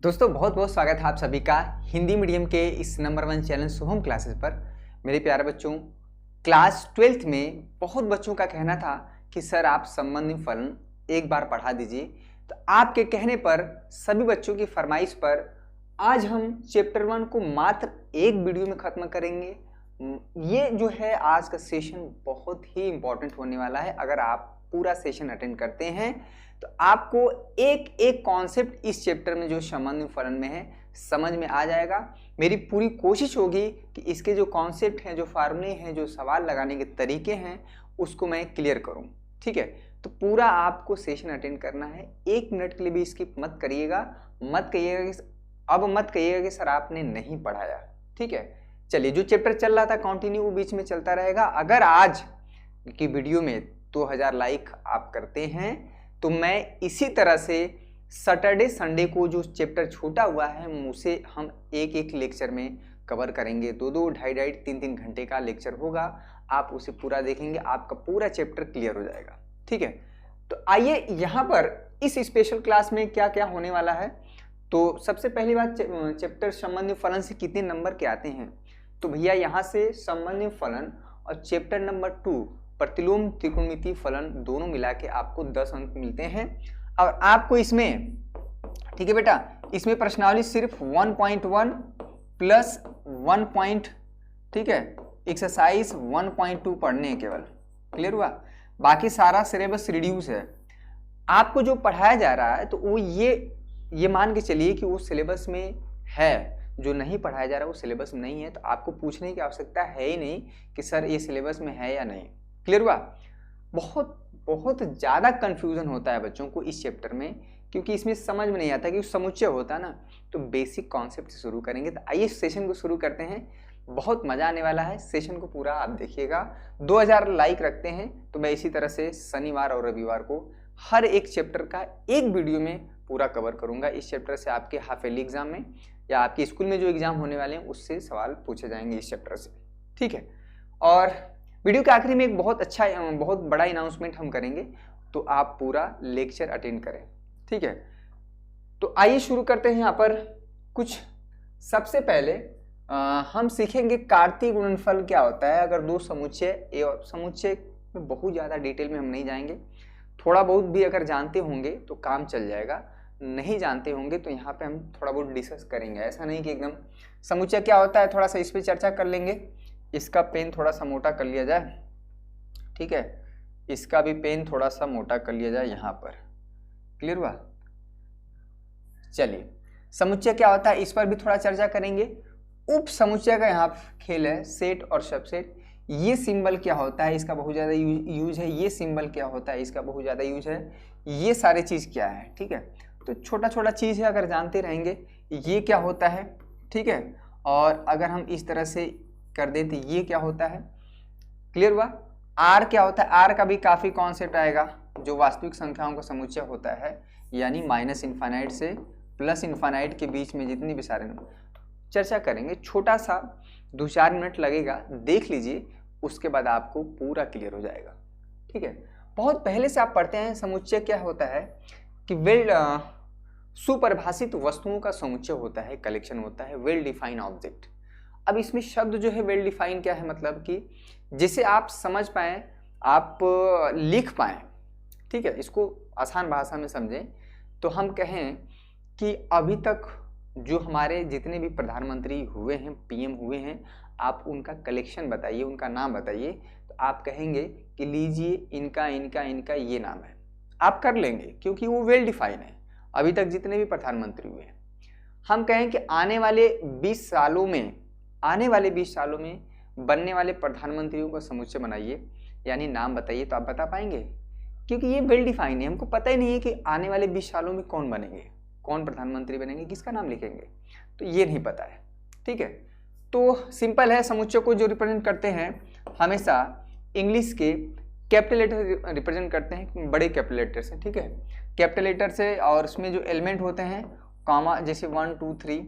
दोस्तों बहुत बहुत स्वागत है आप सभी का हिंदी मीडियम के इस नंबर 1 चैनल शुभम क्लासेस पर। मेरे प्यारे बच्चों, क्लास 12th में बहुत बच्चों का कहना था कि सर आप संबंधी फलन एक बार पढ़ा दीजिए। तो आपके कहने पर सभी बच्चों की फरमाइश पर आज हम चैप्टर 1 को मात्र एक वीडियो में ख़त्म करेंगे। ये जो है आज का सेशन बहुत ही इम्पोर्टेंट होने वाला है। अगर आप पूरा सेशन अटेंड करते हैं तो आपको एक एक कॉन्सेप्ट इस चैप्टर में जो संबंध फलन में है समझ में आ जाएगा। मेरी पूरी कोशिश होगी कि इसके जो कॉन्सेप्ट हैं, जो फार्मूले हैं, जो सवाल लगाने के तरीके हैं उसको मैं क्लियर करूं। ठीक है, तो पूरा आपको सेशन अटेंड करना है। 1 मिनट के लिए भी स्किप मत करिएगा। मत कहिएगा कि सर आपने नहीं पढ़ाया। ठीक है, चलिए जो चैप्टर चल रहा था कंटिन्यू वो बीच में चलता रहेगा। अगर आज की वीडियो में 2000 लाइक आप करते हैं तो मैं इसी तरह से सैटरडे संडे को जो चैप्टर छूटा हुआ है उसे हम एक एक लेक्चर में कवर करेंगे। 2-2, 2.5-2.5, 3-3 घंटे का लेक्चर होगा। आप उसे पूरा देखेंगे, आपका पूरा चैप्टर क्लियर हो जाएगा। ठीक है, तो आइए यहाँ पर इस स्पेशल क्लास में क्या क्या होने वाला है। तो सबसे पहली बात, चैप्टर संबंधी फलन से कितने नंबर के आते हैं। तो भैया यहाँ से संबंधी फलन और चैप्टर नंबर 2 प्रतिलोम त्रिकोणमितीय फलन दोनों मिला के आपको 10 अंक मिलते हैं। और आपको इसमें, ठीक है बेटा, इसमें प्रश्नावली सिर्फ 1.1 प्लस 1. ठीक है, एक्सरसाइज 1.2 पढ़ने हैं केवल। क्लियर हुआ? बाकी सारा सिलेबस रिड्यूस है। आपको जो पढ़ाया जा रहा है तो वो ये मान के चलिए कि वो सिलेबस में है। जो नहीं पढ़ाया जा रहा वो सिलेबस में नहीं है, तो आपको पूछने की आवश्यकता है ही नहीं कि सर ये सिलेबस में है या नहीं। क्लियर हुआ? बहुत ज़्यादा कंफ्यूजन होता है बच्चों को इस चैप्टर में, क्योंकि इसमें समझ में नहीं आता कि समुच्चय होता है ना। तो बेसिक कॉन्सेप्ट से शुरू करेंगे। तो आइए सेशन को शुरू करते हैं। बहुत मज़ा आने वाला है। सेशन को पूरा आप देखिएगा। 2000 लाइक रखते हैं तो मैं इसी तरह से शनिवार और रविवार को हर एक चैप्टर का एक वीडियो में पूरा कवर करूँगा। इस चैप्टर से आपके हाफ ईयरली एग्जाम में या आपके स्कूल में जो एग्जाम होने वाले हैं उससे सवाल पूछे जाएंगे इस चैप्टर से। ठीक है, और वीडियो के आखिरी में एक बहुत बड़ा अनाउंसमेंट हम करेंगे, तो आप पूरा लेक्चर अटेंड करें। ठीक है, तो आइए शुरू करते हैं। यहाँ पर कुछ सबसे पहले हम सीखेंगे कार्तीय गुणनफल क्या होता है। अगर दो समुच्चय और समुच्चय में बहुत ज़्यादा डिटेल में हम नहीं जाएंगे, थोड़ा बहुत भी अगर जानते होंगे तो काम चल जाएगा। नहीं जानते होंगे तो यहाँ पे हम थोड़ा बहुत डिस्कस करेंगे। ऐसा नहीं कि एकदम समुच्चय क्या होता है थोड़ा सा इस पर चर्चा कर लेंगे। इसका पेन थोड़ा सा मोटा कर लिया जाए। ठीक है, इसका भी पेन थोड़ा सा मोटा कर लिया जाए यहाँ पर। क्लियर हुआ? चलिए, समुच्चय क्या होता है इस पर भी थोड़ा चर्चा करेंगे। उप समुच्चय का यहाँ खेल है, सेट और सबसेट। ये सिंबल क्या होता है, इसका बहुत ज़्यादा यूज है। ये सिंबल क्या होता है, इसका बहुत ज़्यादा यूज है। ये सारी चीज़ क्या है। ठीक है, तो छोटा छोटा चीज़ है, अगर जानते रहेंगे ये क्या होता है। ठीक है, और अगर हम इस तरह से कर दें तो ये क्या होता है। क्लियर हुआ? आर क्या होता है, आर का भी काफ़ी कॉन्सेप्ट आएगा। जो वास्तविक संख्याओं का समुच्चय होता है, यानी -∞ से +∞ के बीच में जितनी भी सारे चर्चा करेंगे। छोटा सा 2-4 मिनट लगेगा, देख लीजिए, उसके बाद आपको पूरा क्लियर हो जाएगा। ठीक है, बहुत पहले से आप पढ़ते हैं समुच्चय क्या होता है कि सुपरिभाषित वस्तुओं का समुच्चय होता है, कलेक्शन होता है, वेल डिफाइंड ऑब्जेक्ट। अब इसमें शब्द जो है वेल डिफाइन क्या है, मतलब कि जिसे आप समझ पाएँ, आप लिख पाएँ। ठीक है, इसको आसान भाषा में समझें तो हम कहें कि अभी तक जो हमारे जितने भी प्रधानमंत्री हुए हैं, पीएम हुए हैं, आप उनका कलेक्शन बताइए, उनका नाम बताइए। तो आप कहेंगे कि लीजिए इनका इनका इनका ये नाम है। आप कर लेंगे क्योंकि वो वेल डिफाइन है। अभी तक जितने भी प्रधानमंत्री हुए हैं, हम कहें कि आने वाले 20 सालों में बनने वाले प्रधानमंत्रियों का समुच्चय बनाइए, यानी नाम बताइए, तो आप बता पाएंगे क्योंकि ये वेल डिफाइन है। हमको पता ही नहीं है कि आने वाले 20 सालों में कौन बनेंगे, कौन प्रधानमंत्री बनेंगे, किसका नाम लिखेंगे, तो ये नहीं पता है। ठीक है, तो सिंपल है। समुच्चय को जो रिप्रेजेंट करते हैं हमेशा इंग्लिश के कैपिटल लेटर रिप्रेजेंट करते हैं, बड़े कैपिटल लेटर से। ठीक है, कैपिटल लेटर से, और उसमें जो एलिमेंट होते हैं कॉमा, जैसे 1 2 3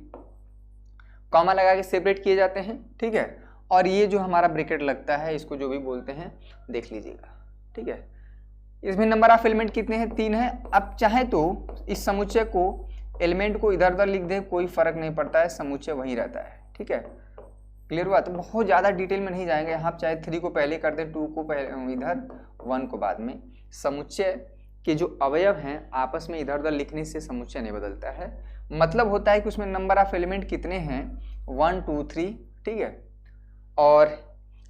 कॉमा लगा के सेपरेट किए जाते हैं। ठीक है, और ये जो हमारा ब्रैकेट लगता है इसको जो भी बोलते हैं देख लीजिएगा। ठीक है, इसमें नंबर ऑफ एलिमेंट कितने हैं, 3 है। अब चाहे तो इस समुच्चय को एलिमेंट को इधर उधर लिख दे कोई फर्क नहीं पड़ता है, समुच्चय वही रहता है। ठीक है, क्लियर हुआ? तो बहुत ज़्यादा डिटेल में नहीं जाएंगे, आप चाहे 3 को पहले कर दें, 2 को पहले इधर, 1 को बाद में। समुच्चय के जो अवयव हैं आपस में इधर उधर लिखने से समुच्चय नहीं बदलता है, मतलब होता है कि उसमें नंबर ऑफ एलिमेंट कितने हैं, 1 2 3, ठीक है, और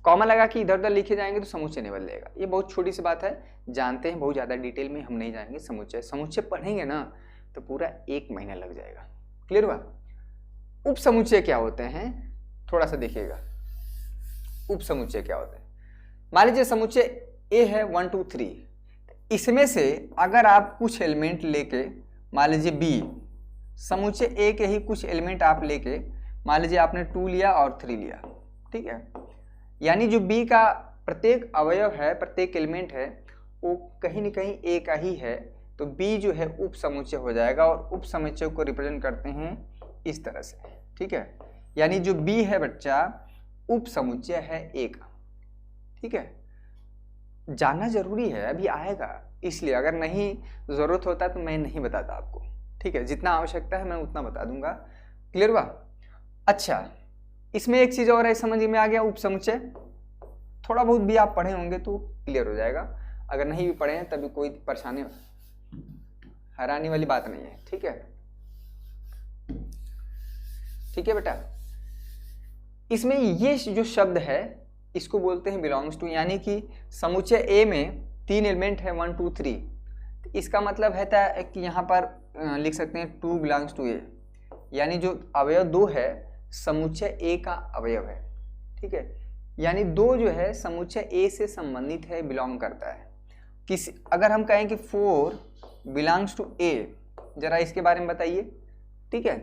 कॉमा लगा कि इधर उधर लिखे जाएंगे तो समुच्चय नहीं बदलेगा। ये बहुत छोटी सी बात है, जानते हैं, बहुत ज़्यादा डिटेल में हम नहीं जाएंगे। समुच्चय पढ़ेंगे ना तो पूरा 1 महीना लग जाएगा। क्लियर हुआ? उप समुच्चय क्या होते हैं थोड़ा सा देखिएगा। उप समुच्चय क्या होते हैं? मान लीजिए समुच्चय ए है 1 2 3, इसमें से अगर आप कुछ एलिमेंट लेके, मान लीजिए बी, समुच्चय ए के ही कुछ एलिमेंट आप लेके, मान लीजिए आपने 2 लिया और 3 लिया, ठीक है, यानी जो बी का प्रत्येक अवयव है, प्रत्येक एलिमेंट है, वो कहीं न कहीं ए का ही है, तो बी जो है उप समुच्चय हो जाएगा। और उप समुच्चय को रिप्रेजेंट करते हैं इस तरह से। ठीक है, यानी जो बी है बच्चा उप समुच्चय है ए का। ठीक है, जानना जरूरी है, अभी आएगा, इसलिए अगर नहीं जरूरत होता तो मैं नहीं बताता आपको। ठीक है, जितना आवश्यकता है मैं उतना बता दूंगा। क्लियर हुआ? अच्छा, इसमें एक चीज और है, समझ में आ गया? उप समुच्चय थोड़ा बहुत भी आप पढ़े होंगे तो क्लियर हो जाएगा, अगर नहीं भी पढ़े हैं तभी कोई परेशानी हैरानी वाली बात नहीं है। ठीक है, ठीक है बेटा, इसमें ये जो शब्द है इसको बोलते हैं बिलोंग्स टू, यानी कि समुच्चय ए में 3 एलिमेंट है 1 2 3, इसका मतलब है कि यहाँ पर लिख सकते हैं 2 बिलोंग्स टू ए, यानी जो अवयव 2 है समुच्चय ए का अवयव है। ठीक है, यानी 2 जो है समुच्चय ए से संबंधित है, बिलोंग करता है। अगर हम कहें कि 4 बिलोंग्स टू ए, जरा इसके बारे में बताइए। ठीक है,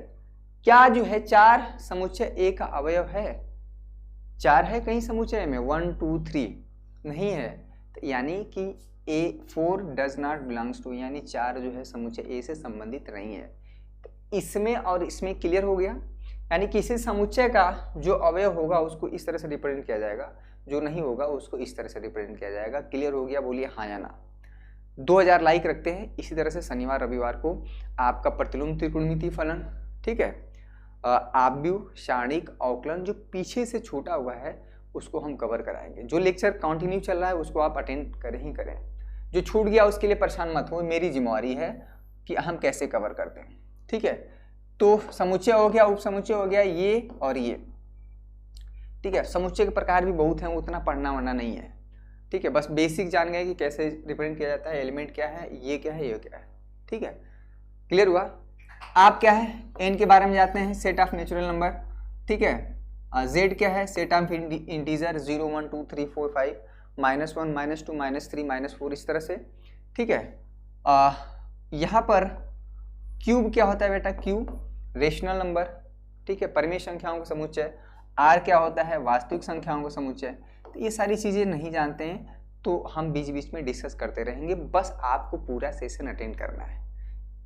क्या जो है 4 समुच्चय ए का अवयव है? 4 है कहीं समुच्चय में? 1 2 3 नहीं है, तो यानी कि ए 4 डज नॉट बिलोंग्स टू, यानी 4 जो है समुच्चय ए से संबंधित नहीं है। तो इसमें और इसमें क्लियर हो गया, यानी किसी समुच्चय का जो अवयव होगा उसको इस तरह से रिप्रेजेंट किया जाएगा, जो नहीं होगा उसको इस तरह से रिप्रेजेंट किया जाएगा। क्लियर हो गया? बोलिए हाँ या ना। 2000 लाइक रखते हैं। इसी तरह से शनिवार रविवार को आपका प्रतिलोम त्रिकोणमितीय फलन, ठीक है, आव्यूह, शाणिक, अवकलन जो पीछे से छूटा हुआ है उसको हम कवर कराएंगे। जो लेक्चर कंटिन्यू चल रहा है उसको आप अटेंड करें ही करें, जो छूट गया उसके लिए परेशान मत हो, मेरी जिम्मेवारी है कि हम कैसे कवर करते हैं। ठीक है, तो समुच्चय हो गया, उप समुच्चय हो गया, ये और ये। ठीक है, समुच्चय के प्रकार भी बहुत हैं, उतना पढ़ना वरना नहीं है। ठीक है, बस बेसिक जान गए कि कैसे रिप्रेजेंट किया जाता है, एलिमेंट क्या है, ये क्या है, ये क्या है। ठीक है, क्लियर हुआ? आप क्या है, एन के बारे में जाते हैं, सेट ऑफ नेचुरल नंबर। ठीक है, जेड क्या है, सेट ऑफ इंटीजर 0 1 2 3 4 5 -1 -2 -3 -4 इस तरह से। ठीक है, यहाँ पर क्यूब क्या होता है बेटा? Cube rational number. ठीक है, परिमेय संख्याओं का समुच्चय। आर क्या होता है? वास्तविक संख्याओं का समुच्चय। तो ये सारी चीज़ें नहीं जानते हैं तो हम बीच बीच में डिस्कस करते रहेंगे, बस आपको पूरा सेशन अटेंड करना है।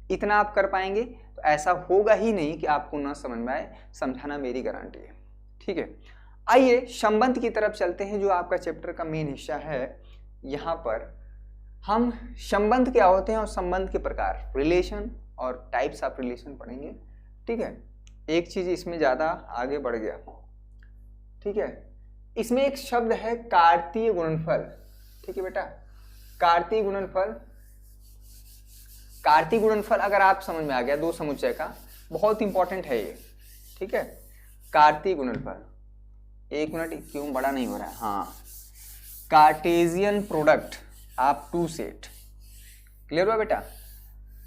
इतना आप कर पाएंगे तो ऐसा होगा ही नहीं कि आपको ना समझ में आए, समझाना मेरी गारंटी है। ठीक है, आइए संबंध की तरफ चलते हैं, जो आपका चैप्टर का मेन हिस्सा है। यहाँ पर हम संबंध क्या होते हैं और संबंध के प्रकार, रिलेशन और टाइप्स ऑफ रिलेशन पढ़ेंगे। ठीक है, एक चीज इसमें ज्यादा आगे बढ़ गया। ठीक है, इसमें एक शब्द है कार्तीय गुणनफल। ठीक है बेटा, कार्तीय गुणनफल। कार्तीय गुणनफल अगर आप समझ में आ गया, 2 समुच्चय का, बहुत इंपॉर्टेंट है ये। ठीक है, कार्तीय गुणनफल, 1 मिनट क्यों बड़ा नहीं हो रहा है, हाँ, Cartesian product of 2 set. Clear हुआ बेटा?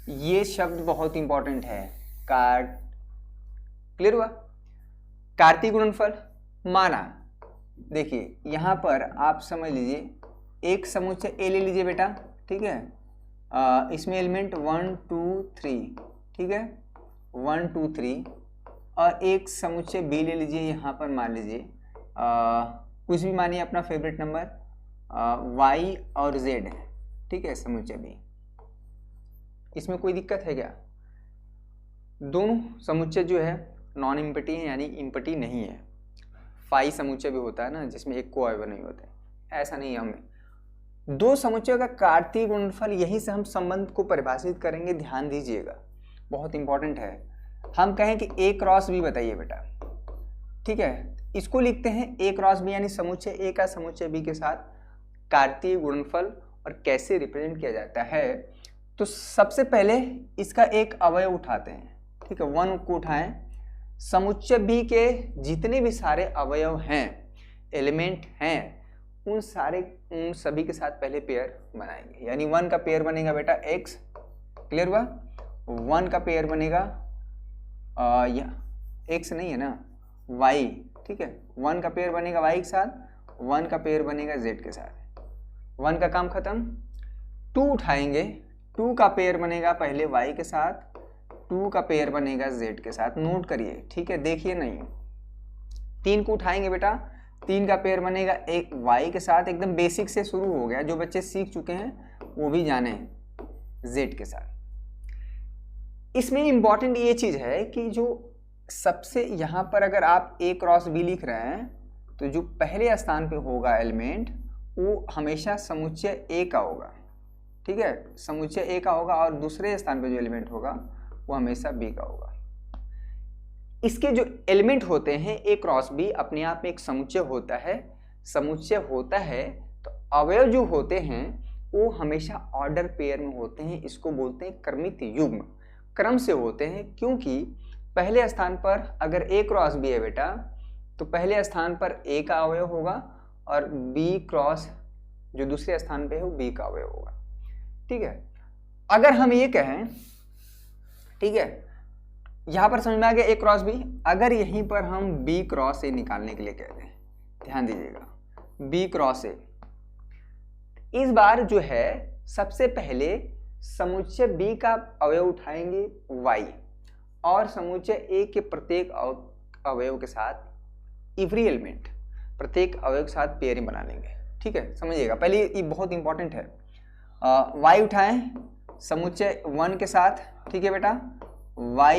ये शब्द बहुत इंपॉर्टेंट है, क्लियर हुआ? कार्तीय गुणनफल माना, देखिए यहाँ पर आप समझ लीजिए, एक समुच्चय ए ले लीजिए बेटा। ठीक है, इसमें एलिमेंट 1 2 3, ठीक है, 1 2 3, और एक समुच्चय बी ले लीजिए। यहाँ पर मान लीजिए कुछ भी मानिए अपना फेवरेट नंबर y और z है। ठीक है, समुच्चय बी, इसमें कोई दिक्कत है क्या? दोनों समुच्चय जो है नॉन इम्पटी है, यानी इम्पटी नहीं है। फाई समुच्चय भी होता है ना, जिसमें एक को अवयव नहीं होते, ऐसा नहीं है। हमें 2 समुच्चयों का कार्तीय गुणनफल, यहीं से हम संबंध को परिभाषित करेंगे, ध्यान दीजिएगा। बहुत इंपॉर्टेंट है। हम कहें कि ए क्रॉस बी बताइए बेटा, ठीक है, इसको लिखते हैं ए क्रॉस बी, यानी समुच्चय ए का समुच्चय बी के साथ कार्तीय गुणनफल, और कैसे रिप्रेजेंट किया जाता है। तो सबसे पहले इसका एक अवयव उठाते हैं, ठीक है, 1 को उठाएं। समुच्चय बी के जितने भी सारे अवयव हैं, एलिमेंट हैं, उन सभी के साथ पहले पेयर बनाएंगे। यानी 1 का पेयर बनेगा बेटा x, क्लियर हुआ। 1 का पेयर बनेगा x नहीं है ना, y, ठीक है। 1 का पेयर बनेगा y के साथ, 1 का पेयर बनेगा z के साथ। 1 का काम खत्म। 2 उठाएंगे, 2 का पेयर बनेगा पहले y के साथ, 2 का पेयर बनेगा z के साथ। नोट करिए, ठीक है, देखिए नहीं। 3 को उठाएंगे बेटा, 3 का पेयर बनेगा एक y के साथ। एकदम बेसिक से शुरू हो गया, जो बच्चे सीख चुके हैं वो भी जाने हैं, z के साथ। इसमें इंपॉर्टेंट ये चीज है कि जो सबसे यहाँ पर अगर आप a क्रॉस b लिख रहे हैं, तो जो पहले स्थान पे होगा एलिमेंट वो हमेशा समुच्चय a का होगा, ठीक है, समुच्चय a का होगा, और दूसरे स्थान पे जो एलिमेंट होगा वो हमेशा b का होगा। इसके जो एलिमेंट होते हैं a क्रॉस b अपने आप में एक समुच्चय होता है। समुच्चय होता है तो अवयव जो होते हैं वो हमेशा ऑर्डर पेयर में होते हैं। इसको बोलते हैं क्रमित युग्म, क्रम से होते हैं, क्योंकि पहले स्थान पर अगर a क्रॉस b है बेटा, तो पहले स्थान पर a का अवयव होगा, और b क्रॉस जो दूसरे स्थान पे है वो b का अवयव होगा, ठीक है। अगर हम ये कहें, ठीक है, यहां पर समझ में आ गया a क्रॉस b। अगर यहीं पर हम b क्रॉस a निकालने के लिए कह रहे हैं, ध्यान दीजिएगा, b क्रॉस a, इस बार जो है सबसे पहले समुच्चय b का अवयव उठाएंगे y, और समुच्चय a के प्रत्येक अवयव के साथ एवरी एलिमेंट, प्रत्येक अवयव के साथ पेयरिंग बना लेंगे, ठीक है, समझिएगा। पहले ये बहुत इंपॉर्टेंट है। y उठाएं समुच्चय 1 के साथ, ठीक है बेटा, y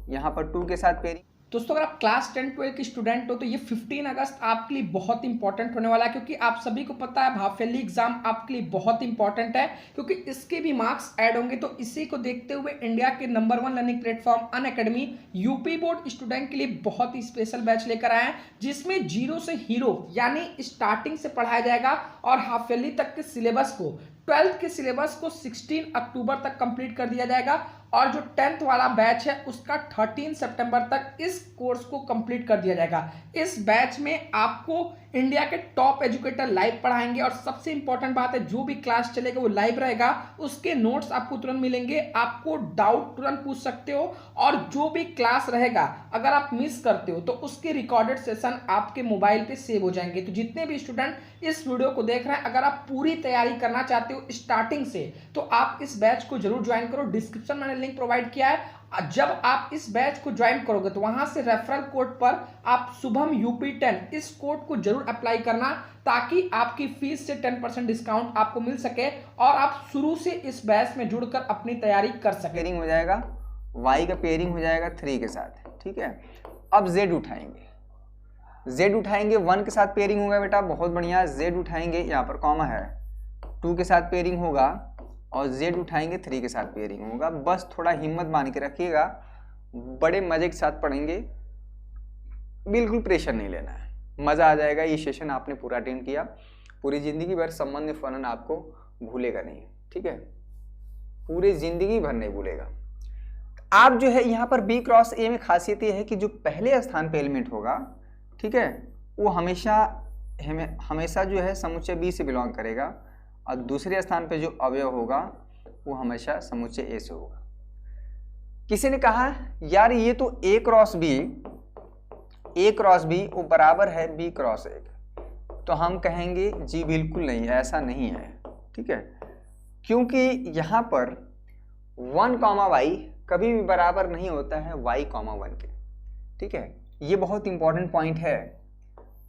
यहाँ पर 2 के साथ पेयरिंग। दोस्तों अगर आप क्लास 10-12 के स्टूडेंट हो तो ये 15 अगस्त आपके लिए बहुत इंपॉर्टेंट होने वाला है, क्योंकि आप सभी को पता है हाफ ईयरली एग्जाम आपके लिए बहुत इंपॉर्टेंट है, क्योंकि इसके भी मार्क्स ऐड होंगे। तो इसी को देखते हुए इंडिया के number 1 learning platform Unacademy UP board student के लिए बहुत ही स्पेशल बैच लेकर आए हैं, जिसमें जीरो से हीरो यानी स्टार्टिंग से पढ़ाया जाएगा, और हाफ ईयरली तक के सिलेबस को, 12th के सिलेबस को 16 अक्टूबर तक कंप्लीट कर दिया जाएगा, और जो 10th वाला बैच है उसका 13 सितंबर तक इस कोर्स को कंप्लीट कर दिया जाएगा। इस बैच में आपको इंडिया के टॉप एजुकेटर लाइव पढ़ाएंगे, और सबसे इंपॉर्टेंट बात है जो भी क्लास चलेगा वो लाइव रहेगा, उसके नोट्स आपको तुरंत मिलेंगे, आपको डाउट तुरंत पूछ सकते हो, और जो भी क्लास रहेगा अगर आप मिस करते हो तो उसके रिकॉर्डेड सेशन आपके मोबाइल पे सेव हो जाएंगे। तो जितने भी स्टूडेंट इस वीडियो को देख रहे हैं, अगर आप पूरी तैयारी करना चाहते हो स्टार्टिंग से, तो आप इस बैच को जरूर ज्वाइन करो। डिस्क्रिप्शन में लिंक प्रोवाइड किया है। जब आप इस बैच को ज्वाइन करोगे तो वहां से रेफरल कोड पर आप शुभम UP10 इस कोड को जरूर अप्लाई करना, ताकि आपकी फीस से 10% डिस्काउंट आपको मिल सके, और आप शुरू से इस बैच में जुड़कर अपनी तैयारी कर सके। पेयरिंग हो जाएगा, y का पेयरिंग हो जाएगा 3 के साथ, ठीक है। अब z उठाएंगे, z उठाएंगे 1 के साथ पेयरिंग होगा बेटा, बहुत बढ़िया। z उठाएंगे, यहाँ पर कॉमा है, 2 के साथ पेयरिंग होगा, और z उठाएंगे 3 के साथ पेयरिंग होगा। बस थोड़ा हिम्मत मान के रखिएगा, बड़े मजे के साथ पढ़ेंगे, बिल्कुल प्रेशर नहीं लेना है, मजा आ जाएगा। ये सेशन आपने पूरा अटेंड किया, पूरी जिंदगी भर संबंध फलन आपको भूलेगा नहीं, ठीक है, पूरी जिंदगी भर नहीं भूलेगा। आप जो है यहाँ पर b क्रॉस a में खासियत ये है कि जो पहले स्थान पे एलिमेंट होगा, ठीक है, वो हमेशा जो है समुच्चय b से बिलोंग करेगा, और दूसरे स्थान पे जो अवयव होगा वो हमेशा समुच्चय a से होगा। किसी ने कहा यार ये तो a क्रॉस b वो बराबर है b क्रॉस a, तो हम कहेंगे जी बिल्कुल नहीं, ऐसा नहीं है, ठीक है, क्योंकि यहाँ पर 1, y कभी भी बराबर नहीं होता है y, 1 के, ठीक है, ये बहुत इंपॉर्टेंट पॉइंट है।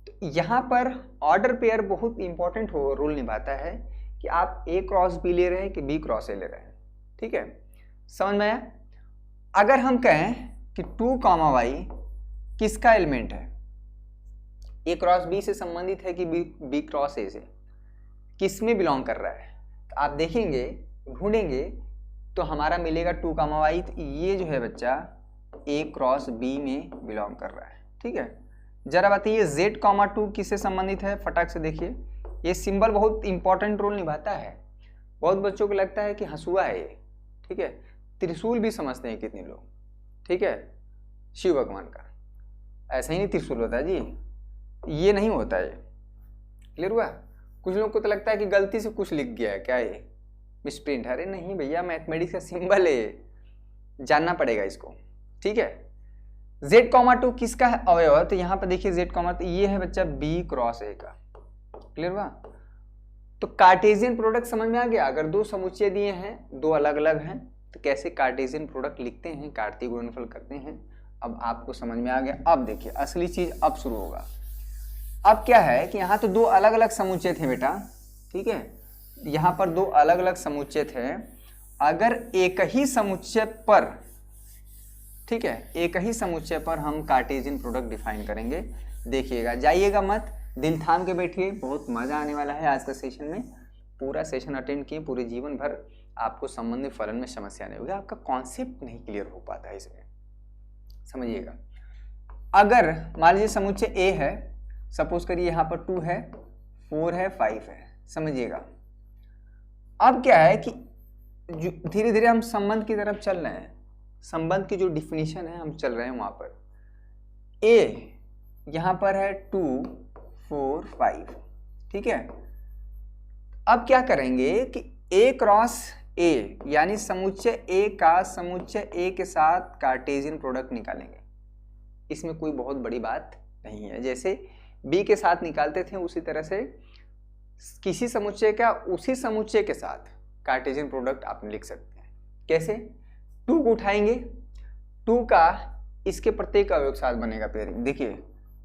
तो यहाँ पर ऑर्डर पेयर बहुत इंपॉर्टेंट रोल निभाता है कि आप a क्रॉस b ले रहे हैं कि b क्रॉस a ले रहे हैं, ठीक है, समझ में आया। अगर हम कहें कि 2, y किसका एलिमेंट है, a क्रॉस b से संबंधित है कि b क्रॉस a से, किस में बिलोंग कर रहा है, तो आप देखेंगे, ढूंढेंगे तो हमारा मिलेगा 2, y। तो ये जो है बच्चा A क्रॉस B में बिलोंग कर रहा है। ठीक है, जरा बताइए Z, 2 किससे संबंधित है? फटाक से देखिए, ये सिंबल बहुत इंपॉर्टेंट रोल निभाता है। बहुत बच्चों को लगता है कि हंसुआ है ये, ठीक है, त्रिशूल भी समझते हैं कितने लोग, ठीक है, शिव भगवान का। ऐसा ही नहीं त्रिशूल होता है जी, ये नहीं होता है। क्लियर हुआ? कुछ लोग को तो लगता है कि गलती से कुछ लिख गया है क्या, ये मिसप्रिंट है। अरे नहीं भैया, मैथमेटिक्स का सिंबल है, जानना पड़ेगा इसको। ठीक है, Z, 2 किसका अवयव है? तो यहाँ पर देखिए Z, तो ये है बच्चा B क्रॉस A का। क्लियर हुआ? तो कार्टेशियन प्रोडक्ट समझ में आ गया। अगर दो समुच्चय दिए हैं, दो अलग अलग हैं, तो कैसे कार्टेशियन प्रोडक्ट लिखते हैं, कार्तीय गुणनफल करते हैं, अब आपको समझ में आ गया। अब देखिए असली चीज अब शुरू होगा। अब क्या है कि यहाँ तो दो अलग अलग समुच्चय थे बेटा, ठीक है, यहाँ पर दो अलग अलग समुच्चय थे। अगर एक ही समुच्चय पर, ठीक है, एक ही समुच्चय पर हम कार्टेशियन प्रोडक्ट डिफाइन करेंगे। देखिएगा, जाइएगा मत, दिल थाम के बैठिए, बहुत मजा आने वाला है आज का सेशन में। पूरा सेशन अटेंड किए, पूरे जीवन भर आपको संबंधित फलन में समस्या नहीं होगी। आपका कॉन्सेप्ट नहीं क्लियर हो पाता है इसमें, समझिएगा। अगर मान लीजिए समुच्चय A है, सपोज करिए यहाँ पर 2 है, 4 है, 5 है, समझिएगा। अब क्या है कि धीरे धीरे हम संबंध की तरफ चल रहे हैं। संबंध की जो डिफिनीशन है हम चल रहे हैं वहां पर। A यहाँ पर है 2, 4, 5, ठीक है। अब क्या करेंगे कि A क्रॉस A यानी समुच्चय A का समुच्चय A के साथ कार्टेशियन प्रोडक्ट निकालेंगे। इसमें कोई बहुत बड़ी बात नहीं है, जैसे B के साथ निकालते थे उसी तरह से किसी समुच्चय का उसी समुच्चय के साथ कार्टेशियन प्रोडक्ट आप लिख सकते हैं। कैसे? 2 को उठाएंगे, 2 का इसके प्रत्येक अवयव के साथ बनेगा पेयरिंग। देखिए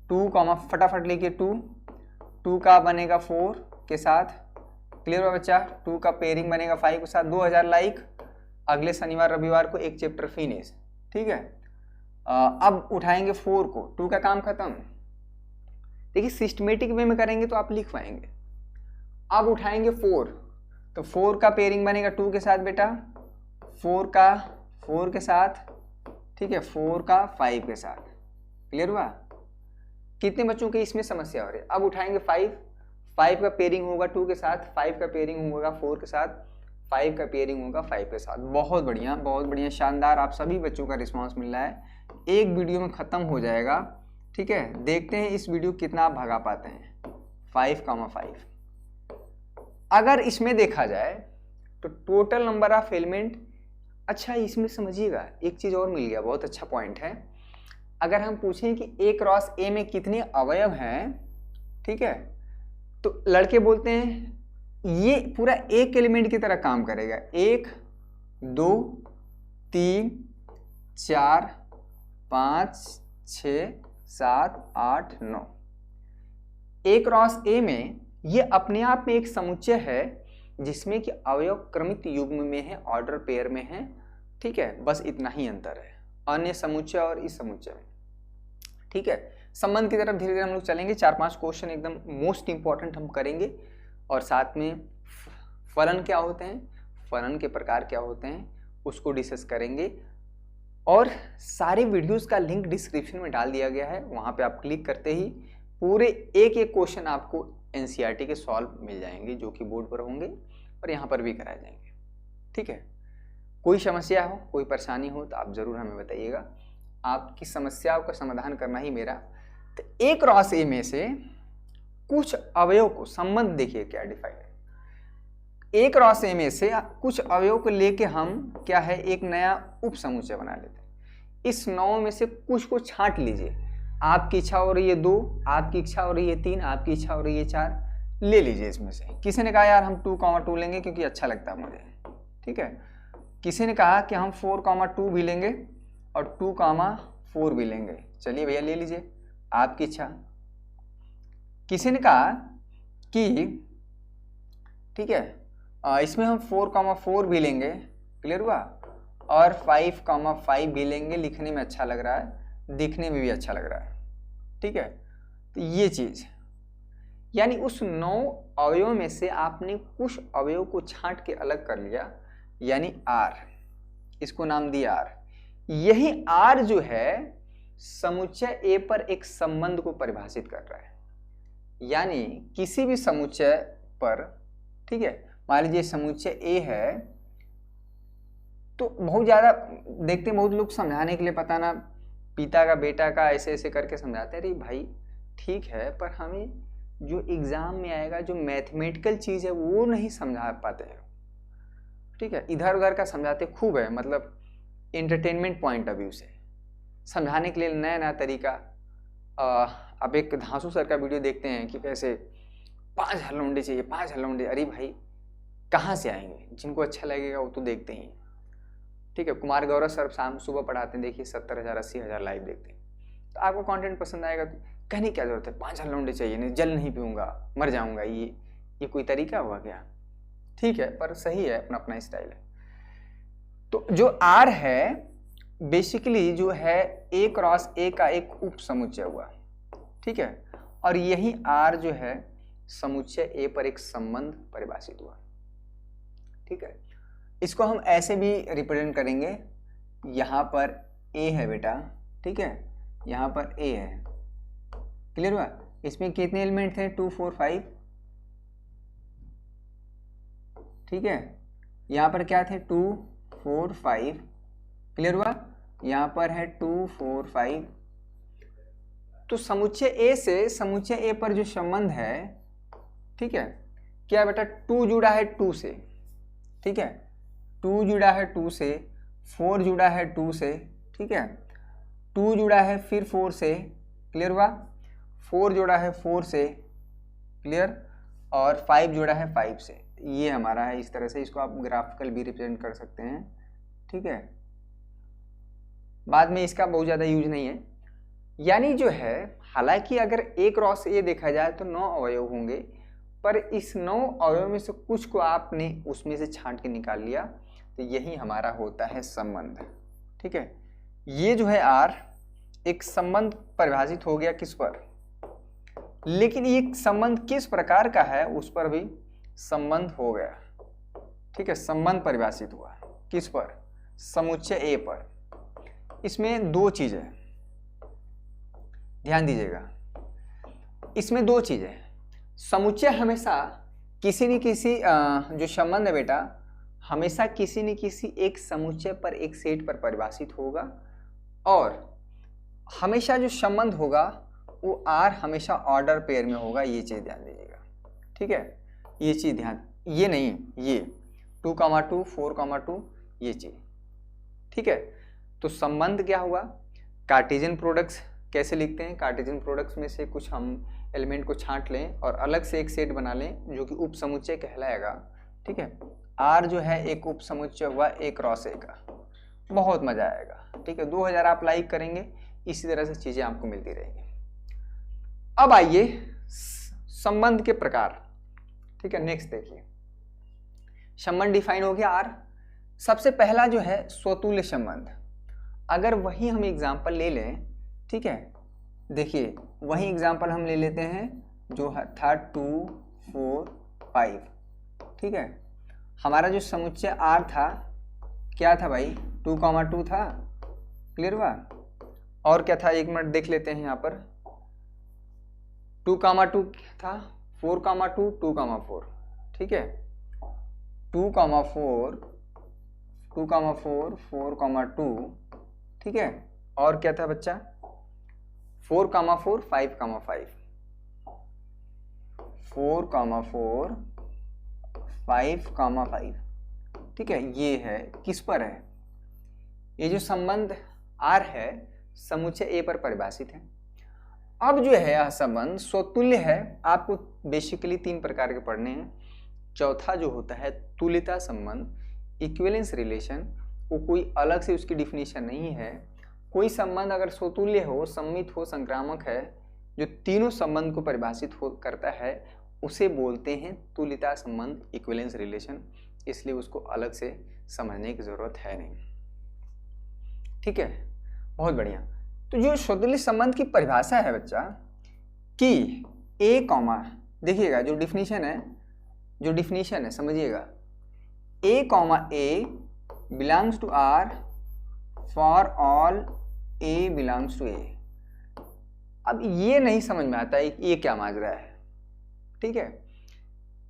2, फटाफट लिखिए 2 का बनेगा 4 के साथ। क्लियर हुआ बच्चा? 2 का पेयरिंग बनेगा 5 के साथ। 2000 लाइक, अगले शनिवार रविवार को एक चैप्टर फिनिश। ठीक है, अब उठाएंगे 4 को, 2 का काम खत्म। देखिए सिस्टमेटिक वे में करेंगे तो आप लिख पाएंगे। अब उठाएंगे 4, तो 4 का पेयरिंग बनेगा 2 के साथ बेटा, 4 का 4 के साथ, ठीक है, 4 का 5 के साथ। क्लियर हुआ? कितने बच्चों की इसमें समस्या हो रही है? अब उठाएंगे 5 का पेयरिंग होगा 2 के साथ, 5 का पेयरिंग होगा 4 के साथ, 5 का पेयरिंग होगा 5 के साथ। बहुत बढ़िया, बहुत बढ़िया, शानदार। आप सभी बच्चों का रिस्पांस मिल रहा है। एक वीडियो में खत्म हो जाएगा, ठीक है। देखते हैं इस वीडियो कितना आप भगा पाते हैं। 5,5 अगर इसमें देखा जाए तो टोटल नंबर ऑफ एलिमेंट। अच्छा, इसमें समझिएगा एक चीज और मिल गया, बहुत अच्छा पॉइंट है। अगर हम पूछें कि A क्रॉस A में कितने अवयव हैं, ठीक है, तो लड़के बोलते हैं ये पूरा एक एलिमेंट की तरह काम करेगा। 1, 2, 3, 4, 5, 6, 7, 8, 9। A क्रॉस A में ये अपने आप में एक समुच्चय है जिसमें कि अवयव क्रमित युग्म में है, ऑर्डर पेयर में है, ठीक है। बस इतना ही अंतर है अन्य समुच्चय और इस समुच्चय में, ठीक है। संबंध की तरफ धीरे धीरे हम लोग चलेंगे। 4-5 क्वेश्चन एकदम मोस्ट इंपॉर्टेंट हम करेंगे, और साथ में फलन क्या होते हैं, फलन के प्रकार क्या होते हैं, उसको डिस्कस करेंगे। और सारे वीडियोस का लिंक डिस्क्रिप्शन में डाल दिया गया है, वहां पे आप क्लिक करते ही पूरे एक एक क्वेश्चन आपको एनसीईआरटी के सॉल्व मिल जाएंगे, जो कि बोर्ड पर होंगे और यहाँ पर भी कराए जाएंगे, ठीक है। कोई समस्या हो, कोई परेशानी हो तो आप जरूर हमें बताइएगा। आपकी समस्याओं का समाधान करना ही मेरा। तो A क्रॉस A में से कुछ अवयव को, संबंध देखिए क्या डिफाइन है। A क्रॉस A में से कुछ अवयव को लेके हम क्या है, एक नया उप समुच्चय बना लेते हैं। इस 9 में से कुछ को छांट लीजिए। आपकी इच्छा हो रही है 2, आपकी इच्छा हो रही है 3, आपकी इच्छा हो रही है 4, ले लीजिए इसमें से। किसी ने कहा यार हम 2,2 लेंगे क्योंकि अच्छा लगता है मुझे, ठीक है। किसी ने कहा कि हम 4,2 भी लेंगे और 2,4 भी लेंगे। चलिए भैया ले लीजिए, आपकी इच्छा। किसी ने कहा कि ठीक है इसमें हम 4,4 भी लेंगे, क्लियर हुआ, और 5,5 भी लेंगे। लिखने में अच्छा लग रहा है, दिखने में भी अच्छा लग रहा है, ठीक है। तो ये चीज यानी उस 9 अवयवों में से आपने कुछ अवयव को छांट के अलग कर लिया, यानी R, इसको नाम दिया आर। यही आर जो है समुच्चय ए पर एक संबंध को परिभाषित कर रहा है। यानी किसी भी समुच्चय पर, ठीक है, मान लीजिए समुच्चय ए है, तो बहुत ज्यादा देखते हैं, बहुत लोग समझाने के लिए पता ना पिता का बेटा का ऐसे ऐसे करके समझाते हैं। अरे भाई ठीक है, पर हमें जो एग्जाम में आएगा जो मैथमेटिकल चीज है वो नहीं समझा पाते हैं, ठीक है। इधर उधर का समझाते खूब है, मतलब एंटरटेनमेंट पॉइंट ऑफ व्यू से समझाने के लिए नया नया तरीका। अब एक धांसू सर का वीडियो देखते हैं कि कैसे 5,000 लौंडे चाहिए, 5,000 लौंडे। अरे भाई कहाँ से आएंगे? जिनको अच्छा लगेगा वो तो देखते ही, ठीक है। कुमार गौरव सर शाम सुबह पढ़ाते हैं, देखिए 70,000 80,000 लाइव देखते हैं। तो आपको कंटेंट पसंद आएगा तो कहने की क्या जरूरत है, 5,000 लौंडे चाहिए, नहीं जल नहीं पीऊँगा मर जाऊँगा, ये कोई तरीका हुआ क्या? ठीक है, पर सही है, अपना अपना स्टाइल है। तो जो आर है बेसिकली जो है ए क्रॉस ए का एक उप समुच्चय हुआ, ठीक है। और यही आर जो है समुच्चय ए पर एक संबंध परिभाषित हुआ, ठीक है। इसको हम ऐसे भी रिप्रेजेंट करेंगे, यहाँ पर ए है बेटा, ठीक है, यहाँ पर ए है, क्लियर हुआ। इसमें कितने एलिमेंट थे? 2 4 5, ठीक है। यहाँ पर क्या थे? 2 4 5, क्लियर हुआ। यहाँ पर है 2 4 5। तो समुच्चय ए से समुच्चय ए पर जो संबंध है, ठीक है, क्या बेटा? 2 जुड़ा है 2 से, ठीक है, 2 जुड़ा है 2 से, 4 जुड़ा है 2 से, ठीक है, 2 जुड़ा है फिर 4 से, क्लियर हुआ, 4 जुड़ा है 4 से, क्लियर, और 5 जुड़ा है 5 से। ये हमारा है। इस तरह से इसको आप ग्राफिकल भी रिप्रेजेंट कर सकते हैं, ठीक है। बाद में इसका बहुत ज़्यादा यूज नहीं है। यानी जो है, हालांकि अगर ए क्रॉस ए देखा जाए तो 9 अवयव होंगे, पर इस 9 अवयव में से कुछ को आपने उसमें से छांट के निकाल लिया, तो यही हमारा होता है संबंध, ठीक है। ये जो है आर एक संबंध परिभाषित हो गया किस पर, लेकिन ये संबंध किस प्रकार का है उस पर भी संबंध हो गया, ठीक है। संबंध परिभाषित हुआ किस पर? समुच्चय ए पर। इसमें 2 चीजें, ध्यान दीजिएगा, इसमें 2 चीजें। समुच्चय हमेशा किसी न किसी जो संबंध है बेटा, हमेशा किसी न किसी एक समुच्चय पर एक सेट पर परिभाषित होगा, और हमेशा जो संबंध होगा वो आर हमेशा ऑर्डर पेयर में होगा। ये चीज ध्यान दीजिएगा, ठीक है। ये चीज ध्यान, ये नहीं, ये 2, 2 4, 2 ये चीज, ठीक है। तो संबंध क्या हुआ? कार्टेशियन प्रोडक्ट्स कैसे लिखते हैं? कार्टेशियन प्रोडक्ट्स में से कुछ हम एलिमेंट को छांट लें और अलग से एक सेट बना लें जो कि उप समुच्चय कहलाएगा, ठीक है। आर जो है एक उप समुच्चय हुआ ए क्रॉस ए का। बहुत मजा आएगा, ठीक है। 2000 आप लाइक करेंगे, इसी तरह से चीजें आपको मिलती रहेंगी। अब आइए संबंध के प्रकार, ठीक है। नेक्स्ट देखिए, संबंध डिफाइन हो गया आर। सबसे पहला जो है स्वतुल्य संबंध। अगर वही हम एग्जाम्पल ले लें, ठीक है, देखिए वही एग्जाम्पल हम ले लेते हैं जो था 2 4 5, ठीक है। हमारा जो समुच्चय आर था क्या था भाई? 2, 2 था, क्लियर हुआ। और क्या था, 1 मिनट देख लेते हैं यहाँ पर। 2, 2 था, 4, 2, 2, 4, ठीक है। 2, 4, 2, 4, 4, 2, ठीक है। और क्या था बच्चा? 4, 4, 5, 5, 4, 4, 5, 5, ठीक है। ये है किस पर है? ये जो संबंध आर है समुच्चय ए पर परिभाषित है। अब जो है यह संबंध स्वतुल्य है। आपको बेसिकली 3 प्रकार के पढ़ने हैं। चौथा जो होता है तुल्यता संबंध, इक्विवेलेंस रिलेशन, वो कोई अलग से उसकी डिफिनीशन नहीं है। कोई संबंध अगर स्वतुल्य हो, सम्मित हो, संक्रामक है, जो तीनों संबंध को परिभाषित करता है, उसे बोलते हैं तुल्यता संबंध, इक्विवेलेंस रिलेशन। इसलिए उसको अलग से समझने की जरूरत है नहीं, ठीक है। बहुत बढ़िया। तो जो स्वतुल्य संबंध की परिभाषा है बच्चा कि ए कॉमा, देखिएगा जो डिफिनीशन है समझिएगा, a comma a belongs to R for all a belongs to a. अब ये नहीं समझ में आता है ये क्या मांग रहा है, ठीक है।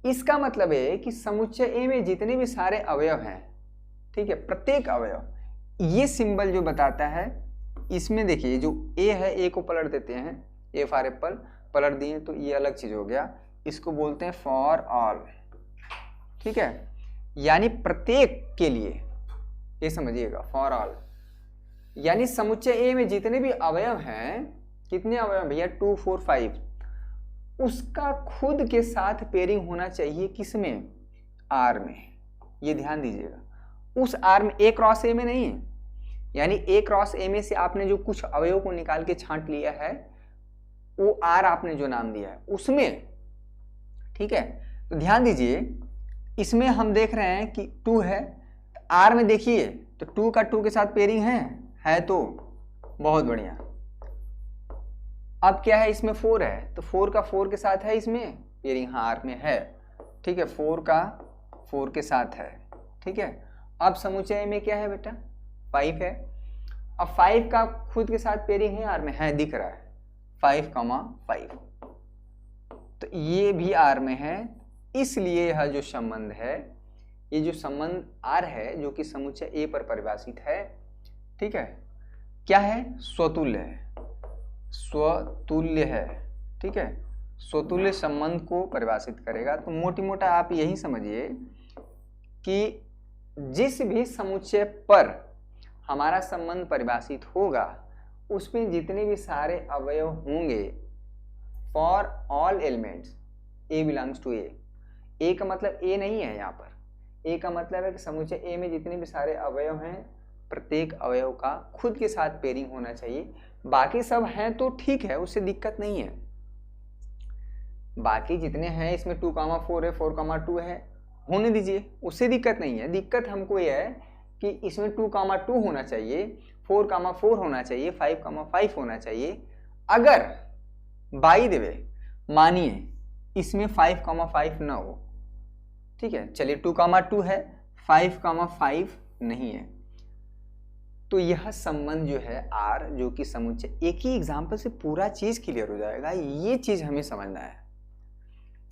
इसका मतलब है कि समुच्चय ए में जितने भी सारे अवयव हैं, ठीक है, प्रत्येक अवयव, ये सिंबल जो बताता है, इसमें देखिए जो ए है, ए को पलट देते हैं, ए फॉर एप्पल पलट दिए तो ये अलग चीज हो गया, इसको बोलते हैं फॉर ऑल, ठीक है, यानी प्रत्येक के लिए, ये समझिएगा फॉर ऑल, यानी समुच्चय ए में जितने भी अवयव हैं, कितने अवयव भैया 2 4 5, उसका खुद के साथ पेयरिंग होना चाहिए, किसमें, आर में। ये ध्यान दीजिएगा, उस आर में, ए क्रॉस ए में नहीं है, यानी ए क्रॉस ए में से आपने जो कुछ अवयव को निकाल के छांट लिया है, वो आर आपने जो नाम दिया है उसमें, ठीक है। तो ध्यान दीजिए, इसमें हम देख रहे हैं कि 2 है, आर में देखिए तो 2 का 2 के साथ पेयरिंग है तो बहुत बढ़िया। अब क्या है, इसमें 4 है तो 4 का 4 के साथ है इसमें पेयरिंग, हाँ आर में है, ठीक है, 4 का 4 के साथ है, ठीक है। अब समुच्चय में क्या है बेटा, 5 है, अब 5 का खुद के साथ पेयरिंग है आर में, है दिख रहा है 5,5, तो ये भी आर में है, इसलिए यह जो संबंध है, ये जो संबंध आर है जो कि समुच्चय ए पर परिभाषित है, ठीक है, क्या है, स्वतुल्य है, स्वतुल्य है, ठीक है, स्वतुल्य संबंध को परिभाषित करेगा। तो मोटी मोटा आप यही समझिए कि जिस भी समुच्चय पर हमारा संबंध परिभाषित होगा, उसमें जितने भी सारे अवयव होंगे, for all elements a belongs to a, a का मतलब ए नहीं है यहाँ पर, ए का मतलब है कि समुच्चय ए में जितने भी सारे अवयव हैं, प्रत्येक अवयव का खुद के साथ पेयरिंग होना चाहिए। बाकी सब हैं तो ठीक है, उससे दिक्कत नहीं है, बाकी जितने हैं इसमें 2,4 है, 4,2 है, होने दीजिए, उससे दिक्कत नहीं है। दिक्कत हमको यह है कि इसमें 2,2 होना चाहिए, 4,4 होना चाहिए, 5,5 होना चाहिए। अगर बाई द वे मानिए इसमें 5,5 ना हो, ठीक है, चलिए 2,2 है, 5,5 नहीं है, तो यह संबंध जो है आर, जो कि समुच्चय, एक ही एग्जाम्पल से पूरा चीज क्लियर हो जाएगा, ये चीज हमें समझना है।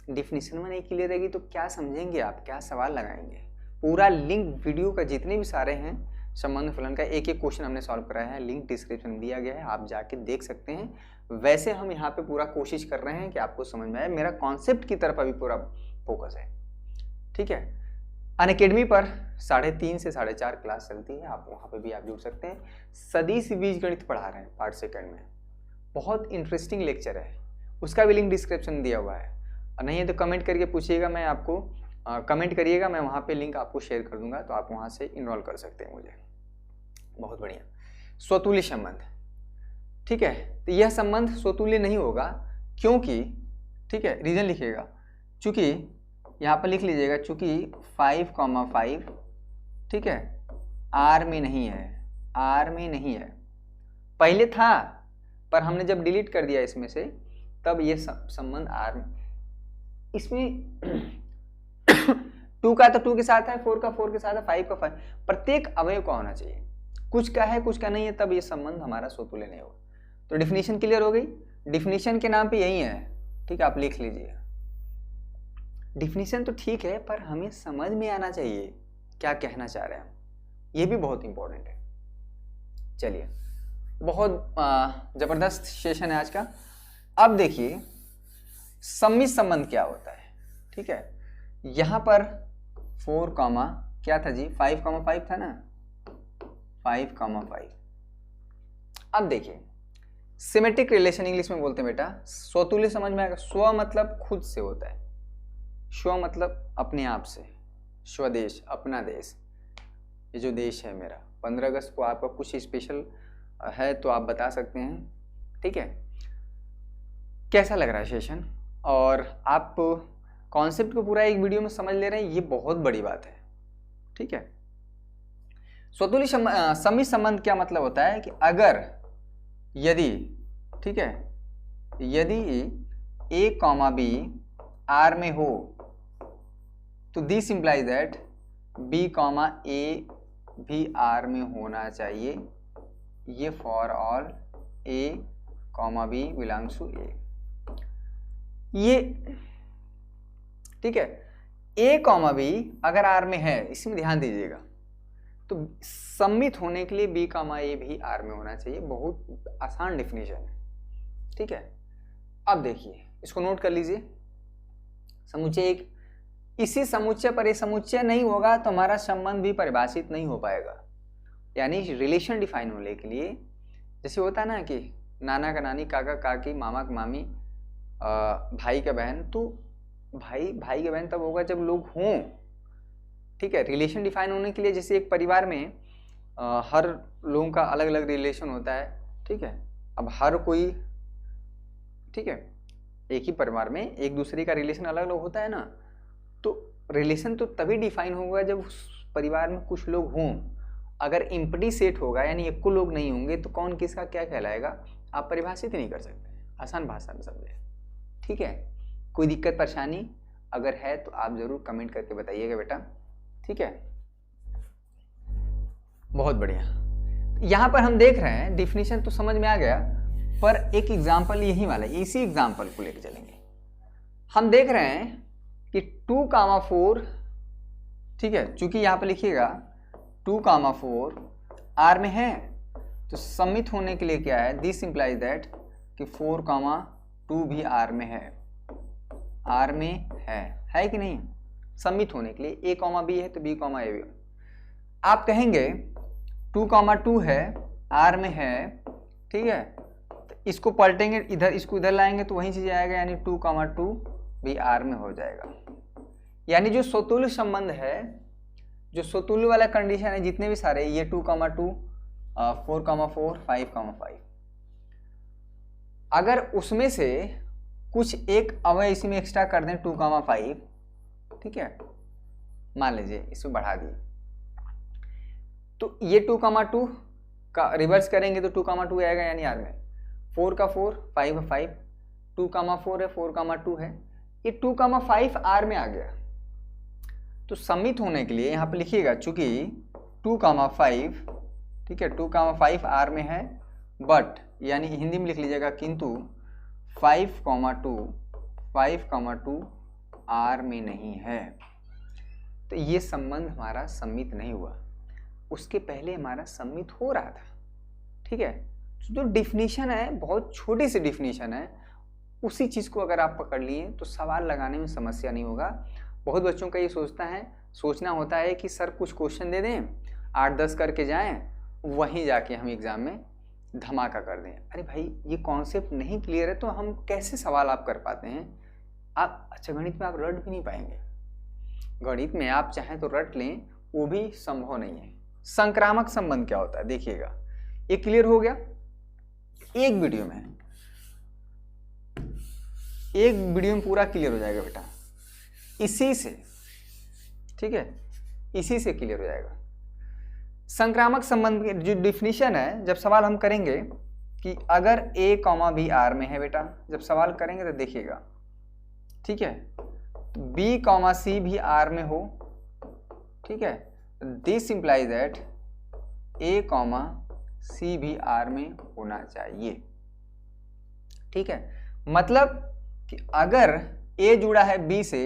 डिफिनीशन में नहीं क्लियर रहेगी तो क्या समझेंगे आप, क्या सवाल लगाएंगे। पूरा लिंक वीडियो का जितने भी सारे हैं संबंध फलन का, एक एक क्वेश्चन हमने सॉल्व कराया है, लिंक डिस्क्रिप्शन में दिया गया है, आप जाके देख सकते हैं। वैसे हम यहाँ पे पूरा कोशिश कर रहे हैं कि आपको समझ में आए, मेरा कॉन्सेप्ट की तरफ अभी पूरा फोकस है, ठीक है। अनअकैडमी पर 3:30 से 4:30 क्लास चलती है, आप वहाँ पे भी आप जुड़ सकते हैं। सदिश बीजगणित पढ़ा रहे हैं पार्ट 2 में, बहुत इंटरेस्टिंग लेक्चर है, उसका भी लिंक डिस्क्रिप्शन में दिया हुआ है, और नहीं है तो कमेंट करके पूछिएगा, मैं आपको कमेंट करिएगा, मैं वहाँ पे लिंक आपको शेयर कर दूंगा, तो आप वहाँ से इनरोल कर सकते हैं मुझे। बहुत बढ़िया। स्वतुल्य संबंध, ठीक है, तो यह संबंध स्वतुल्य नहीं होगा, क्योंकि, ठीक है, रीजन लिखिएगा, चूंकि यहाँ पर लिख लीजिएगा, चूंकि 5,5, ठीक है, आर में नहीं है, आर में नहीं है, पहले था पर हमने जब डिलीट कर दिया इसमें से, तब ये संबंध आर में, इसमें 2 का तो 2 के साथ है, 4 का 4 के साथ है, 5 का 5, प्रत्येक अवयव का होना चाहिए, कुछ का है कुछ का नहीं है, तब ये संबंध हमारा स्वतुल्य नहीं होगा। तो डिफिनीशन क्लियर हो गई, डिफिनीशन के नाम पे यही है, ठीक है, आप लिख लीजिए। डिफिनीशन तो ठीक है, पर हमें समझ में आना चाहिए क्या कहना चाह रहे हैं हम, ये भी बहुत इंपॉर्टेंट है। चलिए, बहुत जबरदस्त सेशन है आज का। अब देखिए सम्मित संबंध क्या होता है, ठीक है, यहां पर 4, क्या था जी, 5,5 था ना, 5,5। अब देखिए सिमेट्रिक रिलेशन इंग्लिश में बोलते हैं बेटा, स्वतुल्य समझ में आएगा। स्व मतलब खुद से होता है, स्व मतलब अपने आप से, स्वदेश अपना देश, ये जो देश है मेरा। 15 अगस्त को आपका कुछ स्पेशल है तो आप बता सकते हैं, ठीक है। कैसा लग रहा है सेशन, और आप कॉन्सेप्ट को पूरा एक वीडियो में समझ ले रहे हैं, ये बहुत बड़ी बात है, ठीक है। स्वतुल्य सम्मित संबंध क्या मतलब होता है कि अगर, यदि, ठीक है, यदि a, b R में हो, तो this implies that b, a भी आर में होना चाहिए। ये for all a comma b belongs to a. ये ठीक है, ए कॉमा बी अगर आर में है, इसमें ध्यान दीजिएगा, तो सम्मित होने के लिए बी कॉमा ए भी आर में होना चाहिए। बहुत आसान डेफिनेशन है, ठीक है। अब देखिए, इसको नोट कर लीजिए। समुच्चय एक, इसी समुच्चय पर ये समुच्चय नहीं होगा तो हमारा संबंध भी परिभाषित नहीं हो पाएगा। यानी रिलेशन डिफाइन होने के लिए, जैसे होता है ना कि नाना का नानी, काका काकी, मामा का मामी, भाई का बहन, तो भाई का बहन तब होगा जब लोग हों, ठीक है। रिलेशन डिफाइन होने के लिए, जैसे एक परिवार में हर लोगों का अलग अलग रिलेशन होता है, ठीक है। अब हर कोई, ठीक है, एक ही परिवार में एक दूसरे का रिलेशन अलग अलग होता है ना, तो रिलेशन तो तभी डिफाइन होगा जब उस परिवार में कुछ लोग हों। अगर एम्प्टी सेट होगा, यानी एक को लोग नहीं होंगे, तो कौन किसका क्या कहलाएगा आप परिभाषित नहीं कर सकते। आसान भाषा में समझे, ठीक है। कोई दिक्कत परेशानी अगर है तो आप जरूर कमेंट करके बताइएगा बेटा, ठीक है। बहुत बढ़िया। यहाँ पर हम देख रहे हैं डिफिनीशन तो समझ में आ गया, पर एक एग्जाम्पल यही वाला है, इसी एग्जाम्पल को लेकर चलेंगे। हम देख रहे हैं कि 2,4, ठीक है, चूंकि यहाँ पर लिखिएगा 2,4 आर में है, तो सम्मित होने के लिए क्या है, दिस इंप्लाइज दैट कि 4,2 भी आर में है। आर में है कि नहीं? सम्मित होने के लिए ए कॉमा बी है तो बी कॉमा ए भी। आप कहेंगे 2,2 है, आर में है, ठीक है, तो इसको पलटेंगे इधर, इसको इधर लाएंगे तो वही चीज आएगा, यानी 2,2 भी आर में हो जाएगा। यानी जो स्वतुल्य संबंध है, जो स्वतुल्य वाला कंडीशन है, जितने भी सारे, ये 2,2, 4,4, 5,5, अगर उसमें से कुछ एक अवयव इसमें एक्स्ट्रा कर दें 2,5, ठीक है, मान लीजिए इसमें बढ़ा दिए, तो ये 2,2 का रिवर्स करेंगे तो 2,2 आएगा, यानी आर में 4 का 4, 5 का 5, 2,4 है, 4,2 है, ये 2,5 आर में आ गया। तो सम्मित होने के लिए यहाँ पे लिखिएगा, चूंकि 2,5, ठीक है, 2,5 आर में है, बट यानी हिंदी में लिख लीजिएगा किंतु 5,2 आर में नहीं है, तो ये संबंध हमारा सम्मित नहीं हुआ। उसके पहले हमारा सम्मित हो रहा था, ठीक है। जो डिफिनीशन है बहुत छोटी सी डिफिनीशन है, उसी चीज़ को अगर आप पकड़ लिए तो सवाल लगाने में समस्या नहीं होगा। बहुत बच्चों का ये सोचना होता है कि सर कुछ क्वेश्चन दे दें, 8-10 करके जाएं, वहीं जाके हम एग्ज़ाम में धमाका कर दें। अरे भाई, ये कॉन्सेप्ट नहीं क्लियर है तो हम कैसे सवाल आप कर पाते हैं? आप अच्छा, गणित में आप रट भी नहीं पाएंगे। गणित में आप चाहें तो रट लें, वो भी संभव नहीं है। संक्रामक संबंध क्या होता है देखिएगा, ये क्लियर हो गया एक वीडियो में पूरा क्लियर हो जाएगा बेटा, इसी से, ठीक है, इसी से क्लियर हो जाएगा। संक्रामक संबंध की जो डिफिनीशन है, जब सवाल हम करेंगे कि अगर ए कॉमा बी आर में है बेटा, जब सवाल करेंगे तो देखिएगा, ठीक है, बी कॉमा सी भी आर में हो, ठीक है, this implies that a comma c भी आर में होना चाहिए, ठीक है। मतलब कि अगर ए जुड़ा है बी से,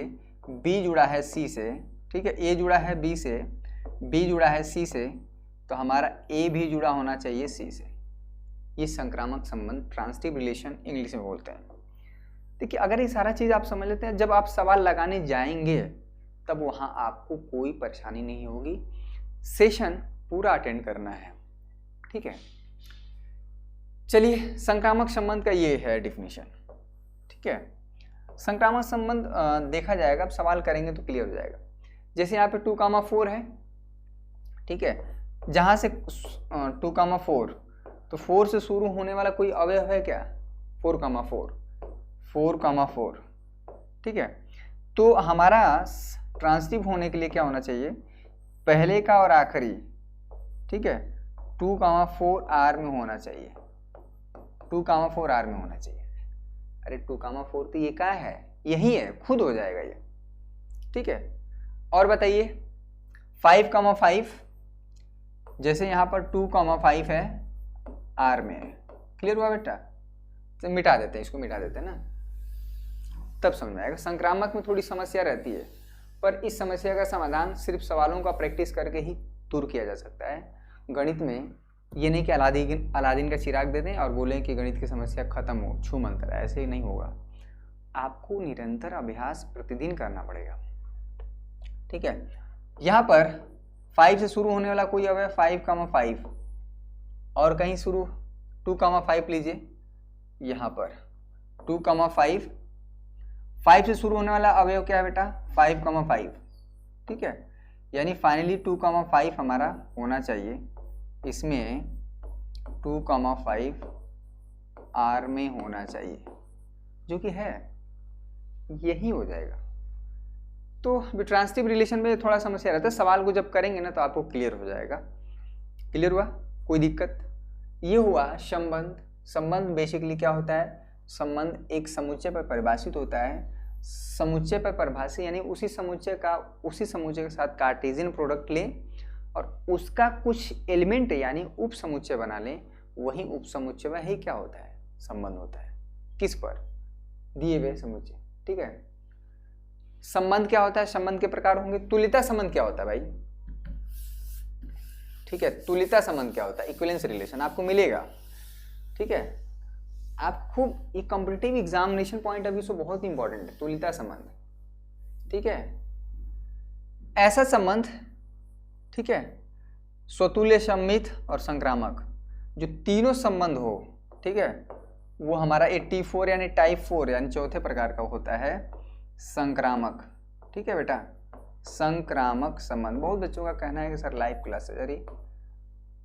बी जुड़ा है सी से, ठीक है, ए जुड़ा है बी से, बी जुड़ा है सी से, तो हमारा ए भी जुड़ा होना चाहिए सी से। ये संक्रामक संबंध, ट्रांसिटिव रिलेशन इंग्लिश में बोलते हैं। देखिए, अगर ये सारा चीज़ आप समझ लेते हैं, जब आप सवाल लगाने जाएंगे तब वहाँ आपको कोई परेशानी नहीं होगी। सेशन पूरा अटेंड करना है, ठीक है। चलिए, संक्रामक संबंध का ये है डिफिनीशन, ठीक है। संक्रामक संबंध देखा जाएगा, अब सवाल करेंगे तो क्लियर हो जाएगा। जैसे यहाँ पे 2,4 है, ठीक है, जहाँ से 2,4, तो 4 से शुरू होने वाला कोई अवयव है क्या? 4,4, ठीक है। तो हमारा ट्रांसिटिव होने के लिए क्या होना चाहिए? पहले का और आखिरी, ठीक है, 2,4 आर में होना चाहिए, 2,4 आर में होना चाहिए। अरे 2,4 तो ये क्या है? यही है, खुद हो जाएगा ये, ठीक है। और बताइए 5,5, जैसे यहाँ पर 2,5 है आर में है। क्लियर हुआ बेटा? तो मिटा देते हैं, इसको मिटा देते हैं ना, तब समझ में आएगा। संक्रामक में थोड़ी समस्या रहती है, पर इस समस्या का समाधान सिर्फ सवालों का प्रैक्टिस करके ही दूर किया जा सकता है। गणित में ये नहीं कि अलादीन का चिराग दे दें और बोलें कि गणित की समस्या खत्म हो, छू मंतर, ऐसे ही नहीं होगा। आपको निरंतर अभ्यास प्रतिदिन करना पड़ेगा। ठीक है, यहाँ पर 5 से शुरू होने वाला कोई अवयव 5,5 और कहीं शुरू 2,5 लीजिए। यहाँ पर 2,5, 5 से शुरू होने वाला अवयव क्या है बेटा? 5,5। ठीक है, यानी फाइनली 2,5 हमारा होना चाहिए। इसमें 2,5 आर में होना चाहिए, जो कि है, यही हो जाएगा। तो ट्रांसिटिव रिलेशन में थोड़ा समस्या रहता है, सवाल को जब करेंगे ना तो आपको क्लियर हो जाएगा। क्लियर हुआ? कोई दिक्कत? ये हुआ संबंध। संबंध बेसिकली क्या होता है? संबंध एक समुच्चय पर परिभाषित होता है। समुच्चय पर परिभाषित यानी उसी समुच्चय के साथ कार्टेशियन प्रोडक्ट लें और उसका कुछ एलिमेंट यानी उप समुच्चय बना लें, वही उप समुच्चय में ही क्या होता है? संबंध होता है। किस पर? दिए हुए समुच्चय। ठीक है, संबंध क्या होता है? संबंध के प्रकार होंगे। तुल्यता संबंध क्या होता है भाई? ठीक है, तुल्यता संबंध क्या होता है? इक्विवेलेंस रिलेशन आपको मिलेगा। ठीक है, आप खूब, ये competitive examination point of view से बहुत इंपॉर्टेंट है तुल्यता संबंध। ठीक है, ऐसा संबंध, ठीक है, स्वतुल्य, सम्मित और संक्रामक, जो तीनों संबंध हो, ठीक है, वो हमारा 84 यानी टाइप 4 यानी चौथे प्रकार का होता है संक्रामक। ठीक है बेटा, संक्रामक संबंध। बहुत बच्चों का कहना है कि सर लाइव क्लास है, अरे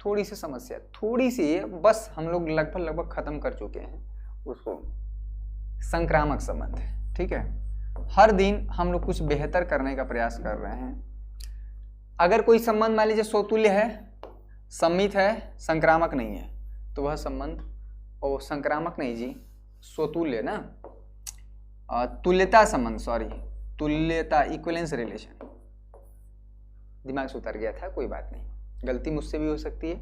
थोड़ी सी समस्या, थोड़ी सी, बस हम लोग लगभग खत्म कर चुके हैं उसको। संक्रामक संबंध, ठीक है, हर दिन हम लोग कुछ बेहतर करने का प्रयास कर रहे हैं। अगर कोई संबंध मान लीजिए स्वतुल्य है, सम्मित है, संक्रामक नहीं है, तो वह संबंध, ओ संक्रामक नहीं जी, स्वतुल्य ना, तुल्यता संबंध, सॉरी, तुल्यता, इक्विवेलेंस रिलेशन, दिमाग से उतर गया था, कोई बात नहीं, गलती मुझसे भी हो सकती है,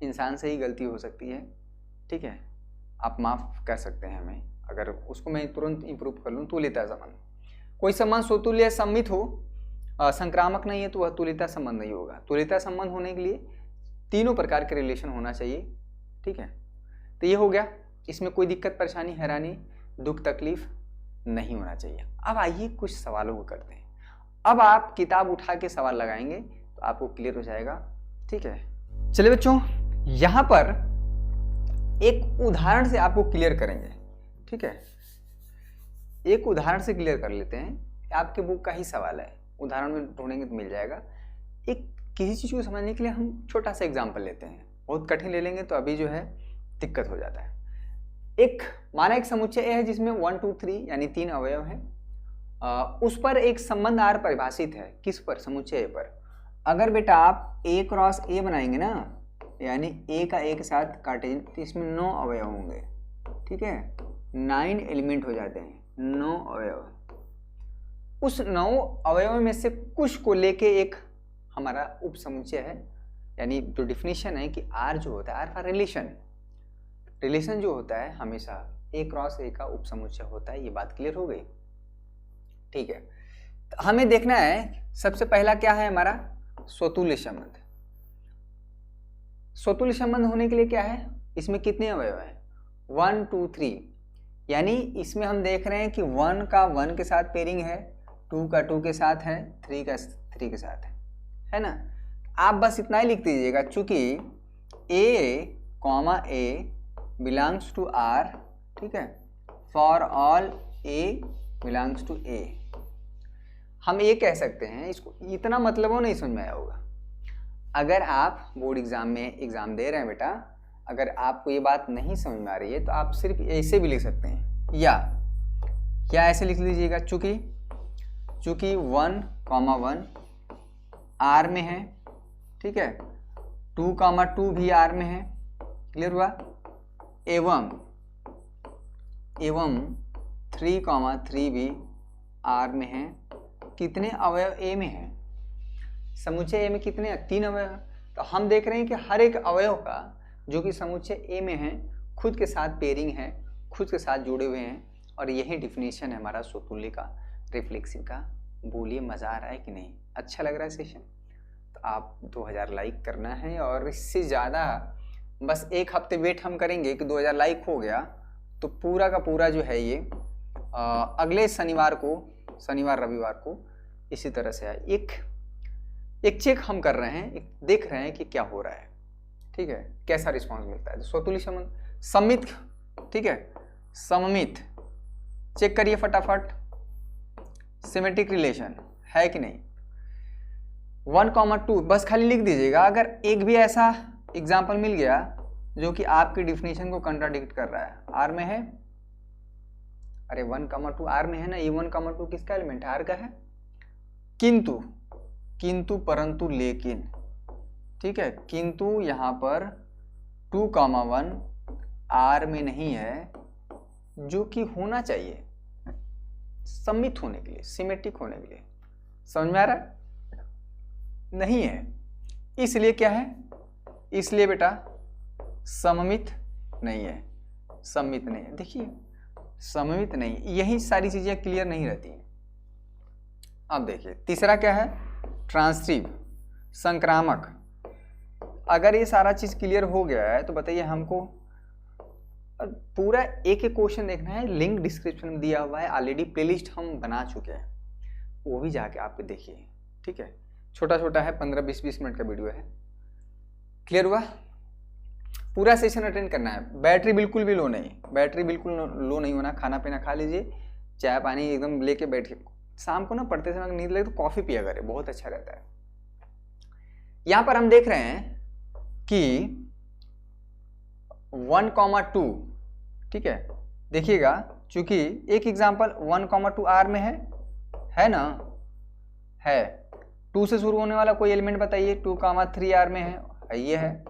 इंसान से ही गलती हो सकती है। ठीक है, आप माफ़ कर सकते हैं हमें अगर उसको मैं तुरंत इंप्रूव कर लूँ। तुल्यता संबंध, कोई संबंध स्वतुल्य सम्मित हो, संक्रामक नहीं है, तो वह तुल्यता संबंध नहीं होगा। तुल्यता संबंध होने के लिए तीनों प्रकार के रिलेशन होना चाहिए। ठीक है, तो ये हो गया, इसमें कोई दिक्कत, परेशानी, हैरानी, दुख, तकलीफ नहीं होना चाहिए। अब आइए कुछ सवालों को करते हैं। अब आप किताब उठा के सवाल लगाएंगे तो आपको क्लियर हो जाएगा। ठीक है, चलिए बच्चों, यहां पर एक उदाहरण से आपको क्लियर करेंगे। ठीक है, एक उदाहरण से क्लियर कर लेते हैं, आपके बुक का ही सवाल है, उदाहरण में ढूंढेंगे तो मिल जाएगा। एक किसी चीज को समझने के लिए हम छोटा सा एग्जाम्पल लेते हैं, बहुत कठिन ले लेंगे तो अभी जो है दिक्कत हो जाता है। एक माना एक समुच्चय ए है जिसमें 1 2 3 यानी 3 अवयव हैं, उस पर एक संबंध आर परिभाषित है। किस पर? समुच्चय ए पर। अगर बेटा आप ए क्रॉस ए बनाएंगे ना, यानी ए का ए के साथ कार्टेशियन, तो इसमें 9 अवयव होंगे। ठीक है, 9 एलिमेंट हो जाते हैं, 9 अवयव। उस 9 अवयवों में से कुछ को लेके एक हमारा उप समुच्चय है, यानी जो डिफिनीशन है कि आर जो होता है, आर का रिलेशन जो होता है हमेशा ए क्रॉस ए का उप समुच्चय होता है। ये बात क्लियर हो गई? ठीक है, तो हमें देखना है सबसे पहला क्या है हमारा स्वतुल्य संबंध। स्वतुल्य संबंध होने के लिए क्या है, इसमें कितने अवयव हैं? 1 2 3, यानी इसमें हम देख रहे हैं कि 1 का 1 के साथ पेयरिंग है, 2 का 2 के साथ है, 3 का 3 के साथ है ना। आप बस इतना ही लिख दीजिएगा, चूंकि a comma a belongs to R, ठीक है, for all a belongs to a. हम ये कह सकते हैं, इसको इतना मतलब नहीं समझ में आया होगा। अगर आप बोर्ड एग्जाम में एग्जाम दे रहे हैं बेटा, अगर आपको ये बात नहीं समझ में आ रही है तो आप सिर्फ ऐसे भी लिख सकते हैं, या ऐसे लिख लीजिएगा, चूंकि 1, 1 आर में है, ठीक है, 2, 2 भी आर में है। क्लियर हुआ? एवं 3, 3 भी आर में है। कितने अवयव ए में है? समुच्चय ए में कितने? 3 अवयव। तो तो हम देख रहे हैं कि हर एक अवयव का जो कि समुच्चय ए में है खुद के साथ पेयरिंग है, खुद के साथ जुड़े हुए हैं, और यही डिफिनीशन है हमारा स्वतुल्य का, रिफ्लेक्सिव का। बोलिए मज़ा आ रहा है कि नहीं, अच्छा लग रहा है सेशन? तो आप 2000 लाइक करना है, और इससे ज़्यादा बस एक हफ्ते वेट हम करेंगे कि 2000 लाइक हो गया तो पूरा का पूरा जो है ये अगले शनिवार रविवार को इसी तरह से है। एक चेक हम कर रहे हैं, एक देख रहे हैं कि क्या हो रहा है, ठीक है, कैसा रिस्पांस मिलता है। तो स्वतुल्य संबंध, सममित, ठीक है, सममित चेक करिए फटाफट, सिमेट्रिक रिलेशन है कि नहीं। 1,2 बस खाली लिख दीजिएगा। अगर एक भी ऐसा एग्जाम्पल मिल गया जो कि आपकी डिफिनीशन को कंट्राडिक्ट कर रहा है, आर में है, अरे 1,2 आर में है ना, ये 1,2 किसका एलिमेंट है, आर का है। किंतु परंतु लेकिन, ठीक है, किंतु यहाँ पर 2,1 आर में नहीं है, जो कि होना चाहिए सम्मित होने के लिए, सिमेट्रिक होने के लिए। समझ में आ रहा है? नहीं है, इसलिए क्या है, इसलिए बेटा सममित नहीं है, सम्मित नहीं है। देखिए सममित नहीं, यही सारी चीजें क्लियर नहीं रहती हैं। अब देखिए तीसरा क्या है, ट्रांसटिव, संक्रामक। अगर ये सारा चीज क्लियर हो गया है तो बताइए हमको पूरा एक एक क्वेश्चन देखना है। लिंक डिस्क्रिप्शन में दिया हुआ है, ऑलरेडी प्लेलिस्ट हम बना चुके हैं, वो भी जाके आप देखिए, ठीक है। छोटा छोटा है, 15-20 मिनट का वीडियो है। क्लियर हुआ? पूरा सेशन अटेंड करना है। बैटरी बिल्कुल भी लो नहीं, बैटरी बिल्कुल लो नहीं होना। खाना पीना खा लीजिए, चाय पानी एकदम लेके बैठिए। शाम को ना पढ़ते समय नींद लगे तो कॉफी पिया करें, बहुत अच्छा रहता है। यहां पर हम देख रहे हैं कि 1,2, ठीक है, देखिएगा, चूंकि एक एग्जांपल 1,2 आर में है ना, है। 2 से शुरू होने वाला कोई एलिमेंट बताइए, 2,3 आर में है, ये है।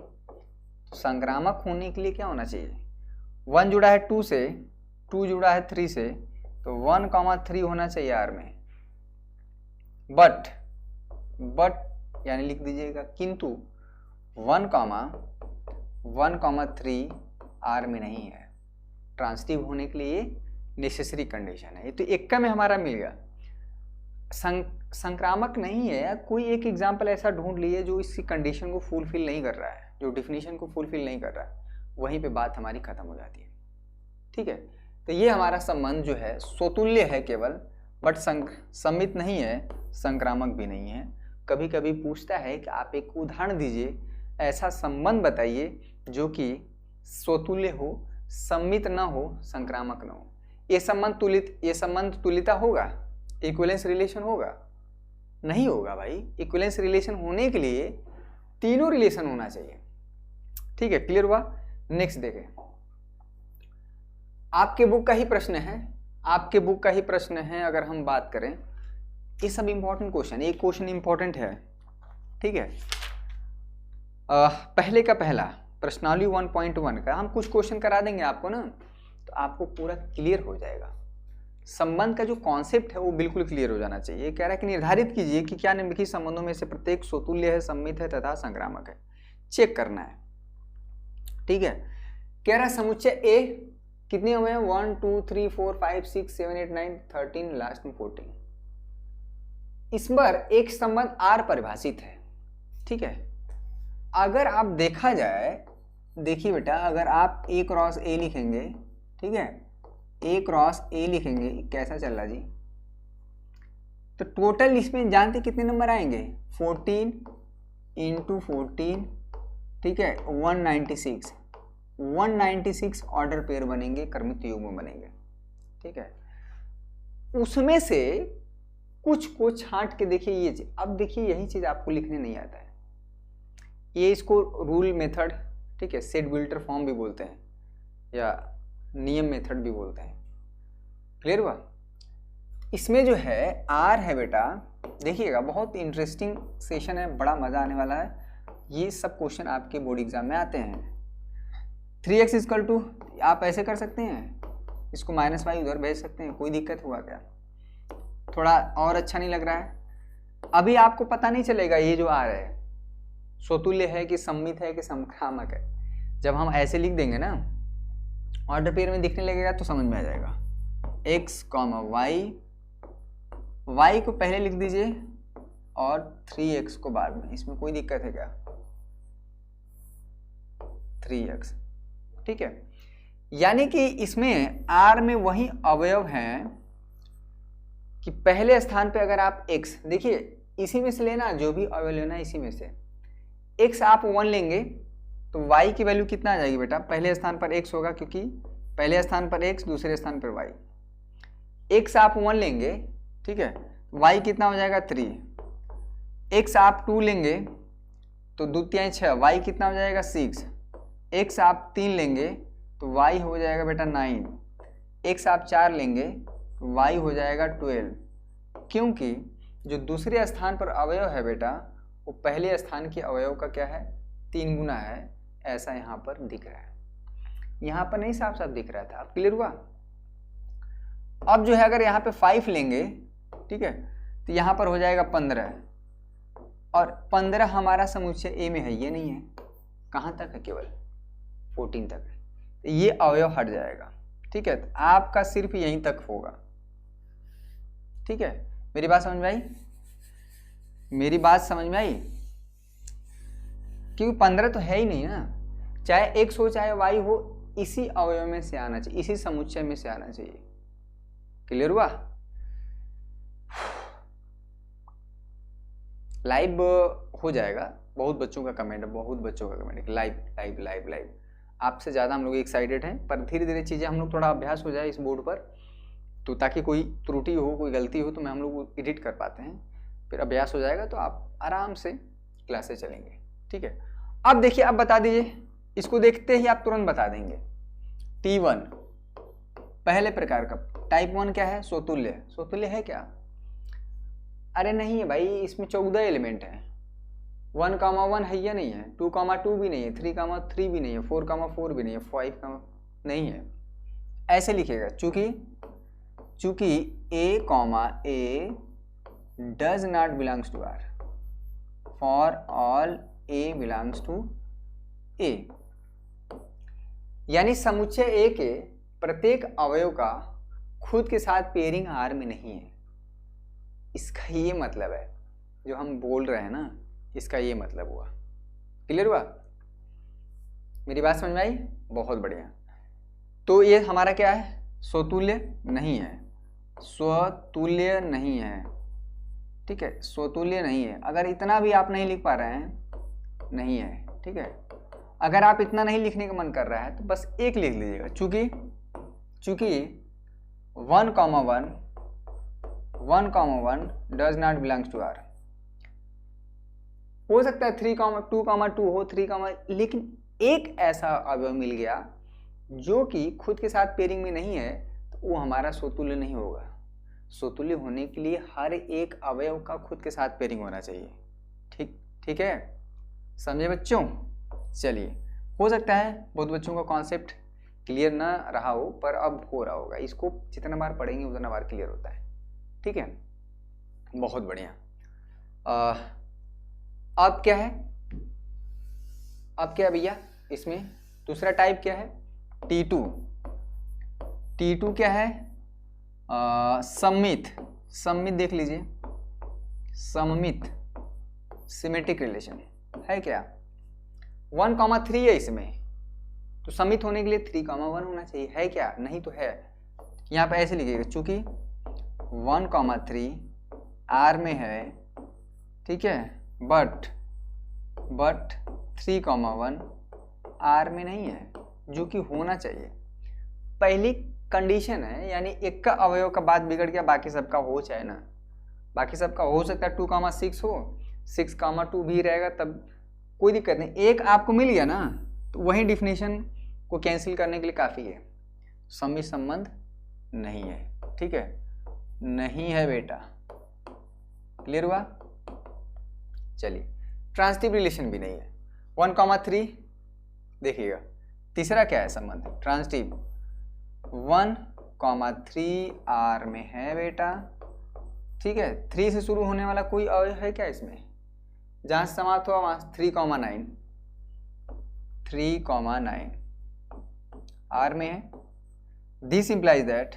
तो संक्रामक होने के लिए क्या होना चाहिए, 1 जुड़ा है 2 से, 2 जुड़ा है 3 से, तो 1,3 होना चाहिए आर में। बट यानी लिख दीजिएगा किंतु 1,3 आर में नहीं है। ट्रांसटिव होने के लिए नेसेसरी कंडीशन है। तो एक का में हमारा मिल गया। संक्रामक नहीं है, कोई एक एग्जाम्पल ऐसा ढूंढ लिए जो इसी कंडीशन को फुलफिल नहीं कर रहा है, जो डिफिनीशन को फुलफिल नहीं कर रहा है, वहीं पे बात हमारी खत्म हो जाती है, ठीक है। तो ये हमारा संबंध जो है स्वतुल्य है केवल, बट सम्मित नहीं है, संक्रामक भी नहीं है। कभी कभी पूछता है कि आप एक उदाहरण दीजिए, ऐसा संबंध बताइए जो कि स्वतुल्य हो, सम्मित न हो, संक्रामक न हो। ये संबंध तुल्यता होगा, इक्विवेलेंस रिलेशन होगा? नहीं होगा भाई। इक्विवेलेंस रिलेशन होने के लिए तीनों रिलेशन होना चाहिए, ठीक है। क्लियर हुआ? नेक्स्ट देखें, आपके बुक का ही प्रश्न है। अगर हम बात करें, ये सब इंपॉर्टेंट क्वेश्चन, एक क्वेश्चन इंपॉर्टेंट है, ठीक है। पहले का पहला प्रश्नावली 1.1 का हम कुछ क्वेश्चन करा देंगे आपको ना, तो आपको पूरा क्लियर हो जाएगा। संबंध का जो कॉन्सेप्ट है वो बिल्कुल क्लियर हो जाना चाहिए। ये कह रहा है कि निर्धारित कीजिए कि क्या निम्नलिखित संबंधों में से प्रत्येक स्वतुल्य है, सम्मित है तथा संक्रामक है। चेक करना है, ठीक है। कह रहा है समुच्चय ए कितने हुए हैं, 1 2 3 4 5 6 7 8 9 13, लास्ट में 14। इस पर एक संबंध आर परिभाषित है, ठीक है। अगर आप देखा जाए, देखिए बेटा, अगर आप ए क्रॉस ए लिखेंगे, ठीक है, ए क्रॉस ए लिखेंगे, कैसा चल रहा जी, तो टोटल इसमें जानते कितने नंबर आएंगे, 14 × 14, ठीक है, 196 ऑर्डर पेयर बनेंगे, क्रमिक युग्म बनेंगे, ठीक है। उसमें से कुछ को छांट के देखिए ये चीज। अब देखिए यही चीज आपको लिखने नहीं आता है, ये इसको रूल मेथड, ठीक है, सेट बिल्टर फॉर्म भी बोलते हैं या नियम मेथड भी बोलते हैं। क्लियर हुआ? इसमें जो है आर है बेटा, देखिएगा बहुत इंटरेस्टिंग सेशन है, बड़ा मजा आने वाला है। ये सब क्वेश्चन आपके बोर्ड एग्जाम में आते हैं। 3x = आप ऐसे कर सकते हैं, इसको -y उधर भेज सकते हैं, कोई दिक्कत हुआ क्या? थोड़ा और अच्छा नहीं लग रहा है? अभी आपको पता नहीं चलेगा ये जो आ रहा है, स्वतुल्य है कि सम्मित है कि समक्रामक है। जब हम ऐसे लिख देंगे ना, ऑर्डर पेयर में दिखने लगेगा तो समझ में आ जाएगा। x, y को पहले लिख दीजिए और 3x को बाद में, इसमें कोई दिक्कत है क्या? 3x, ठीक है। यानी कि इसमें r में वही अवयव हैं कि पहले स्थान पे अगर आप x, देखिए इसी में से लेना, जो भी अवयव लेना इसी में से। x आप 1 लेंगे तो y की वैल्यू कितना आ जाएगी बेटा? पहले स्थान पर x होगा क्योंकि पहले स्थान पर x, दूसरे स्थान पर y। x आप 1 लेंगे, ठीक है, y कितना हो जाएगा? 3। x आप 2 लेंगे तो 2 3 6, y कितना हो जाएगा? 6। x आप 3 लेंगे तो y हो जाएगा बेटा 9। x आप 4 लेंगे तो y हो जाएगा 12, क्योंकि जो दूसरे स्थान पर अवयव है बेटा वो पहले स्थान के अवयव का क्या है? 3 गुना है। ऐसा यहाँ पर दिख रहा है, यहाँ पर नहीं साफ साफ दिख रहा था। अब क्लियर हुआ? अब जो है अगर यहाँ पे 5 लेंगे, ठीक है, तो यहाँ पर हो जाएगा 15, और 15 हमारा समुच्चय ए में है, ये नहीं है। कहाँ तक है? केवल 14 तक है, तो ये अवयव हट जाएगा, ठीक है। तो आपका सिर्फ यहीं तक होगा, ठीक है। मेरी बात समझ में आई? मेरी बात समझ में आई? क्योंकि 15 तो है ही नहीं ना, चाहे x हो चाहे y हो, इसी अवयव में से आना चाहिए, इसी समुच्चय में से आना चाहिए। क्लियर हुआ? लाइव हो जाएगा। बहुत बच्चों का कमेंट है, बहुत बच्चों का कमेंट है, लाइव लाइव लाइव लाइव। आपसे ज़्यादा हम लोग एक्साइटेड हैं, पर धीरे धीरे चीज़ें हम लोग थोड़ा अभ्यास हो जाए इस बोर्ड पर, तो ताकि कोई त्रुटि हो, कोई गलती हो तो मैं हम लोग एडिट कर पाते हैं। फिर अभ्यास हो जाएगा तो आप आराम से क्लासेस चलेंगे, ठीक है। अब देखिए, अब बता दीजिए, इसको देखते ही आप तुरंत बता देंगे। T1 पहले प्रकार का, टाइप 1 क्या है? स्वतुल्य। स्वतुल्य है क्या? अरे नहीं है भाई, इसमें 14 एलिमेंट हैं। 1,1 है या नहीं है? 2,2 भी नहीं है, 3,3 भी नहीं है, 4,4 भी नहीं है, 5 नहीं है। ऐसे लिखेगा, चूंकि A, does not belongs to R, for all A belongs to A, यानी समुच्चय A के प्रत्येक अवयव का खुद के साथ पेयरिंग R में नहीं है। इसका ये मतलब है, जो हम बोल रहे हैं ना, इसका ये मतलब हुआ। क्लियर हुआ? मेरी बात समझ में आई? बहुत बढ़िया। तो ये हमारा क्या है? स्वतुल्य नहीं है, स्वतुल्य नहीं है, ठीक है, स्वतुल्य नहीं है। अगर इतना भी आप नहीं लिख पा रहे हैं, नहीं है, ठीक है। अगर आप इतना नहीं लिखने का मन कर रहा है तो बस एक लिख लीजिएगा, चूंकि 1,1 does not belongs to R. हो सकता है 3,2,2 हो, 3, लेकिन एक ऐसा अवयव मिल गया जो कि खुद के साथ पेयरिंग में नहीं है, तो वो हमारा स्वतुल्य नहीं होगा। स्वतुल्य होने के लिए हर एक अवयव का खुद के साथ पेयरिंग होना चाहिए, ठीक है, समझे बच्चों? चलिए, हो सकता है बहुत बच्चों का कॉन्सेप्ट क्लियर ना रहा हो, पर अब हो रहा होगा। इसको जितना बार पढ़ेंगे उतना बार क्लियर होता है, ठीक है, बहुत बढ़िया। अब क्या है? अब क्या है भैया? इसमें दूसरा टाइप क्या है? T2 क्या है? सम्मित देख लीजिए, सममित, सिमेट्रिक रिलेशन है क्या? 1,3 है इसमें, तो सम्मित होने के लिए 3,1 होना चाहिए, है क्या? नहीं तो है। यहाँ पे ऐसे लिखिएगा, चूंकि 1,3 R में है, ठीक है, बट 3,1 R में नहीं है, जो कि होना चाहिए। पहली कंडीशन है, यानी एक का अवयव का बात बिगड़ गया, बाकी सबका हो चाहे ना, बाकी सबका हो सकता है 2,6 हो, 6,2 भी रहेगा, तब कोई दिक्कत नहीं। एक आपको मिल गया ना, तो वही डिफिनेशन को कैंसिल करने के लिए काफ़ी है। सम्मित संबंध नहीं है, ठीक है, नहीं है बेटा। क्लियर हुआ? चलिए, ट्रांसिटिव रिलेशन भी नहीं है। 1,3 देखिएगा, तीसरा क्या है संबंध? ट्रांसिटिव। 1,3 R में है बेटा, ठीक है। 3 से शुरू होने वाला कोई अवयव है क्या इसमें? जहाँ समाप्त हुआ वहाँ 3,9 आर में है। दिस इम्प्लाइज दैट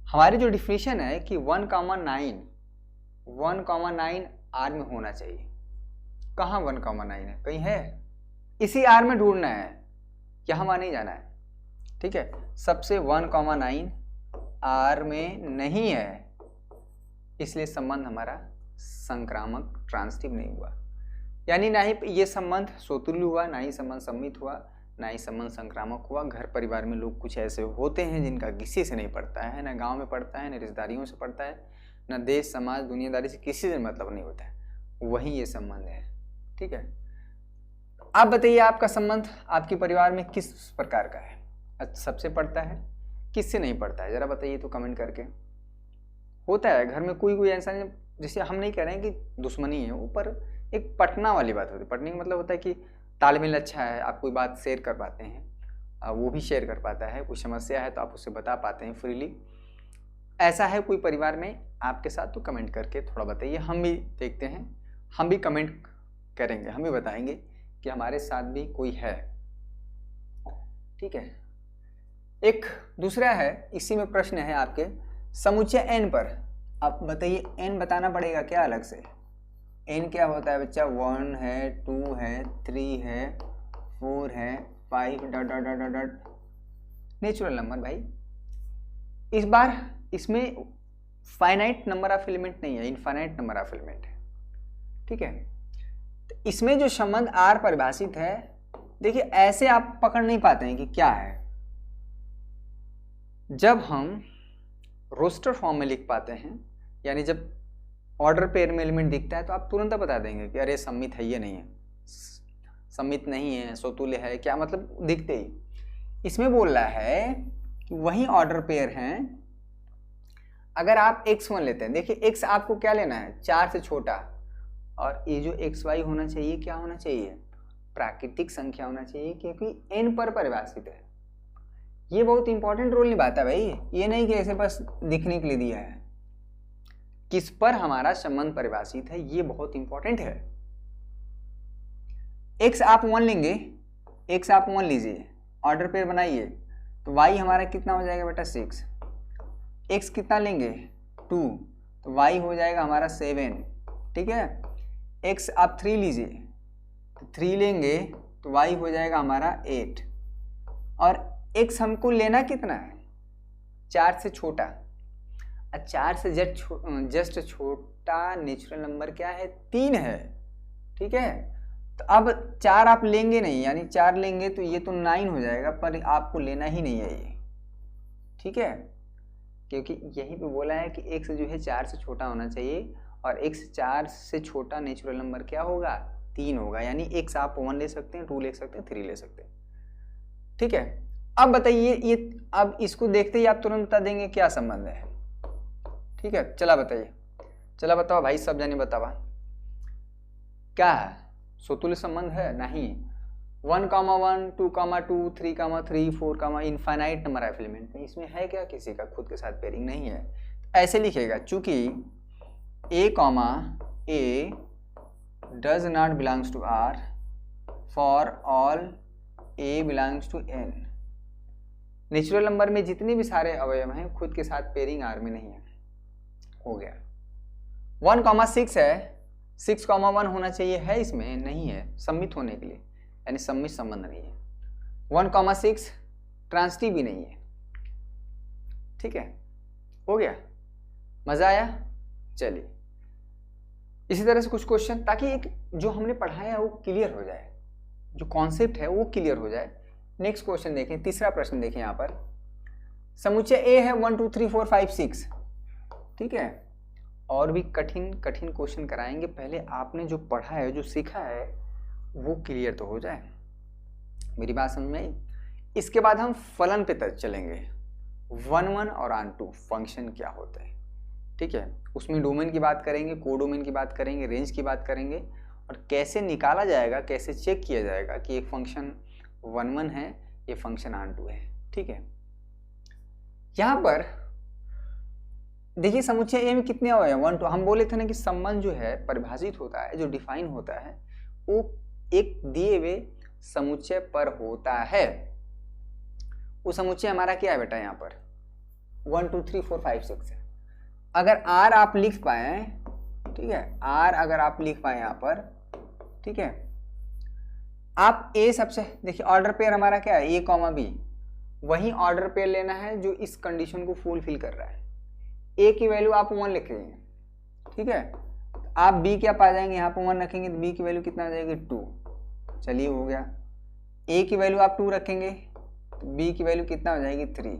हमारी जो डिफिनीशन है कि 1,9 आर में होना चाहिए। कहाँ 1,9 है? कहीं है? इसी आर में ढूंढना है, यहाँ वहाँ नहीं जाना है। ठीक है, सबसे 1,9 आर में नहीं है, इसलिए संबंध हमारा संक्रामक ट्रांसिटिव नहीं हुआ। यानी ना ही ये संबंध सोतुल्य हुआ, ना ही संबंध सम्मित हुआ, ना ही संबंध संक्रामक हुआ। घर परिवार में लोग कुछ ऐसे होते हैं जिनका किसी से नहीं पड़ता है, ना गांव में पड़ता है, ना रिश्तेदारियों से पड़ता है, ना देश समाज दुनियादारी से किसी से मतलब नहीं होता है, वही ये संबंध है। ठीक है, आप बताइए आपका संबंध आपके परिवार में किस प्रकार का है? सबसे पड़ता है, किससे नहीं पड़ता है? जरा बताइए तो कमेंट करके। होता है घर में कोई ऐसा नहीं, जैसे हम नहीं कह रहे हैं कि दुश्मनी है, ऊपर एक पटना वाली बात होती है। पटने का मतलब होता है कि तालमेल अच्छा है, आप कोई बात शेयर कर पाते हैं, वो भी शेयर कर पाता है, कोई समस्या है तो आप उससे बता पाते हैं फ्रीली। ऐसा है कोई परिवार में आपके साथ? तो कमेंट करके थोड़ा बताइए, हम भी देखते हैं, हम भी कमेंट करेंगे, हम भी बताएंगे कि हमारे साथ भी कोई है। ठीक है, एक दूसरा है, इसी में प्रश्न है आपके, समुच्चय n पर आप बताइए। n बताना पड़ेगा क्या अलग से? n क्या होता है बच्चा? 1 है, 2 है, 3 है, 4 है, 5 dot dot dot dot, natural number भाई। इस बार इसमें फाइनाइट नंबर ऑफ एलिमेंट नहीं है, इनफाइनाइट नंबर ऑफ एलिमेंट है। ठीक है, तो इसमें जो संबंध r परिभाषित है, देखिए ऐसे आप पकड़ नहीं पाते हैं कि क्या है। जब हम रोस्टर फॉर्म में लिख पाते हैं, यानी जब ऑर्डर पेयर में एलिमेंट दिखता है तो आप तुरंत बता देंगे कि अरे सम्मित है, ये नहीं है, सम्मित नहीं है, सोतुल्य है, क्या मतलब दिखते ही। इसमें बोल रहा है कि वही ऑर्डर पेयर हैं। अगर आप x1 लेते हैं, देखिए x आपको क्या लेना है? 4 से छोटा, और ये जो xy होना चाहिए क्या होना चाहिए? प्राकृतिक संख्या होना चाहिए, क्योंकि n पर परिभाषित है। ये बहुत इंपॉर्टेंट रोल निभाता है भाई, ये नहीं कि ऐसे बस दिखने के लिए दिया है। किस पर हमारा संबंध परिभाषित है, ये बहुत इंपॉर्टेंट है। x आप 1 लेंगे, x आप 1 लीजिए, ऑर्डर पेयर बनाइए, तो y हमारा कितना हो जाएगा बेटा? 6। x कितना लेंगे? 2, तो y हो जाएगा हमारा 7। ठीक है, x आप 3 लीजिए, तो 3 लेंगे तो y हो जाएगा हमारा 8। और x हमको लेना कितना है? 4 से छोटा। 4 से जस्ट छोटा नेचुरल नंबर क्या है? 3 है। ठीक है, तो अब 4 आप लेंगे नहीं, यानी 4 लेंगे तो ये तो 9 हो जाएगा, पर आपको लेना ही नहीं है ये। ठीक है, क्योंकि यहीं पे बोला है कि x जो है 4 से छोटा होना चाहिए, और x 4 से छोटा नेचुरल नंबर क्या होगा? 3 होगा। यानी x आप 1 ले सकते हैं, 2 ले सकते हैं, 3 ले सकते हैं। ठीक है, अब बताइए ये, अब इसको देखते ही आप तुरंत बता देंगे क्या संबंध है। ठीक है, चला बताइए, चला बताओ भाई, सब जाने बतावा क्या है? सोतुल्य संबंध है? नहीं। 1,1, 2,2, 3,3, 4, इनफाइनाइट नंबर ऑफ एलिमेंट में इसमें है क्या किसी का खुद के साथ पेयरिंग? नहीं है। ऐसे लिखेगा, चूंकि a does not belongs to R for all a belongs to n। Natural number में जितने भी सारे अवयव हैं खुद के साथ पेयरिंग R में नहीं है। हो गया। 1,6 है, 6,1 होना चाहिए, है इसमें? नहीं है, सम्मित होने के लिए, यानी सम्मित संबंध नहीं है। 1,6 ट्रांसिटिव भी नहीं है। ठीक है, हो गया, मजा आया? चलिए, इसी तरह से कुछ क्वेश्चन, ताकि एक जो हमने पढ़ाया है वो क्लियर हो जाए, जो कॉन्सेप्ट है वो क्लियर हो जाए। नेक्स्ट क्वेश्चन देखें, तीसरा प्रश्न देखें। यहाँ पर समुच्चय A है 1 2 3 4 5 6। ठीक है, और भी कठिन कठिन क्वेश्चन कराएंगे, पहले आपने जो पढ़ा है, जो सीखा है, वो क्लियर तो हो जाए। मेरी बात समझ में आई? इसके बाद हम फलन पे चलेंगे, 1 और ऑन2 फंक्शन क्या होते हैं। ठीक है, उसमें डोमेन की बात करेंगे, कोडोमेन की बात करेंगे, रेंज की बात करेंगे, और कैसे निकाला जाएगा, कैसे चेक किया जाएगा कि एक फंक्शन 1 है, ये फंक्शन ऑन2 है। ठीक है, यहाँ पर देखिए समुच्चय ए में कितने अवयव हैं, 1 2। हम बोले थे ना कि संबंध जो है परिभाषित होता है, जो डिफाइन होता है, वो एक दिए हुए समुच्चय पर होता है। वो समुच्चय हमारा क्या है बेटा, यहाँ पर 1 2 3 4 5 6 है। अगर आर आप लिख पाए, ठीक है, आर अगर आप लिख पाए यहाँ पर, ठीक है, आप ए सबसे, देखिए ऑर्डर पेयर हमारा क्या है, ए कॉमा बी, वही ऑर्डर पेयर लेना है जो इस कंडीशन को फुलफिल कर रहा है। ए की वैल्यू आप 1 लिखेंगे, ठीक है, आप बी क्या पा जाएंगे, यहाँ पर 1 रखेंगे तो बी की वैल्यू कितना आ जाएगी 2। चलिए हो गया। ए की वैल्यू आप 2 रखेंगे तो बी की वैल्यू कितना हो जाएगी 3।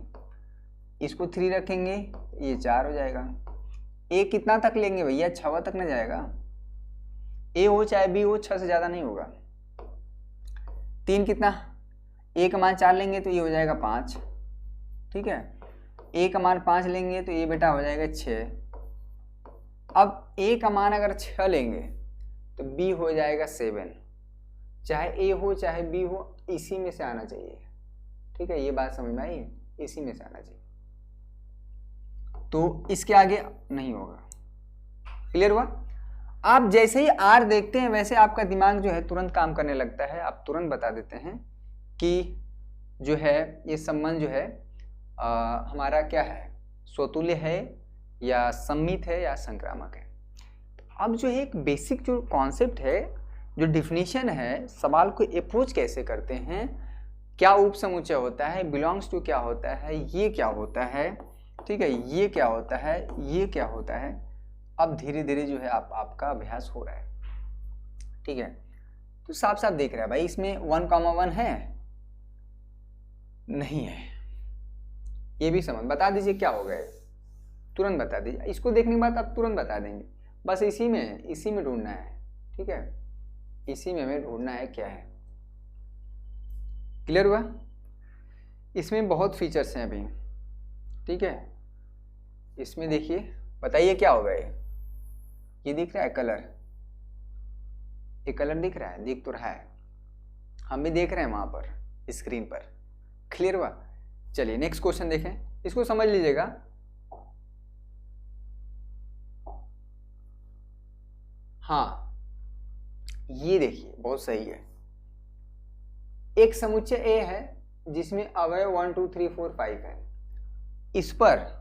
इसको 3 रखेंगे ये 4 हो जाएगा। ए कितना तक लेंगे भैया, 6 तक न जाएगा। ए हो चाहे बी हो, 6 से ज़्यादा नहीं होगा। 3 कितना, ए का मान 4 लेंगे तो ये हो जाएगा 5, ठीक है, ए का मान 5 लेंगे तो ये बेटा हो जाएगा 6। अब ए का मान अगर 6 लेंगे तो बी हो जाएगा 7। चाहे ए हो चाहे बी हो, इसी में से आना चाहिए, ठीक है, ये बात समझ में आई, इसी में से आना चाहिए, तो इसके आगे नहीं होगा। क्लियर हुआ? आप जैसे ही आर देखते हैं वैसे आपका दिमाग जो है तुरंत काम करने लगता है, आप तुरंत बता देते हैं कि जो है ये संबंध जो है हमारा क्या है, स्वतुल्य है या सम्मित है या संक्रामक है। अब जो है एक बेसिक जो कॉन्सेप्ट है, जो डिफिनीशन है, सवाल को अप्रोच कैसे करते हैं, क्या उप समुच्चय होता है, बिलोंग्स टू क्या होता है, ये क्या होता है, ठीक है, ये क्या होता है, ये क्या होता है, अब धीरे धीरे जो है आपका अभ्यास हो रहा है, ठीक है। तो साफ साफ देख रहा है भाई, इसमें 1,1 है नहीं है, ये भी समझ, बता दीजिए क्या हो गया, तुरंत बता दीजिए। इसको देखने के बाद आप तुरंत बता देंगे, बस इसी में ढूंढना है, ठीक है, इसी में हमें ढूंढना है क्या है। क्लियर हुआ? इसमें बहुत फीचर्स हैं अभी, ठीक है। इसमें देखिए, बताइए क्या होगा ये दिख रहा है कलर, ये कलर दिख रहा है, दिख तो रहा है, हम भी देख रहे हैं वहां पर स्क्रीन पर। क्लियर हुआ? चलिए नेक्स्ट क्वेश्चन देखें, इसको समझ लीजिएगा। हाँ ये देखिए बहुत सही है, एक समुच्चय ए है जिसमें अवयव 1 2 3 4 5 है, इस पर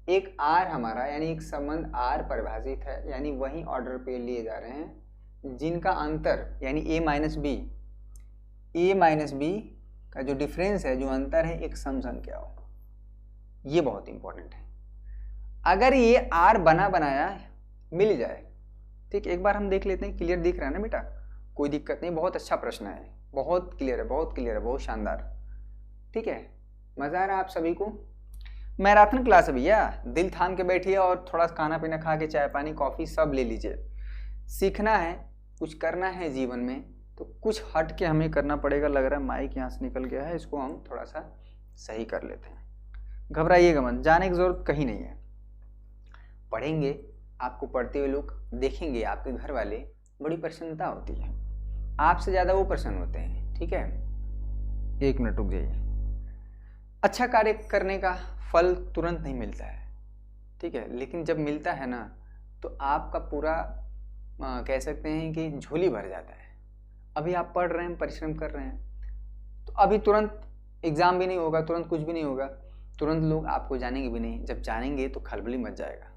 एक आर हमारा यानी एक संबंध आर परिभाषित है, यानी वही ऑर्डर पे लिए जा रहे हैं जिनका अंतर यानी ए माइनस बी का जो डिफरेंस है, जो अंतर है, एक सम संख्या हो। ये बहुत इंपॉर्टेंट है। अगर ये आर बना बनाया मिल जाए, ठीक, एक बार हम देख लेते हैं। क्लियर दिख रहा है ना बेटा? कोई दिक्कत नहीं, बहुत अच्छा प्रश्न है, बहुत क्लियर है, बहुत क्लियर है, बहुत शानदार, ठीक है। मजा आ रहा है आप सभी को? मैराथन क्लास है भैया, दिल थाम के बैठिए और थोड़ा खाना पीना खा के चाय पानी कॉफी सब ले लीजिए। सीखना है, कुछ करना है जीवन में, तो कुछ हट के हमें करना पड़ेगा। लग रहा है माइक यहाँ से निकल गया है, इसको हम थोड़ा सा सही कर लेते हैं। घबराइएगा मत, जाने की जरूरत कहीं नहीं है। पढ़ेंगे, आपको पढ़ते हुए लोग देखेंगे, आपके घर वाले, बड़ी प्रसन्नता होती है, आपसे ज़्यादा वो प्रसन्न होते हैं, ठीक है। 1 मिनट रुक जाइए। अच्छा कार्य करने का फल तुरंत नहीं मिलता है, ठीक है, लेकिन जब मिलता है ना तो आपका पूरा कह सकते हैं कि झोली भर जाता है। अभी आप पढ़ रहे हैं, परिश्रम कर रहे हैं, तो अभी तुरंत एग्ज़ाम भी नहीं होगा, तुरंत कुछ भी नहीं होगा, तुरंत लोग आपको जानेंगे भी नहीं। जब जानेंगे तो खलबली मच जाएगा।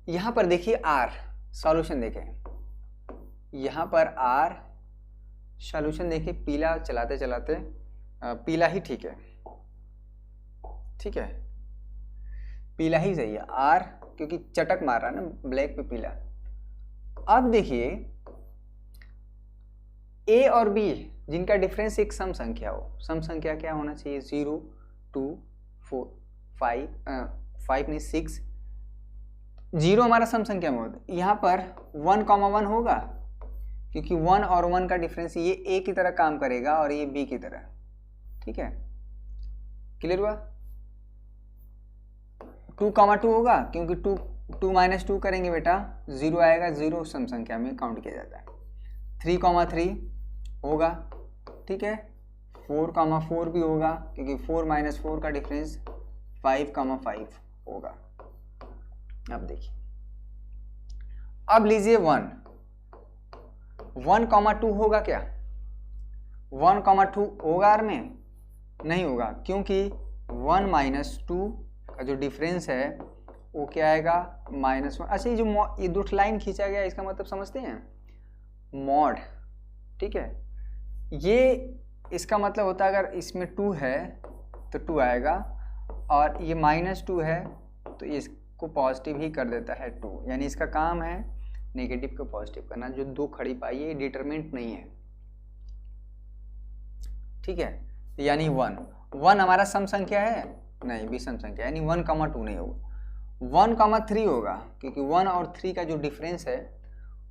यहाँ पर देखिए आर सॉल्यूशन देखें, यहाँ पर आर सॉल्यूशन देखिए, पीला चलाते चलाते पीला ही ठीक है, ठीक है, पीला ही सही है आर, क्योंकि चटक मार रहा है ना ब्लैक पे पीला। अब देखिए ए और बी जिनका डिफरेंस एक सम संख्या हो, सम संख्या क्या होना चाहिए, 0 2 4 5 नहीं 6, 0 हमारा सम संख्या में होता है। यहाँ पर 1,1 होगा, क्योंकि 1 और 1 का डिफरेंस, ये ए की तरह काम करेगा और ये बी की तरह, ठीक है। क्लियर हुआ? 2,2 होगा, क्योंकि 2 माइनस 2 करेंगे बेटा 0 आएगा, 0 सम संख्या में काउंट किया जाता है। 3,3 होगा, ठीक है। 4,4 भी होगा, क्योंकि 4 माइनस 4 का डिफरेंस 5,5 होगा, अब देखिए, अब लीजिए 1 1,2 होगा क्या? 1,2 होगा आर में? नहीं होगा, क्योंकि 1 माइनस 2 का जो डिफरेंस है वो क्या आएगा? -1। अच्छा, ये दो लाइन खींचा गया, इसका मतलब समझते हैं? मॉड, ठीक है, ये इसका मतलब होता है अगर इसमें 2 है तो 2 आएगा, और ये -2 है तो इसको पॉजिटिव ही कर देता है 2, यानी इसका काम है नेगेटिव को पॉजिटिव करना। जो दो खड़ी पाई है ये डिटरमिनेंट नहीं है, ठीक है, यानी 1 हमारा सम संख्या है? नहीं, विषम संख्या, यानी 1,2 नहीं होगा, 1,3 होगा, क्योंकि 1 और 3 का जो डिफरेंस है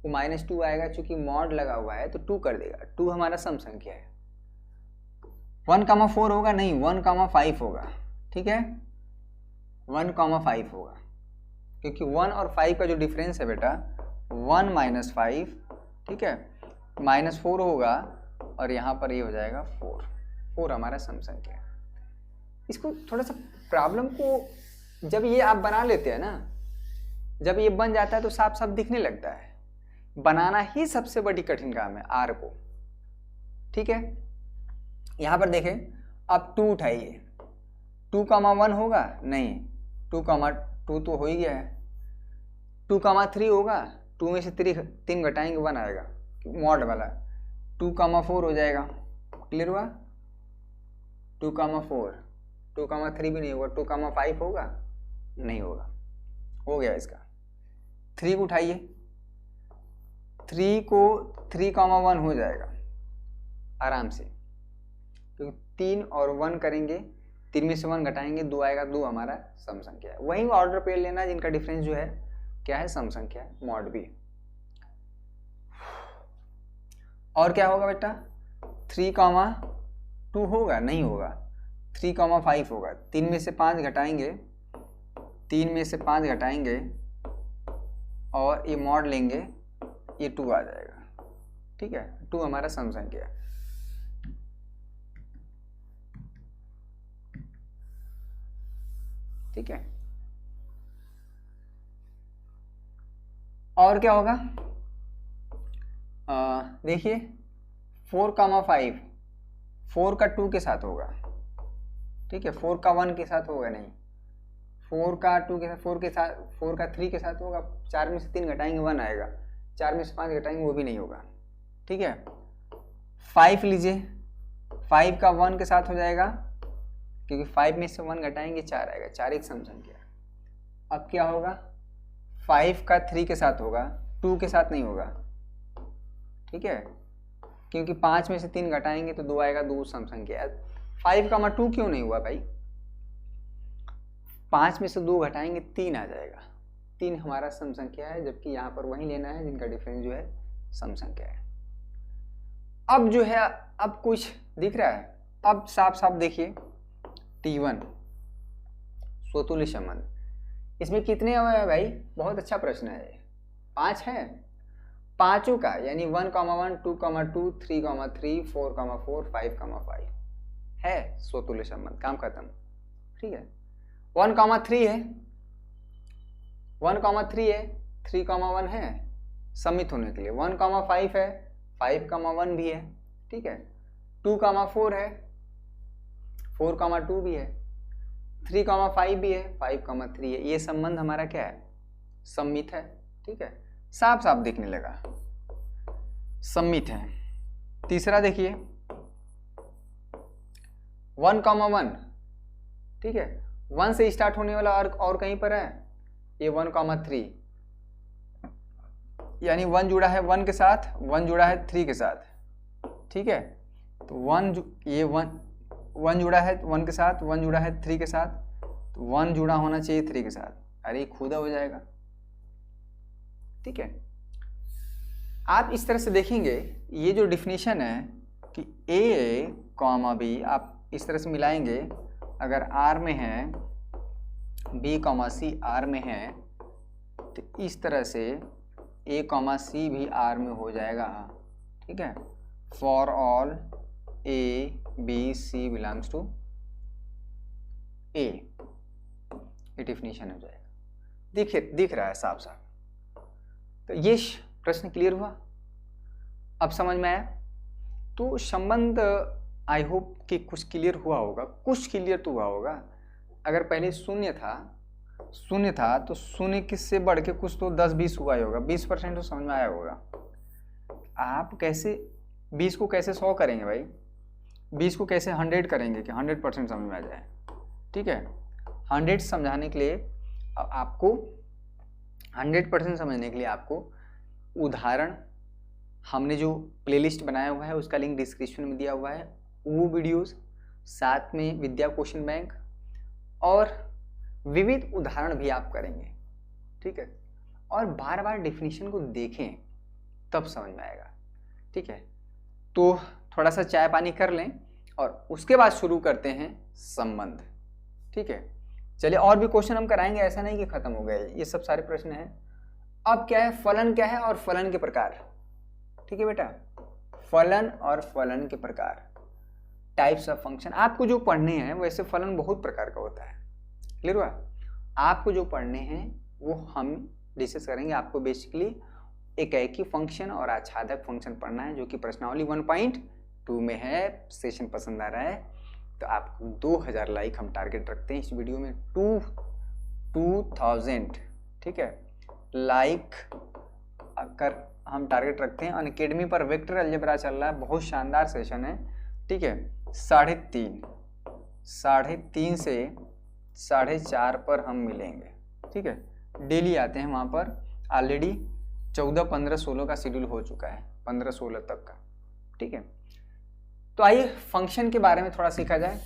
वो -2 आएगा, चूंकि मॉड लगा हुआ है तो 2 कर देगा, 2 हमारा सम संख्या है। 1,4 होगा? नहीं, 1,5 होगा, ठीक है, 1,5 होगा, क्योंकि 1 और 5 का जो डिफरेंस है बेटा 1 माइनस 5, ठीक है, -4 होगा, और यहाँ पर ये हो जाएगा 4 हमारा सम संख्या है। इसको थोड़ा सा प्रॉब्लम को जब ये आप बना लेते हैं ना, जब ये बन जाता है तो साफ साफ दिखने लगता है। बनाना ही सबसे बड़ी कठिन काम है आर को, ठीक है। यहाँ पर देखें, अब 2 उठाइए, 2,1 होगा? नहीं, 2,2 तो हो ही गया है। 2,3 होगा? 2 में से 3 घटाएंगे 1 आएगा, मॉड वाला। 2,4 हो जाएगा, क्लियर हुआ? 2,4, 2,3 भी नहीं होगा, 2,5 होगा? नहीं होगा, हो गया इसका। 3 को उठाइए, 3 को 3,1 हो जाएगा आराम से, क्योंकि 3 और 1 करेंगे, 3 में से 1 घटाएंगे 2 आएगा, 2 हमारा सम संख्या है। वही ऑर्डर पेयर लेना जिनका डिफरेंस जो है क्या है? सम संख्या है, मॉड भी। और क्या होगा बेटा? 3,2 होगा? नहीं होगा, 3,5 होगा। 3 में से 5 घटाएंगे, 3 में से 5 घटाएंगे और ये मॉड लेंगे, ये 2 आ जाएगा, ठीक है, 2 हमारा सम संख्या है। ठीक है, और क्या होगा? देखिए 4,5, 4 का 2 के साथ होगा, ठीक है, 4 का 1 के साथ होगा नहीं, 4 का 2 के साथ, 4 का 3 के साथ होगा। 4 में से 3 घटाएंगे 1 आएगा, 4 में से 5 घटाएंगे वो भी नहीं होगा, ठीक है। 5 लीजिए, 5 का 1 के साथ हो जाएगा, क्योंकि 5 में से 1 घटाएंगे 4 आएगा, 4 एक सम संख्या। अब क्या होगा? 5 का 3 के साथ होगा, 2 के साथ नहीं होगा, ठीक है, क्योंकि 5 में से 3 घटाएंगे तो 2 आएगा, 2 सम संख्या। 5,2 क्यों नहीं हुआ भाई? 5 में से 2 घटाएंगे 3 आ जाएगा, 3 हमारा सम संख्या है, जबकि यहाँ पर वही लेना है जिनका डिफरेंस जो है सम संख्या है। अब जो है, अब कुछ दिख रहा है? अब साफ साफ देखिए, T1 स्वतुल्य संबंध, इसमें कितने अवयव है भाई? बहुत अच्छा प्रश्न है। 5 है, पांचों का, यानी 1,1, 2,2, 3,3, 4,4, 5,5 है स्वतुल्य संबंध, काम खत्म, ठीक है। 1,3 है, 1,3 है, 3,1 है सम्मित होने के लिए, 1,5 है, 5,1 भी है, ठीक है, 2,4 है, 4,2 भी है, 3,5 भी है, 5,3 है। ये संबंध हमारा क्या है? सम्मित है, ठीक है, साफ साफ दिखने लगा, सम्मित है। तीसरा देखिए 1,1, ठीक है, 1 से स्टार्ट होने वाला और कहीं पर है, ये 1,3, यानी 1 जुड़ा है 1 के साथ, 1 जुड़ा है 3 के साथ, ठीक है, तो 1 जुड़ा है 1 के साथ, 1 जुड़ा है 3 के साथ, तो 1 जुड़ा होना चाहिए 3 के साथ। अरे खुदा हो जाएगा, ठीक है। आप इस तरह से देखेंगे, ये जो डिफिनीशन है कि A, B आप इस तरह से मिलाएंगे, अगर R में है, B, C R में है, तो इस तरह से A, C भी R में हो जाएगा, ठीक है। For all A, B, C belongs to A, ये डिफिनीशन हो जाएगा। दिख रहा है साफ साफ। तो ये प्रश्न क्लियर हुआ, अब समझ में आया। तो संबंध आई होप कि कुछ क्लियर हुआ होगा, कुछ क्लियर तो हुआ होगा। अगर पहले शून्य था तो शून्य किससे बढ़ के कुछ तो 10-20 हुआ ही होगा, 20% तो समझ में आया होगा। आप कैसे 20 को कैसे 100 करेंगे भाई, 20 को कैसे 100 करेंगे कि 100% समझ में आ जाए। ठीक है, 100 समझाने के लिए आपको 100% समझने के लिए आपको उदाहरण, हमने जो प्लेलिस्ट बनाया हुआ है उसका लिंक डिस्क्रिप्शन में दिया हुआ है, वो वीडियोस, साथ में विद्या क्वेश्चन बैंक और विविध उदाहरण भी आप करेंगे। ठीक है, और बार बार डेफिनेशन को देखें तब समझ में आएगा। ठीक है, तो थोड़ा सा चाय पानी कर लें और उसके बाद शुरू करते हैं संबंध। ठीक है, चलिए और भी क्वेश्चन हम कराएंगे, ऐसा नहीं कि खत्म हो गए, ये सब सारे प्रश्न हैं। अब क्या है, फलन क्या है और फलन के प्रकार। ठीक है बेटा, फलन और फलन के प्रकार, टाइप्स ऑफ फंक्शन। आपको जो पढ़ने हैं वैसे फलन बहुत प्रकार का होता है, क्लियर हुआ। आपको जो पढ़ने हैं वो हम डिस्कस करेंगे। आपको बेसिकली एकाएकी फंक्शन और आच्छादक फंक्शन पढ़ना है, जो कि प्रश्नावली 1.2 में है। सेशन पसंद आ रहा है तो आपको 2000 लाइक हम टारगेट रखते हैं इस वीडियो में, 2000। ठीक है, लाइक कर हम टारगेट रखते हैं। अनअकैडमी पर वेक्टर अलजेब्रा चल रहा है, बहुत शानदार सेशन है। ठीक है, 3:30 से 4:30 पर हम मिलेंगे। ठीक है, डेली आते हैं वहाँ पर। ऑलरेडी 14, 15, 16 का शेड्यूल हो चुका है, 15, 16 तक का। ठीक है, तो आइए फंक्शन के बारे में थोड़ा सीखा जाए।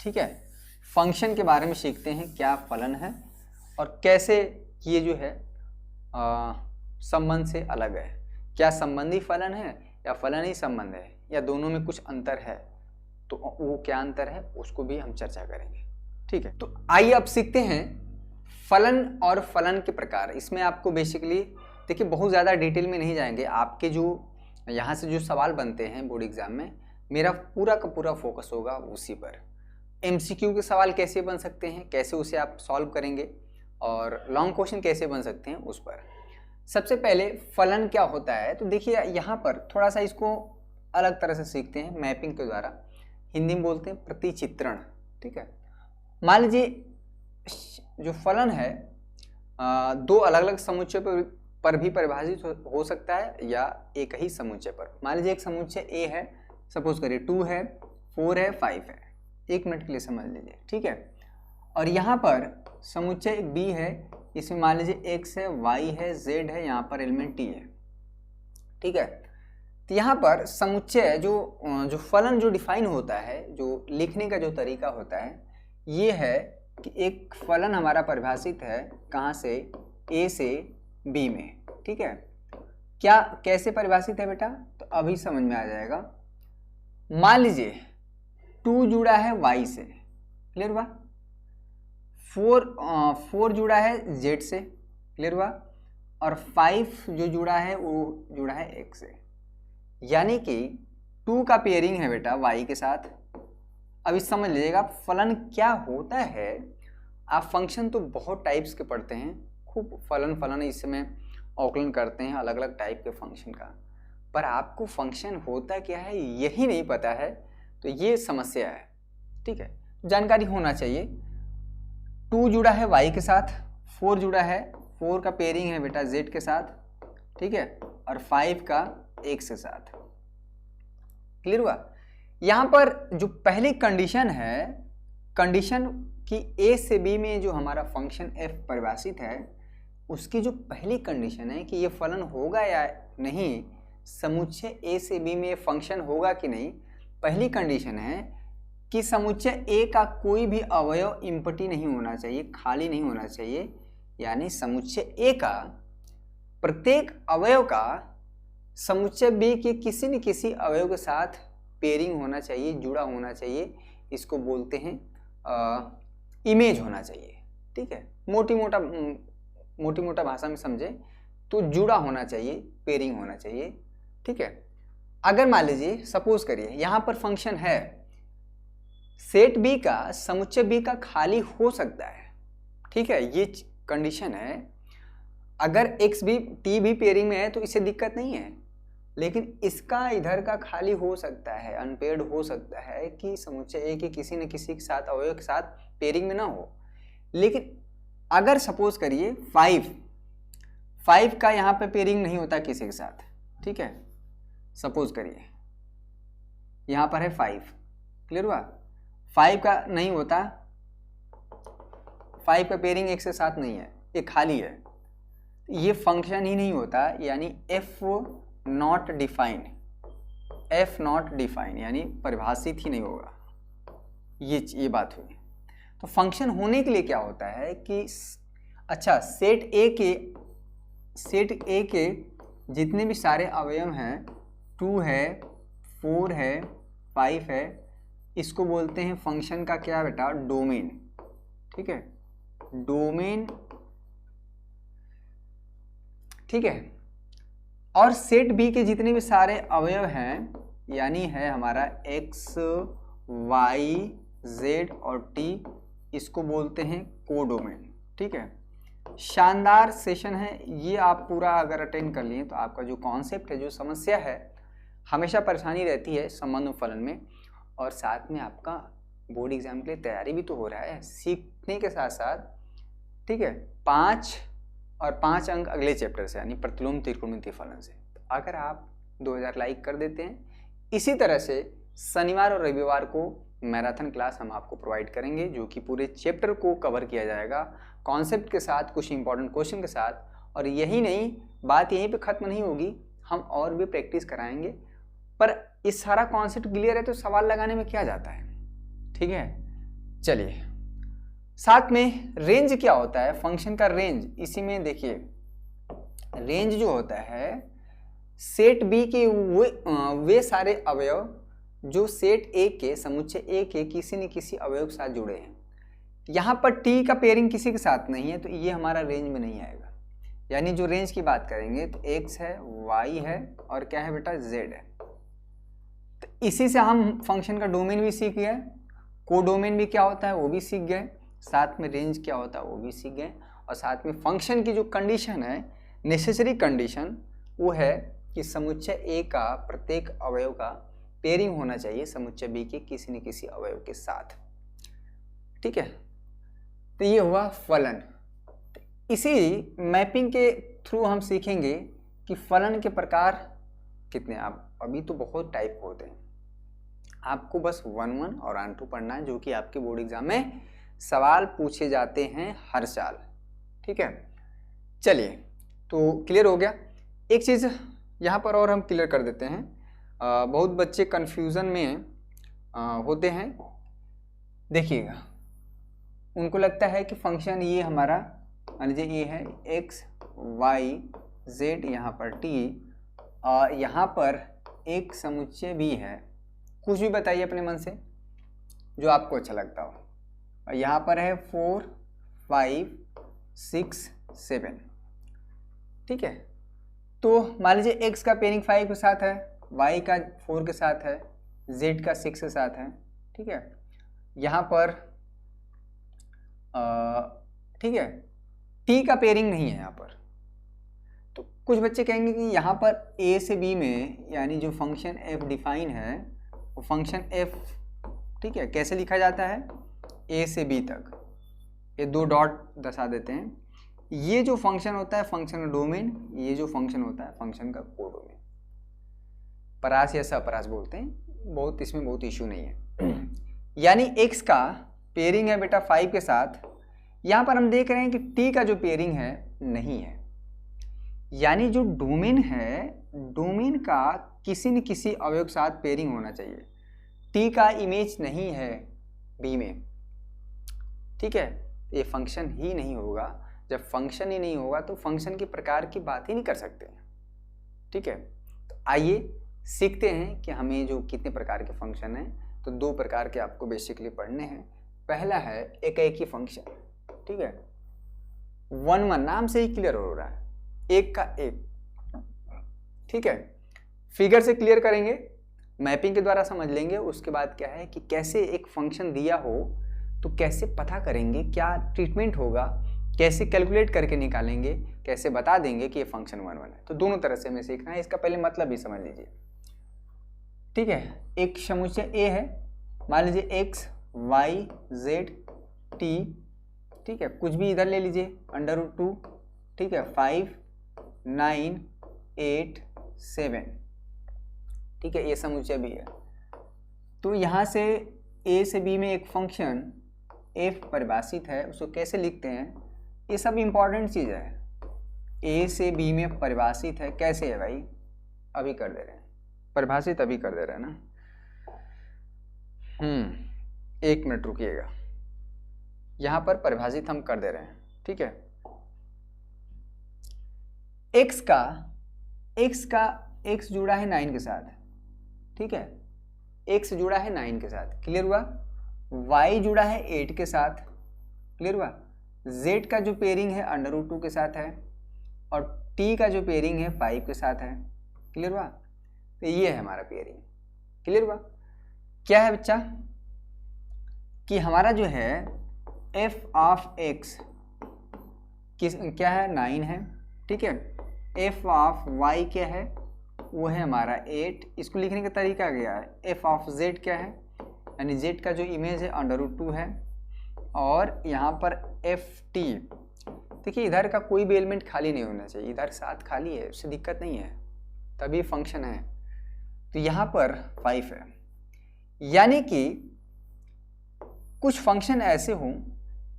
ठीक है, फंक्शन के बारे में सीखते हैं, क्या फलन है और कैसे ये जो है संबंध से अलग है। क्या संबंधी फलन है या फलन ही संबंध है, या दोनों में कुछ अंतर है, तो वो क्या अंतर है उसको भी हम चर्चा करेंगे। ठीक है, तो आइए अब सीखते हैं फलन और फलन के प्रकार। इसमें आपको बेसिकली देखिए बहुत ज़्यादा डिटेल में नहीं जाएंगे। आपके जो यहाँ से जो सवाल बनते हैं बोर्ड एग्जाम में, मेरा पूरा का पूरा फोकस होगा उसी पर। एमसीक्यू के सवाल कैसे बन सकते हैं, कैसे उसे आप सॉल्व करेंगे, और लॉन्ग क्वेश्चन कैसे बन सकते हैं उस पर। सबसे पहले फलन क्या होता है, तो देखिए यहाँ पर थोड़ा सा इसको अलग तरह से सीखते हैं, मैपिंग के द्वारा। हिंदी में बोलते हैं प्रतिचित्रण। ठीक है, मान लीजिए जो फलन है दो अलग अलग समुच्चय पर भी परिभाषित हो सकता है, या एक ही समुच्चय पर। मान लीजिए एक समुच्चय ए है, सपोज करिए 2 है, 4 है, 5 है। 1 मिनट के लिए समझ लीजिए। ठीक है, और यहाँ पर समुच्चय बी है, इसमें मान लीजिए x है, y है, z है, यहाँ पर एलिमेंट t है। ठीक है, तो यहाँ पर समुच्चय जो फलन जो डिफाइन होता है, जो लिखने का जो तरीका होता है, ये है कि एक फलन हमारा परिभाषित है कहाँ से, a से b में। ठीक है, क्या कैसे परिभाषित है बेटा, तो अभी समझ में आ जाएगा। मान लीजिए 2 जुड़ा है y से, क्लियर हुआ। 4 जुड़ा है z से, क्लियर हुआ। और 5 जो जुड़ा है वो जुड़ा है x से, यानी कि 2 का पेयरिंग है बेटा y के साथ। अभी समझ लीजिएगा फलन क्या होता है। आप फंक्शन तो बहुत टाइप्स के पढ़ते हैं, खूब फलन इसमें आकलन करते हैं अलग अलग टाइप के फंक्शन का, पर आपको फंक्शन होता क्या है यही नहीं पता है, तो ये समस्या है। ठीक है, जानकारी होना चाहिए। 2 जुड़ा है y के साथ, 4 जुड़ा है, 4 का पेयरिंग है बेटा z के साथ। ठीक है, और 5 का x के साथ, क्लियर हुआ। यहाँ पर जो पहली कंडीशन है, कंडीशन कि a से b में जो हमारा फंक्शन f परिभाषित है, उसकी जो पहली कंडीशन है कि ये फलन होगा या नहीं, समुच्चय a से b में ये फंक्शन होगा कि नहीं। पहली कंडीशन है कि समुच्चय a का कोई भी अवयव इम्पटी नहीं होना चाहिए, खाली नहीं होना चाहिए। यानी समुच्चय a का प्रत्येक अवयव का समुच्चय b के किसी न किसी अवयव के साथ पेयरिंग होना चाहिए, जुड़ा होना चाहिए। इसको बोलते हैं इमेज होना चाहिए। ठीक है, मोटी मोटा भाषा में समझे तो जुड़ा होना चाहिए, पेयरिंग होना चाहिए। ठीक है, अगर मान लीजिए सपोज करिए यहाँ पर फंक्शन है सेट बी का समुच्चय बी का खाली हो सकता है, ठीक है, ये कंडीशन है। अगर एक्स भी टी भी पेयरिंग में है तो इससे दिक्कत नहीं है, लेकिन इसका इधर का खाली हो सकता है, अनपेयर्ड हो सकता है कि समुच्चय ए के किसी न किसी के साथ अवयव के साथ पेयरिंग में ना हो। लेकिन अगर सपोज करिए 5 का यहाँ पे पेयरिंग नहीं होता किसी के साथ, ठीक है, सपोज करिए यहाँ पर है 5, क्लियर हुआ, 5 का नहीं होता, 5 का पेयरिंग एक से साथ नहीं है, ये खाली है, ये फंक्शन ही नहीं होता, यानी एफ नॉट डिफाइन यानी परिभाषित ही नहीं होगा, ये बात हुई। तो फंक्शन होने के लिए क्या होता है कि अच्छा सेट ए के जितने भी सारे अवयव हैं, 2 है, 4 है, 5 है, इसको बोलते हैं फंक्शन का क्या बेटा, डोमेन, ठीक है, डोमेन, ठीक है। और सेट बी के जितने भी सारे अवयव हैं, यानी है हमारा x, y, z और t, इसको बोलते हैं कोडोमेन, ठीक है। शानदार सेशन है ये, आप पूरा अगर अटेंड कर लिए तो आपका जो कॉन्सेप्ट है, जो समस्या है, हमेशा परेशानी रहती है संबंध फलन में, और साथ में आपका बोर्ड एग्जाम के लिए तैयारी भी तो हो रहा है सीखने के साथ साथ, ठीक है। 5 अंक अगले चैप्टर से, यानी प्रतिलोम त्रिकोणमितीय फलन से। तो अगर आप 2000 लाइक कर देते हैं, इसी तरह से शनिवार और रविवार को मैराथन क्लास हम आपको प्रोवाइड करेंगे, जो कि पूरे चैप्टर को कवर किया जाएगा कॉन्सेप्ट के साथ, कुछ इंपॉर्टेंट क्वेश्चन के साथ। और यही नहीं, बात यहीं पे ख़त्म नहीं होगी, हम और भी प्रैक्टिस कराएंगे। पर इस सारा कॉन्सेप्ट क्लियर है तो सवाल लगाने में क्या जाता है, ठीक है। चलिए, साथ में रेंज क्या होता है, फंक्शन का रेंज, इसी में देखिए रेंज जो होता है सेट बी के वे सारे अवयव जो सेट ए के समुच्चय ए के किसी न किसी अवयव के साथ जुड़े हैं। यहाँ पर टी का पेयरिंग किसी के साथ नहीं है, तो ये हमारा रेंज में नहीं आएगा। यानी जो रेंज की बात करेंगे तो x है, y है और क्या है बेटा, z है। तो इसी से हम फंक्शन का डोमेन भी सीख गए, कोडोमेन भी क्या होता है वो भी सीख गए, साथ में रेंज क्या होता है वो भी सीख गए, और साथ में फंक्शन की जो कंडीशन है, नेसेसरी कंडीशन, वो है कि समुच्चय ए का प्रत्येक अवयव का पेयरिंग होना चाहिए समुच्चय बी के किसी न किसी अवयव के साथ, ठीक है। तो ये हुआ फलन। इसी मैपिंग के थ्रू हम सीखेंगे कि फलन के प्रकार कितने। आप अभी तो बहुत टाइप होते हैं, आपको बस 1 और 2 पढ़ना है, जो कि आपके बोर्ड एग्जाम में सवाल पूछे जाते हैं हर साल, ठीक है। चलिए, तो क्लियर हो गया। एक चीज़ यहाँ पर और हम क्लियर कर देते हैं, बहुत बच्चे कन्फ्यूज़न में होते हैं। देखिएगा, उनको लगता है कि फंक्शन ये हमारा, मान लीजिए ये है x, y, z, यहाँ पर t, और यहाँ पर एक समुच्चय भी है, कुछ भी बताइए अपने मन से जो आपको अच्छा लगता हो। और यहाँ पर है 4, 5, 6, 7, ठीक है। तो मान लीजिए x का पेयरिंग 5 के साथ है, y का 4 के साथ है, z का 6 के साथ है, ठीक है। यहाँ पर ठीक है, t का पेयरिंग नहीं है यहाँ पर। तो कुछ बच्चे कहेंगे कि यहाँ पर a से b में, यानी जो फंक्शन f डिफाइन है, वो फंक्शन f, ठीक है, कैसे लिखा जाता है, a से b तक, ये 2 डॉट दर्शा देते हैं। ये जो फंक्शन होता है फंक्शन का डोमेन, ये जो फंक्शन होता है फंक्शन का कोडोमेन, परास या सपरास बोलते हैं, बहुत इसमें बहुत इशू नहीं है। यानी x का पेयरिंग है बेटा 5 के साथ, यहाँ पर हम देख रहे हैं कि t का जो पेयरिंग है नहीं है, यानी जो डोमेन है, डोमेन का किसी न किसी अवयव के साथ पेयरिंग होना चाहिए। t का इमेज नहीं है b में, ठीक है, ये फंक्शन ही नहीं होगा। जब फंक्शन ही नहीं होगा तो फंक्शन के प्रकार की बात ही नहीं कर सकते, ठीक है। तो आइए सीखते हैं कि हमें जो कितने प्रकार के फंक्शन हैं। तो 2 प्रकार के आपको बेसिकली पढ़ने हैं। पहला है एकाएकी फंक्शन, ठीक है, 1 नाम से ही क्लियर हो रहा है, एक का एक, ठीक है। फिगर से क्लियर करेंगे, मैपिंग के द्वारा समझ लेंगे। उसके बाद क्या है कि कैसे एक फंक्शन दिया हो तो कैसे पता करेंगे, क्या ट्रीटमेंट होगा, कैसे कैलकुलेट करके निकालेंगे, कैसे बता देंगे कि ये फंक्शन 1 1 है। तो दोनों तरह से हमें सीखना है। इसका पहले मतलब भी समझ लीजिए, ठीक है। एक समुच्चय ए है, मान लीजिए x y z t, ठीक है, कुछ भी इधर ले लीजिए, √2, ठीक है, 5 9 8 7, ठीक है, ये समुच्चय भी है। तो यहाँ से a से b में एक फंक्शन f परिभाषित है, उसको कैसे लिखते हैं, ये सब इंपॉर्टेंट चीज़ है। a से b में परिभाषित है, कैसे है भाई, अभी कर दे रहे हैं, परिभाषित अभी कर दे रहे हैं ना। 1 मिनट रुकिएगा, यहाँ पर परिभाषित हम कर दे रहे हैं, ठीक है। x जुड़ा है 9 के साथ, ठीक है, x जुड़ा है 9 के साथ, क्लियर हुआ। y जुड़ा है 8 के साथ, क्लियर हुआ। z का जो पेयरिंग है √2 के साथ है, और t का जो पेयरिंग है 5 के साथ है, क्लियर हुआ। तो ये है हमारा पेयरिंग, क्लियर हुआ। क्या है बच्चा कि हमारा जो है f ऑफ x क्या है, 9 है, ठीक है। f ऑफ y क्या है, वो है हमारा 8। इसको लिखने का तरीका क्या है, f ऑफ z क्या है, यानी z का जो इमेज है √2 है, और यहाँ पर ft, देखिए इधर का कोई भी एलिमेंट खाली नहीं होना चाहिए, इधर 7 खाली है, उससे दिक्कत नहीं है, तभी फंक्शन है। तो यहाँ पर 5 है, यानी कि कुछ फंक्शन ऐसे हों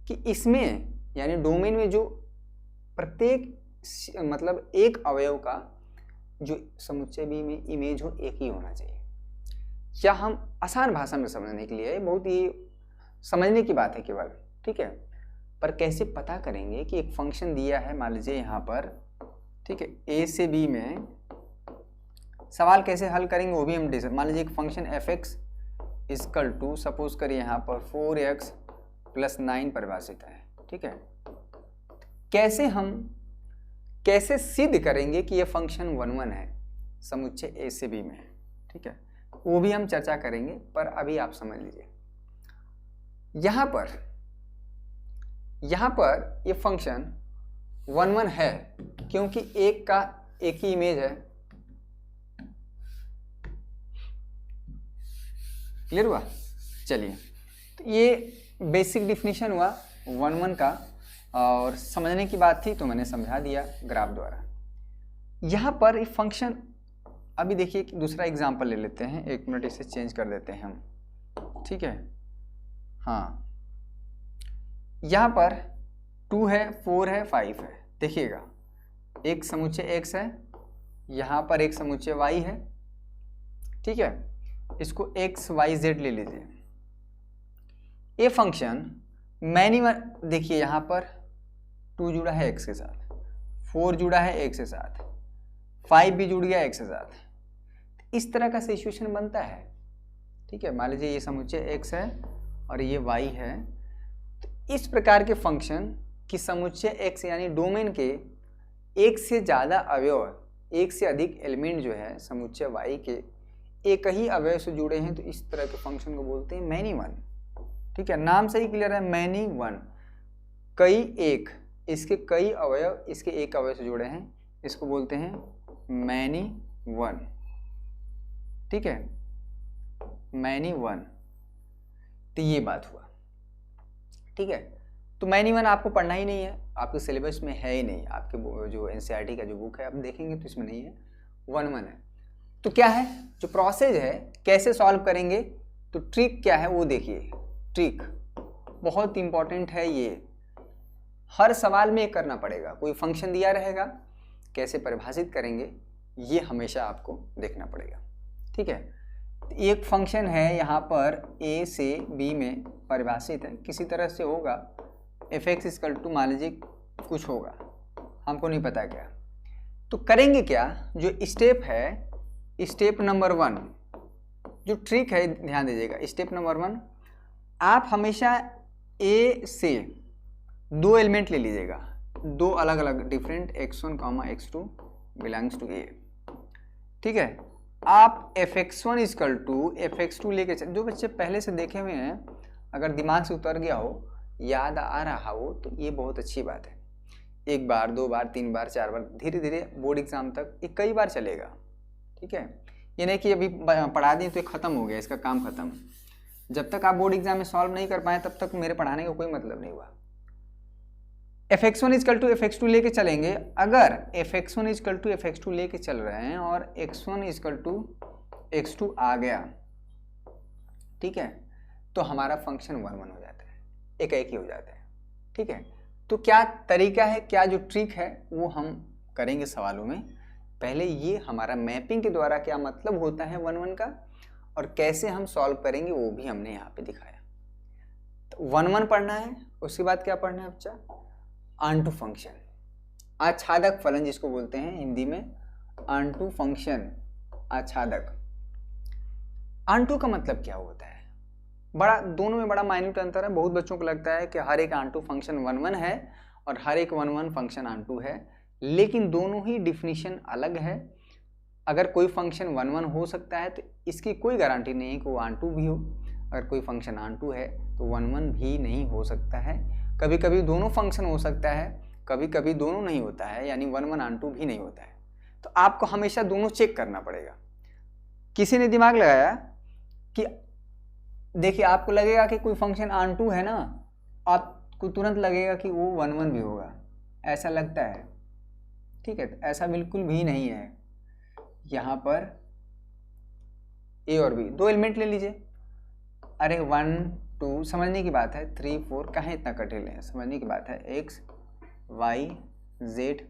कि इसमें यानी डोमेन में जो प्रत्येक मतलब एक अवयव का जो समुच्चय बी में इमेज हो एक ही होना चाहिए। क्या हम आसान भाषा में समझने के लिए, बहुत ही समझने की बात है केवल, ठीक है। पर कैसे पता करेंगे कि एक फंक्शन दिया है, मान लीजिए यहाँ पर, ठीक है, ए से बी में, सवाल कैसे हल करेंगे वो भी हम डिस्कस। मान लीजिए एक function fx equal to, suppose करिए यहाँ पर 4x + 9 परिभाषित है, ठीक है। कैसे सिद्ध करेंगे कि ये फंक्शन 1 1 है समुच्चय ए से बी में, ठीक है, वो भी हम चर्चा करेंगे। पर अभी आप समझ लीजिए, यहाँ पर ये फंक्शन 1 1 है क्योंकि एक का एक ही इमेज है, क्लियर हुआ। चलिए, तो ये बेसिक डिफिनीशन हुआ 1 1 का, और समझने की बात थी तो मैंने समझा दिया ग्राफ द्वारा। यहाँ पर ये फंक्शन, अभी देखिए दूसरा एग्जांपल ले लेते हैं, 1 मिनट इसे चेंज कर देते हैं हम, ठीक है। हाँ, यहाँ पर 2 है, 4 है, 5 है, देखिएगा एक समुच्चय x है, यहाँ पर एक समुच्चय y है, ठीक है। इसको x y z ले लीजिए। ये फंक्शन मैनी, देखिए यहाँ पर 2 जुड़ा है x के साथ, 4 जुड़ा है x के साथ, 5 भी जुड़ गया x के साथ, इस तरह का सिचुएशन बनता है, ठीक है। मान लीजिए ये समुच्चय x है और ये y है, तो इस प्रकार के फंक्शन की समुच्चय x यानी डोमेन के एक से ज़्यादा अवयव, एक से अधिक एलिमेंट जो है समुच्चय y के एक ही अवयव से जुड़े हैं, तो इस तरह के फंक्शन को बोलते हैं मैनी वन, ठीक है। नाम से ही क्लियर है, मैनी वन, कई एक, इसके कई अवयव इसके एक अवयव से जुड़े हैं, इसको बोलते हैं मैनी वन, ठीक है, मैनी वन। तो ये बात हुआ, ठीक है। तो मैनी वन आपको पढ़ना ही नहीं है, आपके सिलेबस में है ही नहीं, आपके जो एनसीईआरटी का जो बुक है आप देखेंगे तो इसमें नहीं है, 1 1 है। तो क्या है जो प्रोसेस है, कैसे सॉल्व करेंगे, तो ट्रिक क्या है वो देखिए। ट्रिक बहुत इंपॉर्टेंट है, ये हर सवाल में करना पड़ेगा। कोई फंक्शन दिया रहेगा, कैसे परिभाषित करेंगे ये हमेशा आपको देखना पड़ेगा, ठीक है। एक फंक्शन है यहाँ पर a से b में परिभाषित है, किसी तरह से होगा, fx इक्वल टू मान लीजिए कुछ होगा, हमको नहीं पता क्या। तो करेंगे क्या, जो स्टेप है, स्टेप नंबर 1, जो ट्रिक है ध्यान दीजिएगा। स्टेप नंबर 1, आप हमेशा a से 2 एलिमेंट ले लीजिएगा, 2 अलग अलग different x1, x2 belongs to a, ठीक है। आप fx1 इक्वल टू fx2 लेके, जो बच्चे पहले से देखे हुए हैं, अगर दिमाग से उतर गया हो याद आ रहा हो तो ये बहुत अच्छी बात है। 1 बार 2 बार 3 बार 4 बार धीरे धीरे बोर्ड एग्जाम तक ये कई बार चलेगा। ठीक है, ये नहीं कि अभी पढ़ा दें तो ये ख़त्म हो गया, इसका काम ख़त्म। जब तक आप बोर्ड एग्जाम में सॉल्व नहीं कर पाए तब तक मेरे पढ़ाने का कोई मतलब नहीं हुआ। fx1 इजकल टू fx2 लेके चलेंगे। अगर fx1 इजकल टू fx2 लेके चल रहे हैं और x1 इजकल टू x2 आ गया, ठीक है, तो हमारा फंक्शन 1 1 हो जाता है, एक ही हो जाता है। ठीक है, तो क्या तरीका है, क्या जो ट्रिक है वो हम करेंगे सवालों में। पहले ये हमारा मैपिंग के द्वारा क्या मतलब होता है 1 1 का और कैसे हम सॉल्व करेंगे वो भी हमने यहाँ पे दिखाया। तो 1 1 पढ़ना है, उसके बाद क्या पढ़ना है बच्चा, आंटू फंक्शन, आच्छादक फलन जिसको बोलते हैं हिंदी में, आंटू फंक्शन, आच्छादक। आंटू का मतलब क्या होता है, बड़ा दोनों में बड़ा माइन्यूट अंतर है। बहुत बच्चों को लगता है कि हर एक आंटू फंक्शन 1 1 है और हर एक 1 1 फंक्शन आंटू है, लेकिन दोनों ही डिफिनीशन अलग है। अगर कोई फंक्शन 1 1 हो सकता है तो इसकी कोई गारंटी नहीं है कि वो आंटू भी हो। अगर कोई फंक्शन आंटू है तो 1 1 भी नहीं हो सकता है। कभी कभी दोनों फंक्शन हो सकता है, कभी कभी दोनों नहीं होता है, यानी 1 1 आंटू भी नहीं होता है। तो आपको हमेशा दोनों चेक करना पड़ेगा। किसी ने दिमाग लगाया कि देखिए आपको लगेगा कि कोई फंक्शन आंटू है ना, आपको तुरंत लगेगा कि वो 1 1 भी होगा, ऐसा लगता है। ठीक है, तो ऐसा बिल्कुल भी नहीं है। यहाँ पर ए और बी दो एलिमेंट ले लीजिए। अरे 1 2 समझने की बात है, 3 4 कहाँ इतना कठिन है, समझने की बात है। एक्स वाई जेड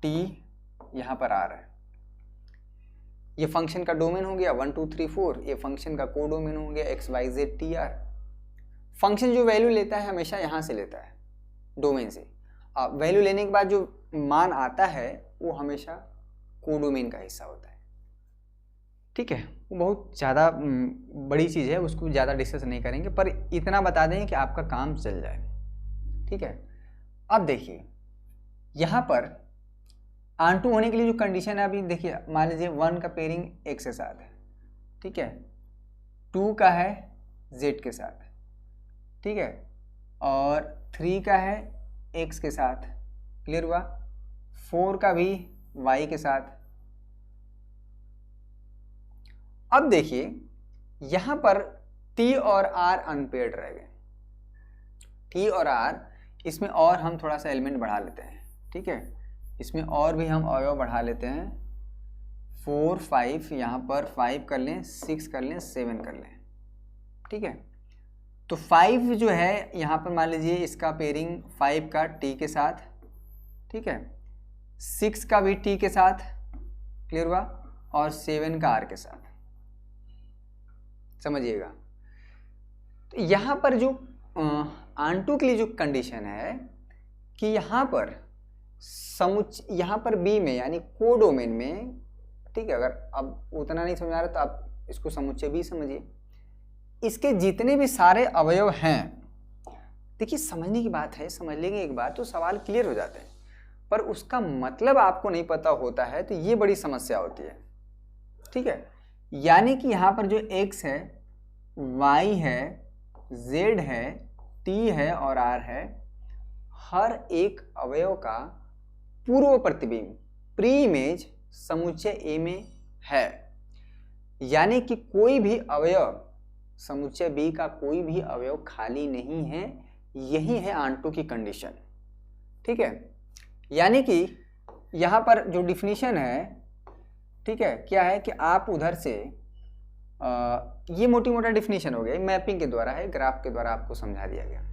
टी यहाँ पर आ रहा है, ये फंक्शन का डोमेन हो गया 1 2 3 4, ये फंक्शन का कोडोमेन हो गया X Y Z T R. Function जो वैल्यू लेता है हमेशा यहाँ से लेता है, डोमेन से। वैल्यू लेने के बाद जो मान आता है वो हमेशा कोडोमेन का हिस्सा होता है। ठीक है, वो बहुत ज़्यादा बड़ी चीज़ है, उसको ज़्यादा डिस्कस नहीं करेंगे, पर इतना बता दें कि आपका काम चल जाए। ठीक है, अब देखिए यहाँ पर आंटू होने के लिए जो कंडीशन है, अभी देखिए मान लीजिए 1 का पेयरिंग एक्स के साथ है, ठीक है, 2 का है जेड के साथ, ठीक है, और 3 का है एक्स के साथ, क्लियर हुआ, 4 का भी वाई के साथ। अब देखिए यहाँ पर टी और आर अनपेयर्ड रह गए, टी और आर, इसमें और हम थोड़ा सा एलिमेंट बढ़ा लेते हैं। ठीक है, इसमें और भी हम अवयव बढ़ा लेते हैं, 4 5, यहाँ पर 5 कर लें, 6 कर लें, 7 कर लें। ठीक है, तो 5 जो है यहाँ पर मान लीजिए इसका पेयरिंग 5 का टी के साथ, ठीक है, 6 का भी टी के साथ, क्लियर हुआ, और 7 का आर के साथ, समझिएगा। तो यहाँ पर जो आंटू के लिए जो कंडीशन है कि यहाँ पर यहाँ पर बी में यानी कोडोमेन में, ठीक है, अगर अब उतना नहीं समझ आ रहा तो आप इसको समुच्चय बी समझिए, इसके जितने भी सारे अवयव हैं, देखिए समझने की बात है, समझ लेंगे एक बार तो सवाल क्लियर हो जाते हैं, पर उसका मतलब आपको नहीं पता होता है तो ये बड़ी समस्या होती है। ठीक है, यानी कि यहाँ पर जो x है, y है, z है, t है और r है, हर एक अवयव का पूर्व प्रतिबिंब प्री इमेज समुच्चय A में है, यानी कि कोई भी अवयव समुच्चय B का कोई भी अवयव खाली नहीं है। यही है आंटू की कंडीशन। ठीक है, यानी कि यहाँ पर जो डिफिनीशन है, ठीक है, क्या है कि आप उधर से ये मोटी मोटा डिफिनीशन हो गया, मैपिंग के द्वारा है, ग्राफ के द्वारा आपको समझा दिया गया।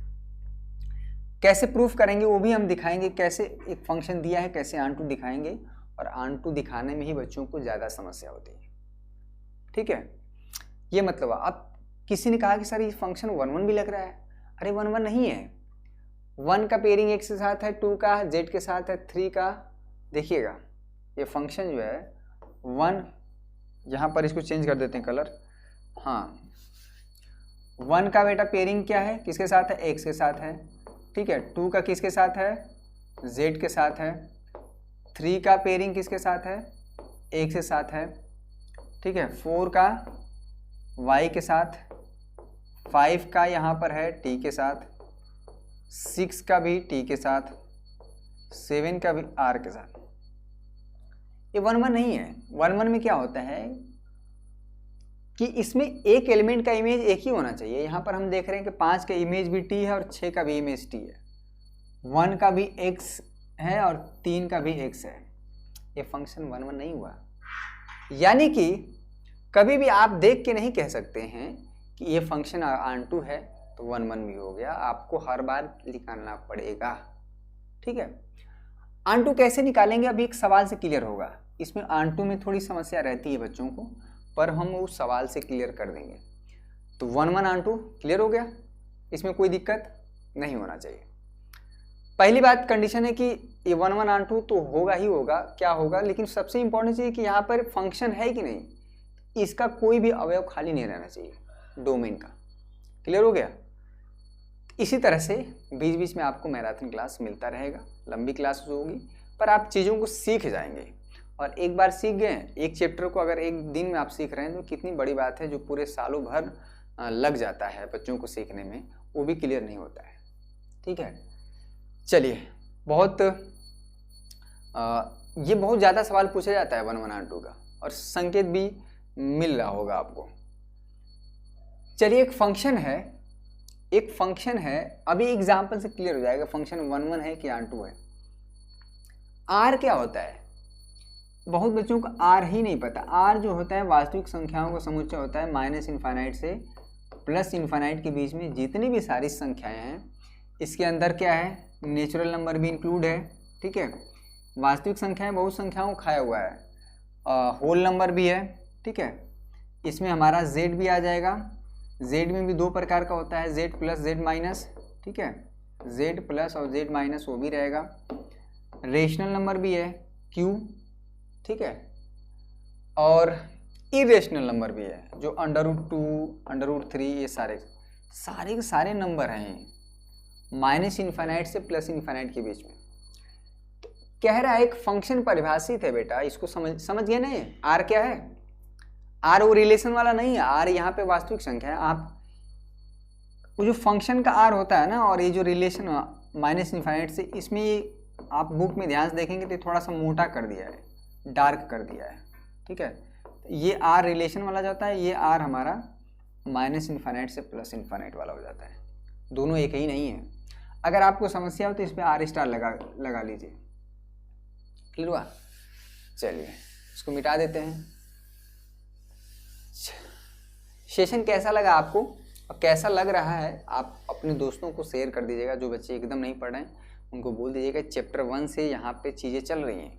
कैसे प्रूफ करेंगे वो भी हम दिखाएंगे, कैसे एक फंक्शन दिया है कैसे आंटू दिखाएंगे, और आंटू दिखाने में ही बच्चों को ज़्यादा समस्या होती है। ठीक है, ये मतलब अब किसी ने कहा कि सर ये फंक्शन 1 1 भी लग रहा है, अरे 1 1 नहीं है, 1 का पेयरिंग x के साथ है, 2 का z के साथ है, 3 का, देखिएगा ये फंक्शन जो है 1, यहाँ पर इसको चेंज कर देते हैं कलर, हाँ 1 का बेटा पेयरिंग क्या है, किसके साथ है, x के साथ है, ठीक है, 2 का किसके साथ है, z के साथ है, 3 का पेयरिंग किसके साथ है, x के साथ है, ठीक है, 4 का y के साथ, 5 का यहाँ पर है t के साथ, 6 का भी t के साथ, 7 का भी r के साथ। ये 1 1 नहीं है। 1 1 में क्या होता है कि इसमें एक एलिमेंट का इमेज एक ही होना चाहिए। यहाँ पर हम देख रहे हैं कि 5 का इमेज भी t है और 6 का भी इमेज t है, 1 का भी x है और 3 का भी x है। ये फंक्शन 1 1 नहीं हुआ। यानी कि कभी भी आप देख के नहीं कह सकते हैं कि ये फंक्शन ऑन टू है तो 1 1 भी हो गया, आपको हर बार निकालना पड़ेगा। ठीक है, ऑन टू कैसे निकालेंगे अभी एक सवाल से क्लियर होगा। इसमें ऑन टू में थोड़ी समस्या रहती है बच्चों को, पर हम उस सवाल से क्लियर कर देंगे। तो 1 1 ऑन टू क्लियर हो गया, इसमें कोई दिक्कत नहीं होना चाहिए। पहली बात कंडीशन है कि ये 1 1 ऑन टू तो होगा ही होगा, क्या होगा, लेकिन सबसे इंपॉर्टेंट चीज़ कि यहाँ पर फंक्शन है कि नहीं, इसका कोई भी अवयव खाली नहीं रहना चाहिए डोमेन का। क्लियर हो गया। इसी तरह से बीच बीच में आपको मैराथन क्लास मिलता रहेगा, लंबी क्लास होगी, पर आप चीज़ों को सीख जाएंगे। और एक बार सीख गए, एक चैप्टर को अगर एक दिन में आप सीख रहे हैं तो कितनी बड़ी बात है। जो पूरे सालों भर लग जाता है बच्चों को सीखने में, वो भी क्लियर नहीं होता है। ठीक है, चलिए, ये बहुत ज़्यादा सवाल पूछा जाता है 1 1 ऑन टू का, और संकेत भी मिल रहा होगा आपको। चलिए, एक फंक्शन है, अभी एग्जाम्पल से क्लियर हो जाएगा फंक्शन 1 1 है कि ऑन टू है। आर क्या होता है, बहुत बच्चों को आर ही नहीं पता। आर जो होता है वास्तविक संख्याओं का समुच्चय होता है, माइनस इनफाइनाइट से प्लस इनफाइनाइट के बीच में जितनी भी सारी संख्याएं हैं, इसके अंदर क्या है, नेचुरल नंबर भी इंक्लूड है। ठीक है, वास्तविक संख्याएं बहुत संख्याओं को खाया हुआ है, होल नंबर भी है। ठीक है, इसमें हमारा z भी आ जाएगा। z में भी दो प्रकार का होता है, z प्लस z माइनस। ठीक है, z प्लस और z माइनस वो भी रहेगा। रेशनल नंबर भी है q। ठीक है, और इरेशनल नंबर भी है जो √2 √3 ये सारे के सारे नंबर हैं माइनस इनफाइनाइट से प्लस इनफाइनाइट के बीच में। तो कह रहा है एक फंक्शन परिभाषित है बेटा, इसको समझ गए ना। ये आर क्या है, आर वो रिलेशन वाला नहीं है, आर यहाँ पे वास्तविक संख्या है। आप वो जो फंक्शन का आर होता है ना, और ये जो रिलेशन माइनस इनफाइनाइट से, इसमें ये आप बुक में ध्यान से देखेंगे तो थोड़ा सा मोटा कर दिया है, डार्क कर दिया है। ठीक है, ये आर रिलेशन वाला जाता है, ये आर हमारा माइनस इनफाइनाइट से प्लस इनफाइनाइट वाला हो जाता है। दोनों एक ही नहीं है। अगर आपको समस्या हो तो इस पर आर स्टार लगा लीजिए। क्लियर हुआ। चलिए, इसको मिटा देते हैं। सेशन कैसा लगा आपको और कैसा लग रहा है, आप अपने दोस्तों को शेयर कर दीजिएगा। जो बच्चे एकदम नहीं पढ़ रहे हैं उनको बोल दीजिएगा चैप्टर 1 से यहाँ पे चीज़ें चल रही हैं,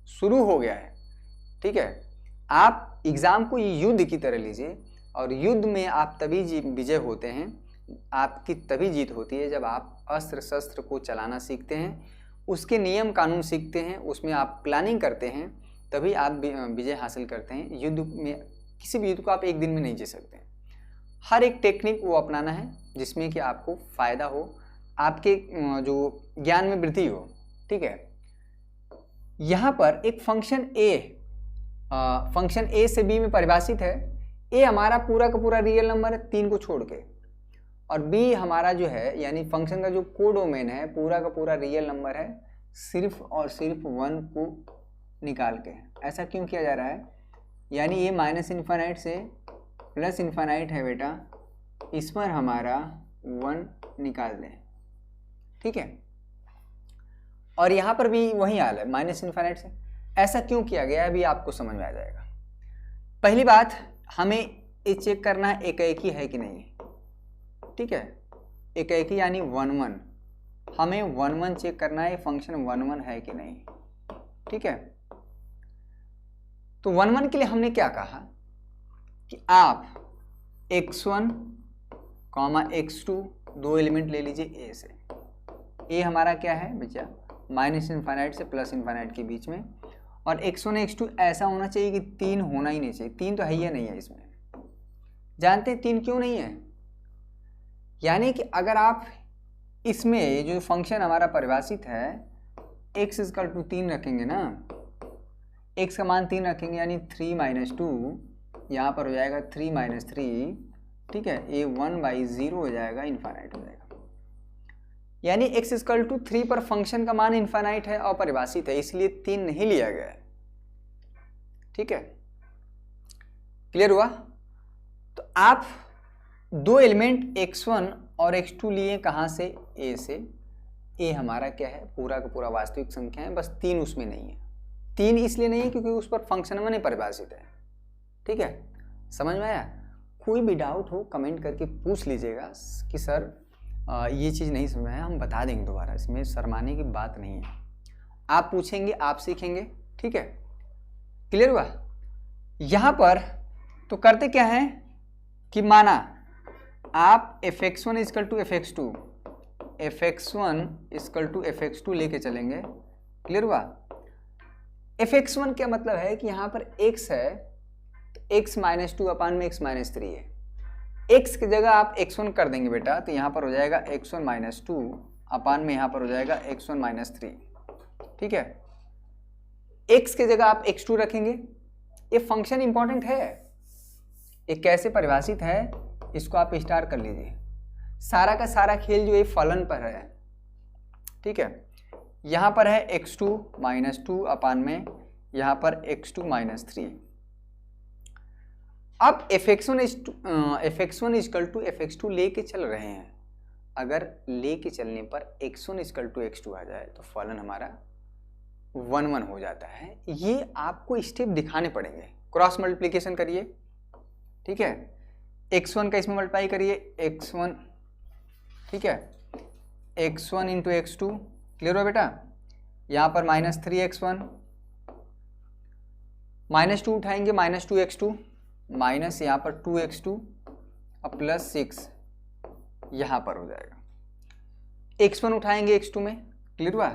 शुरू हो गया है। ठीक है, आप एग्ज़ाम को युद्ध की तरह लीजिए, और युद्ध में आप तभी विजय होते हैं, आपकी तभी जीत होती है जब आप अस्त्र शस्त्र को चलाना सीखते हैं, उसके नियम कानून सीखते हैं, उसमें आप प्लानिंग करते हैं, तभी आप विजय हासिल करते हैं। युद्ध में किसी भी युद्ध को आप एक दिन में नहीं जीत सकते। हर एक टेक्निक वो अपनाना है जिसमें कि आपको फ़ायदा हो, आपके जो ज्ञान में वृद्धि हो। ठीक है, यहाँ पर एक फंक्शन ए से बी में परिभाषित है। ए हमारा पूरा का पूरा रियल नंबर है 3 को छोड़ के, और बी हमारा जो है यानी फंक्शन का जो कोडोमेन है पूरा का पूरा रियल नंबर है सिर्फ और सिर्फ 1 को निकाल के। ऐसा क्यों किया जा रहा है, यानी ये माइनस इनफाइनाइट से प्लस इनफाइनाइट है बेटा, इस पर हमारा 1 निकाल दें। ठीक है, और यहाँ पर भी वही हाल है माइनस इनफाइनाइट से। ऐसा क्यों किया गया अभी आपको समझ में आ जाएगा। पहली बात, हमें ये चेक करना है एकाएकी है कि नहीं। ठीक है, एकाएकी यानी 1 1, हमें 1 1 चेक करना है फंक्शन 1 1 है कि नहीं। ठीक है, तो 1 1 के लिए हमने क्या कहा कि आप x1, x2 दो एलिमेंट ले लीजिए ए से। ए हमारा क्या है बच्चा, माइनस इनफाइनाइट से प्लस इनफाइनाइट के बीच में, और x1 x2 ऐसा होना चाहिए कि 3 होना ही नहीं चाहिए। 3 तो है ही नहीं है इसमें। जानते हैं 3 क्यों नहीं है, यानी कि अगर आप इसमें जो फंक्शन हमारा परिभाषित है x = 3 रखेंगे ना, x का मान 3 रखेंगे, यानी 3 - 2 यहाँ पर हो जाएगा 3 - 3 ठीक है, ये 1/0 हो जाएगा, इन्फाइनाइट हो जाएगा। यानी x = 3 पर फंक्शन का मान इन्फाइनाइट है, अपरिभाषित है, इसलिए 3 नहीं लिया गया है। ठीक है, क्लियर हुआ? तो आप दो एलिमेंट x1 और x2 लिए कहाँ से? a से। a हमारा क्या है? पूरा का पूरा वास्तविक संख्या है, बस 3 उसमें नहीं है। 3 इसलिए नहीं है क्योंकि उस पर फंक्शन में नहीं परिभाषित है। ठीक है, समझ में आया? कोई भी डाउट हो कमेंट करके पूछ लीजिएगा कि सर ये चीज़ नहीं समझ में आया, हम बता देंगे दोबारा, इसमें शर्माने की बात नहीं है। आप पूछेंगे, आप सीखेंगे। ठीक है, क्लियर हुआ? यहाँ पर तो करते क्या है कि माना आप fx1 = fx2, fx1 = fx2 लेके चलेंगे। क्लियर हुआ? fx1 क्या मतलब है कि यहाँ पर x है तो x - 2 अपान में x - 3 है। x की जगह आप x1 कर देंगे बेटा, तो यहाँ पर हो जाएगा x1 - 2 अपान में यहाँ पर हो जाएगा x1 - 3। ठीक है, x की जगह आप x2 रखेंगे। ये फंक्शन इंपॉर्टेंट है, ये कैसे परिभाषित है इसको आप स्टार कर लीजिए। सारा का सारा खेल जो है फलन पर है। ठीक है, यहाँ पर है x2 - 2 अपान में यहाँ पर x2 - 3। अब fx1 = fx2 लेके चल रहे हैं। अगर लेके चलने पर x1 = x2 आ जाए तो फलन हमारा 1 हो जाता है। ये आपको स्टेप दिखाने पड़ेंगे। क्रॉस मल्टीप्लिकेशन करिए। ठीक है, x1 का इसमें मल्टीप्लाई करिए, x1। ठीक है, x1 × x2। क्लियर हो बेटा? यहाँ पर -3x1 -2 उठाएंगे, -2x2 माइनस यहाँ पर 2x2 और +6 यहाँ पर हो जाएगा। x1 उठाएंगे x2 में। क्लियर हुआ?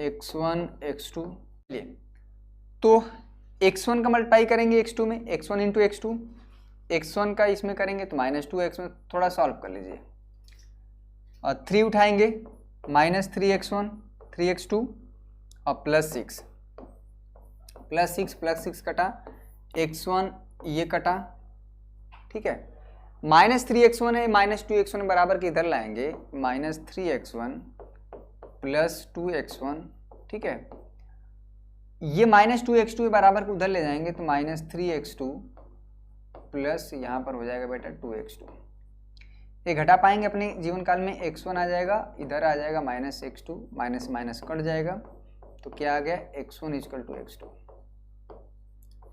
x1 x2 लिए तो x1 का मल्टीप्लाई करेंगे x2 में, x1 × x2। x1 का इसमें करेंगे तो -2x1, थोड़ा सॉल्व कर लीजिए। और 3 उठाएंगे, -3x1 3x2 और +6 +6 कटा, x1 ये कटा। ठीक है, -3x1 है, -2x1 बराबर के इधर लाएंगे, -3x1 +2x1। ठीक है, ये -2x2 के बराबर को उधर ले जाएंगे तो -3x2 प्लस यहाँ पर हो जाएगा बेटा 2x2। ये घटा पाएंगे अपने जीवन काल में, x1 आ जाएगा, इधर आ जाएगा -x2, माइनस कट जाएगा, तो क्या आ गया? x1 = x2।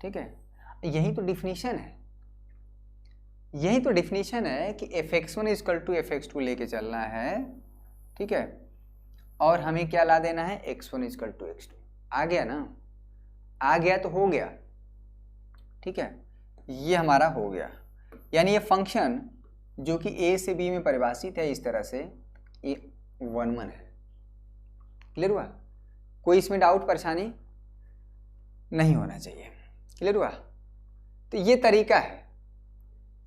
ठीक है, यही तो डिफिनीशन है, यही तो डिफिनीशन है कि fx1 = fx2 लेके चलना है। ठीक है, और हमें क्या ला देना है? x1 = x2। आ गया ना? आ गया तो हो गया। ठीक है, ये हमारा हो गया। यानी ये फंक्शन जो कि a से b में परिभाषित है इस तरह से, ये 1 है। क्लियर हुआ? कोई इसमें डाउट परेशानी नहीं होना चाहिए। क्लियर हुआ? तो ये तरीका है,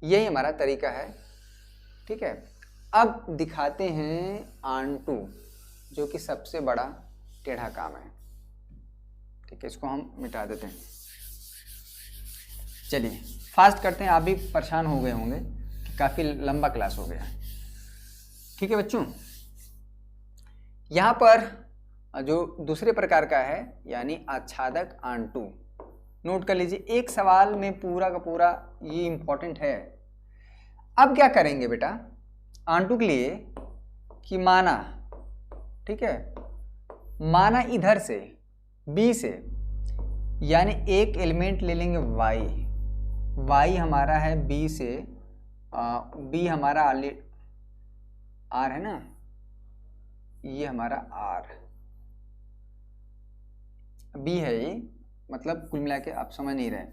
यही हमारा तरीका है। ठीक है, अब दिखाते हैं आंटू, जो कि सबसे बड़ा टेढ़ा काम है। ठीक है, इसको हम मिटा देते हैं। चलिए फास्ट करते हैं, आप भी परेशान हो गए होंगे कि काफ़ी लंबा क्लास हो गया है। ठीक है बच्चों, यहाँ पर जो दूसरे प्रकार का है यानी आच्छादक आंटू, नोट कर लीजिए। एक सवाल में पूरा का पूरा ये इंपॉर्टेंट है। अब क्या करेंगे बेटा आंटू के लिए कि माना, ठीक है, माना इधर से b से, यानी एक एलिमेंट ले लेंगे y हमारा है b से, b हमारा r है ना, ये हमारा r b है, ये मतलब कुल मिला के आप समझ नहीं रहे।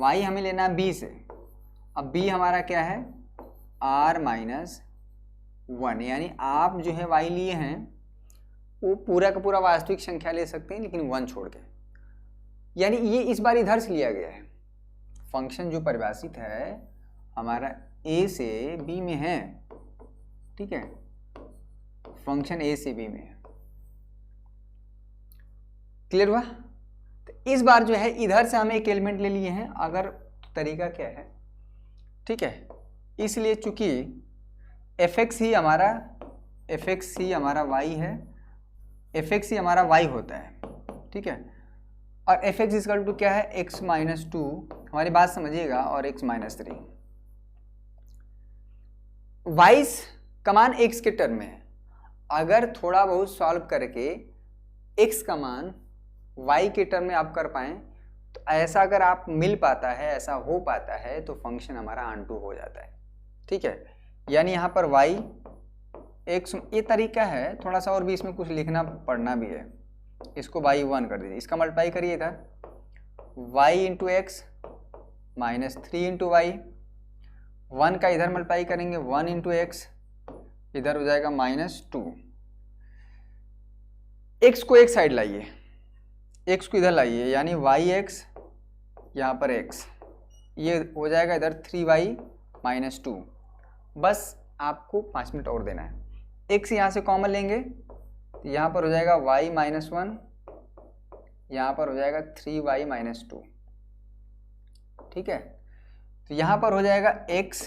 y हमें लेना है b से, अब b हमारा क्या है? r - 1, यानी आप जो है y लिए हैं वो पूरा का पूरा वास्तविक संख्या ले सकते हैं लेकिन 1 छोड़ के, यानी ये इस बार इधर से लिया गया है। फंक्शन जो परिभाषित है हमारा a से b में है। ठीक है, फंक्शन a से b में है। क्लियर हुआ? तो इस बार जो है इधर से हम एक एलिमेंट ले लिए हैं। अगर तरीका क्या है? ठीक है, इसलिए चूंकि एफ एक्स ही हमारा y है, एफ एक्स ही हमारा y होता है, ठीक है। और एफ एक्स इक्वल टू क्या है, x माइनस 2, हमारी बात समझिएगा, और x माइनस 3। y का मान x के टर्म में है। अगर थोड़ा बहुत सॉल्व करके x का मान y के टर्म में आप कर पाएं तो ऐसा अगर आप मिल पाता है, ऐसा हो पाता है, तो फंक्शन हमारा ऑन हो जाता है, ठीक है। यानी यहाँ पर y x, ये तरीका है, थोड़ा सा और भी इसमें कुछ लिखना पढ़ना भी है। इसको बाई 1 कर दीजिए, इसका मल्टीप्लाई करिए इधर, y into x minus 3 into y, 1 का इधर मल्टीप्लाई करेंगे 1 इंटू एक्स, इधर हो जाएगा माइनस 2। x को एक साइड लाइए, x को इधर लाइए, यानी वाई एक्स यहाँ पर x, ये हो जाएगा इधर 3y माइनस 2। बस आपको 5 मिनट और देना है। x यहाँ से कॉमन लेंगे तो यहाँ पर हो जाएगा y माइनस 1, यहाँ पर हो जाएगा 3y माइनस 2, ठीक है। तो यहाँ पर हो जाएगा x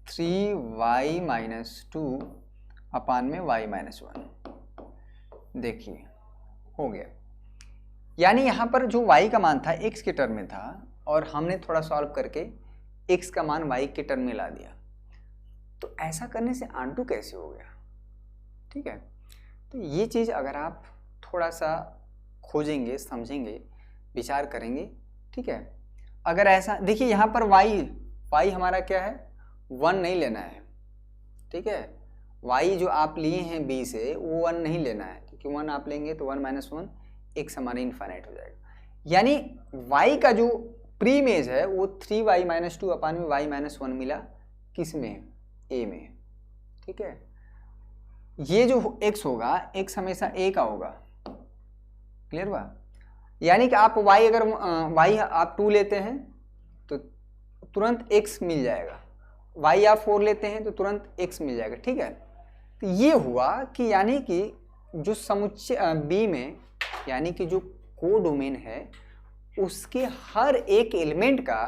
3y माइनस 2 अपान में y माइनस 1। देखिए हो गया। यानी यहाँ पर जो y का मान था x के टर्म में था, और हमने थोड़ा सॉल्व करके x का मान y के टर्म में ला दिया। तो ऐसा करने से आंटू कैसे हो गया, ठीक है। तो ये चीज़ अगर आप थोड़ा सा खोजेंगे, समझेंगे, विचार करेंगे, ठीक है। अगर ऐसा देखिए, यहाँ पर y हमारा क्या है, 1 नहीं लेना है, ठीक है। y जो आप लिए हैं b से, वो 1 नहीं लेना है, क्योंकि 1 आप लेंगे तो 1 माइनस 1 x हमारे इनफाइनाइट हो जाएगा। यानी y का जो प्री इमेज है वो 3y माइनस 2 अपान में y माइनस 1 मिला, किस में, a में, ठीक है। ये जो x होगा, x हमेशा a का होगा, क्लियर हुआ। यानी कि आप y अगर y आप 2 लेते हैं तो तुरंत x मिल जाएगा, y आप 4 लेते हैं तो तुरंत x मिल जाएगा, ठीक है। तो ये हुआ कि यानी कि जो समुच्चय b में, यानी कि जो कोडोमेन है, उसके हर एक एलिमेंट का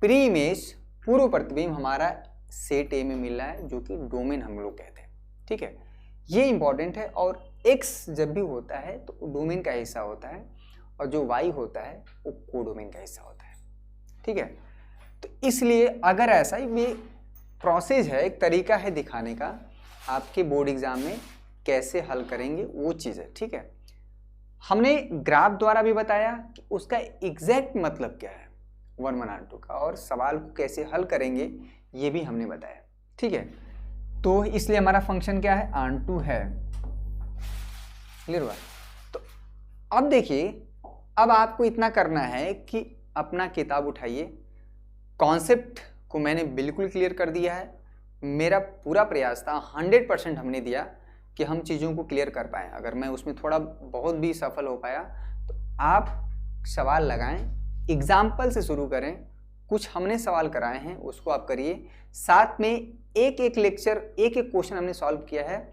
प्री इमेज, पूर्व प्रतिबिंब हमारा सेट ए में मिल रहा है, जो कि डोमेन हम लोग कहते हैं, ठीक है। ये इंपॉर्टेंट है। और x जब भी होता है तो डोमेन का हिस्सा होता है, और जो y होता है वो कोडोमेन का हिस्सा होता है, ठीक है। तो इसलिए अगर ऐसा ये प्रोसेस है, एक तरीका है दिखाने का, आपके बोर्ड एग्जाम में कैसे हल करेंगे वो चीज़ है, ठीक है। हमने ग्राफ द्वारा भी बताया कि उसका एग्जैक्ट मतलब क्या है 1 1 2 का, और सवाल को कैसे हल करेंगे ये भी हमने बताया, ठीक है। तो इसलिए हमारा फंक्शन क्या है, ऑन है, क्लियर हुआ। तो अब देखिए, अब आपको इतना करना है कि अपना किताब उठाइए, कॉन्सेप्ट को मैंने बिल्कुल क्लियर कर दिया है। मेरा पूरा प्रयास था, 100% हमने दिया कि हम चीज़ों को क्लियर कर पाएँ। अगर मैं उसमें थोड़ा बहुत भी सफल हो पाया तो आप सवाल लगाएं, एग्जाम्पल से शुरू करें, कुछ हमने सवाल कराए हैं उसको आप करिए, साथ में एक एक लेक्चर, एक एक क्वेश्चन हमने सॉल्व किया है,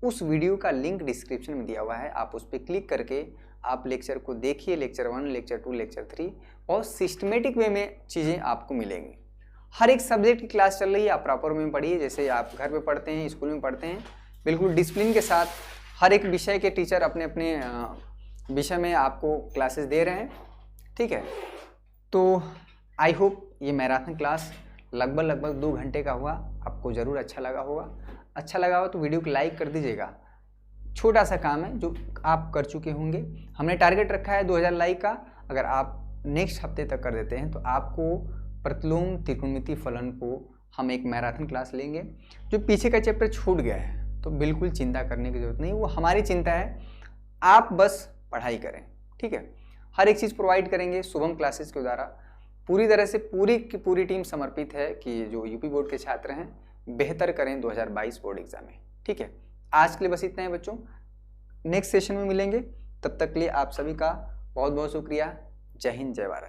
उस वीडियो का लिंक डिस्क्रिप्शन में दिया हुआ है, आप उस पर क्लिक करके आप लेक्चर को देखिए, लेक्चर 1, लेक्चर 2, लेक्चर 3, और सिस्टमेटिक वे में चीज़ें आपको मिलेंगी। हर एक सब्जेक्ट की क्लास चल रही है, आप प्रॉपर में पढ़िए, जैसे आप घर पे पढ़ते हैं, स्कूल में पढ़ते हैं, बिल्कुल डिसिप्लिन के साथ। हर एक विषय के टीचर अपने अपने विषय में आपको क्लासेस दे रहे हैं, ठीक है। तो आई होप ये मैराथन क्लास लगभग 2 घंटे का हुआ, आपको ज़रूर अच्छा लगा होगा। अच्छा लगा हो तो वीडियो को लाइक कर दीजिएगा। छोटा सा काम है जो आप कर चुके होंगे। हमने टारगेट रखा है 2000 लाइक का, अगर आप नेक्स्ट हफ्ते तक कर देते हैं तो आपको प्रतिलोम त्रिकोणमितीय फलन को हम एक मैराथन क्लास लेंगे। जो पीछे का चैप्टर छूट गया है तो बिल्कुल चिंता करने की ज़रूरत नहीं, वो हमारी चिंता है, आप बस पढ़ाई करें, ठीक है। हर एक चीज़ प्रोवाइड करेंगे शुभम क्लासेस के द्वारा। पूरी तरह से पूरी की पूरी टीम समर्पित है कि जो यूपी बोर्ड के छात्र हैं बेहतर करें 2022 बोर्ड एग्जाम में, ठीक है। आज के लिए बस इतना है बच्चों, नेक्स्ट सेशन में मिलेंगे, तब तक के लिए आप सभी का बहुत बहुत शुक्रिया। जय हिंद, जय भारत।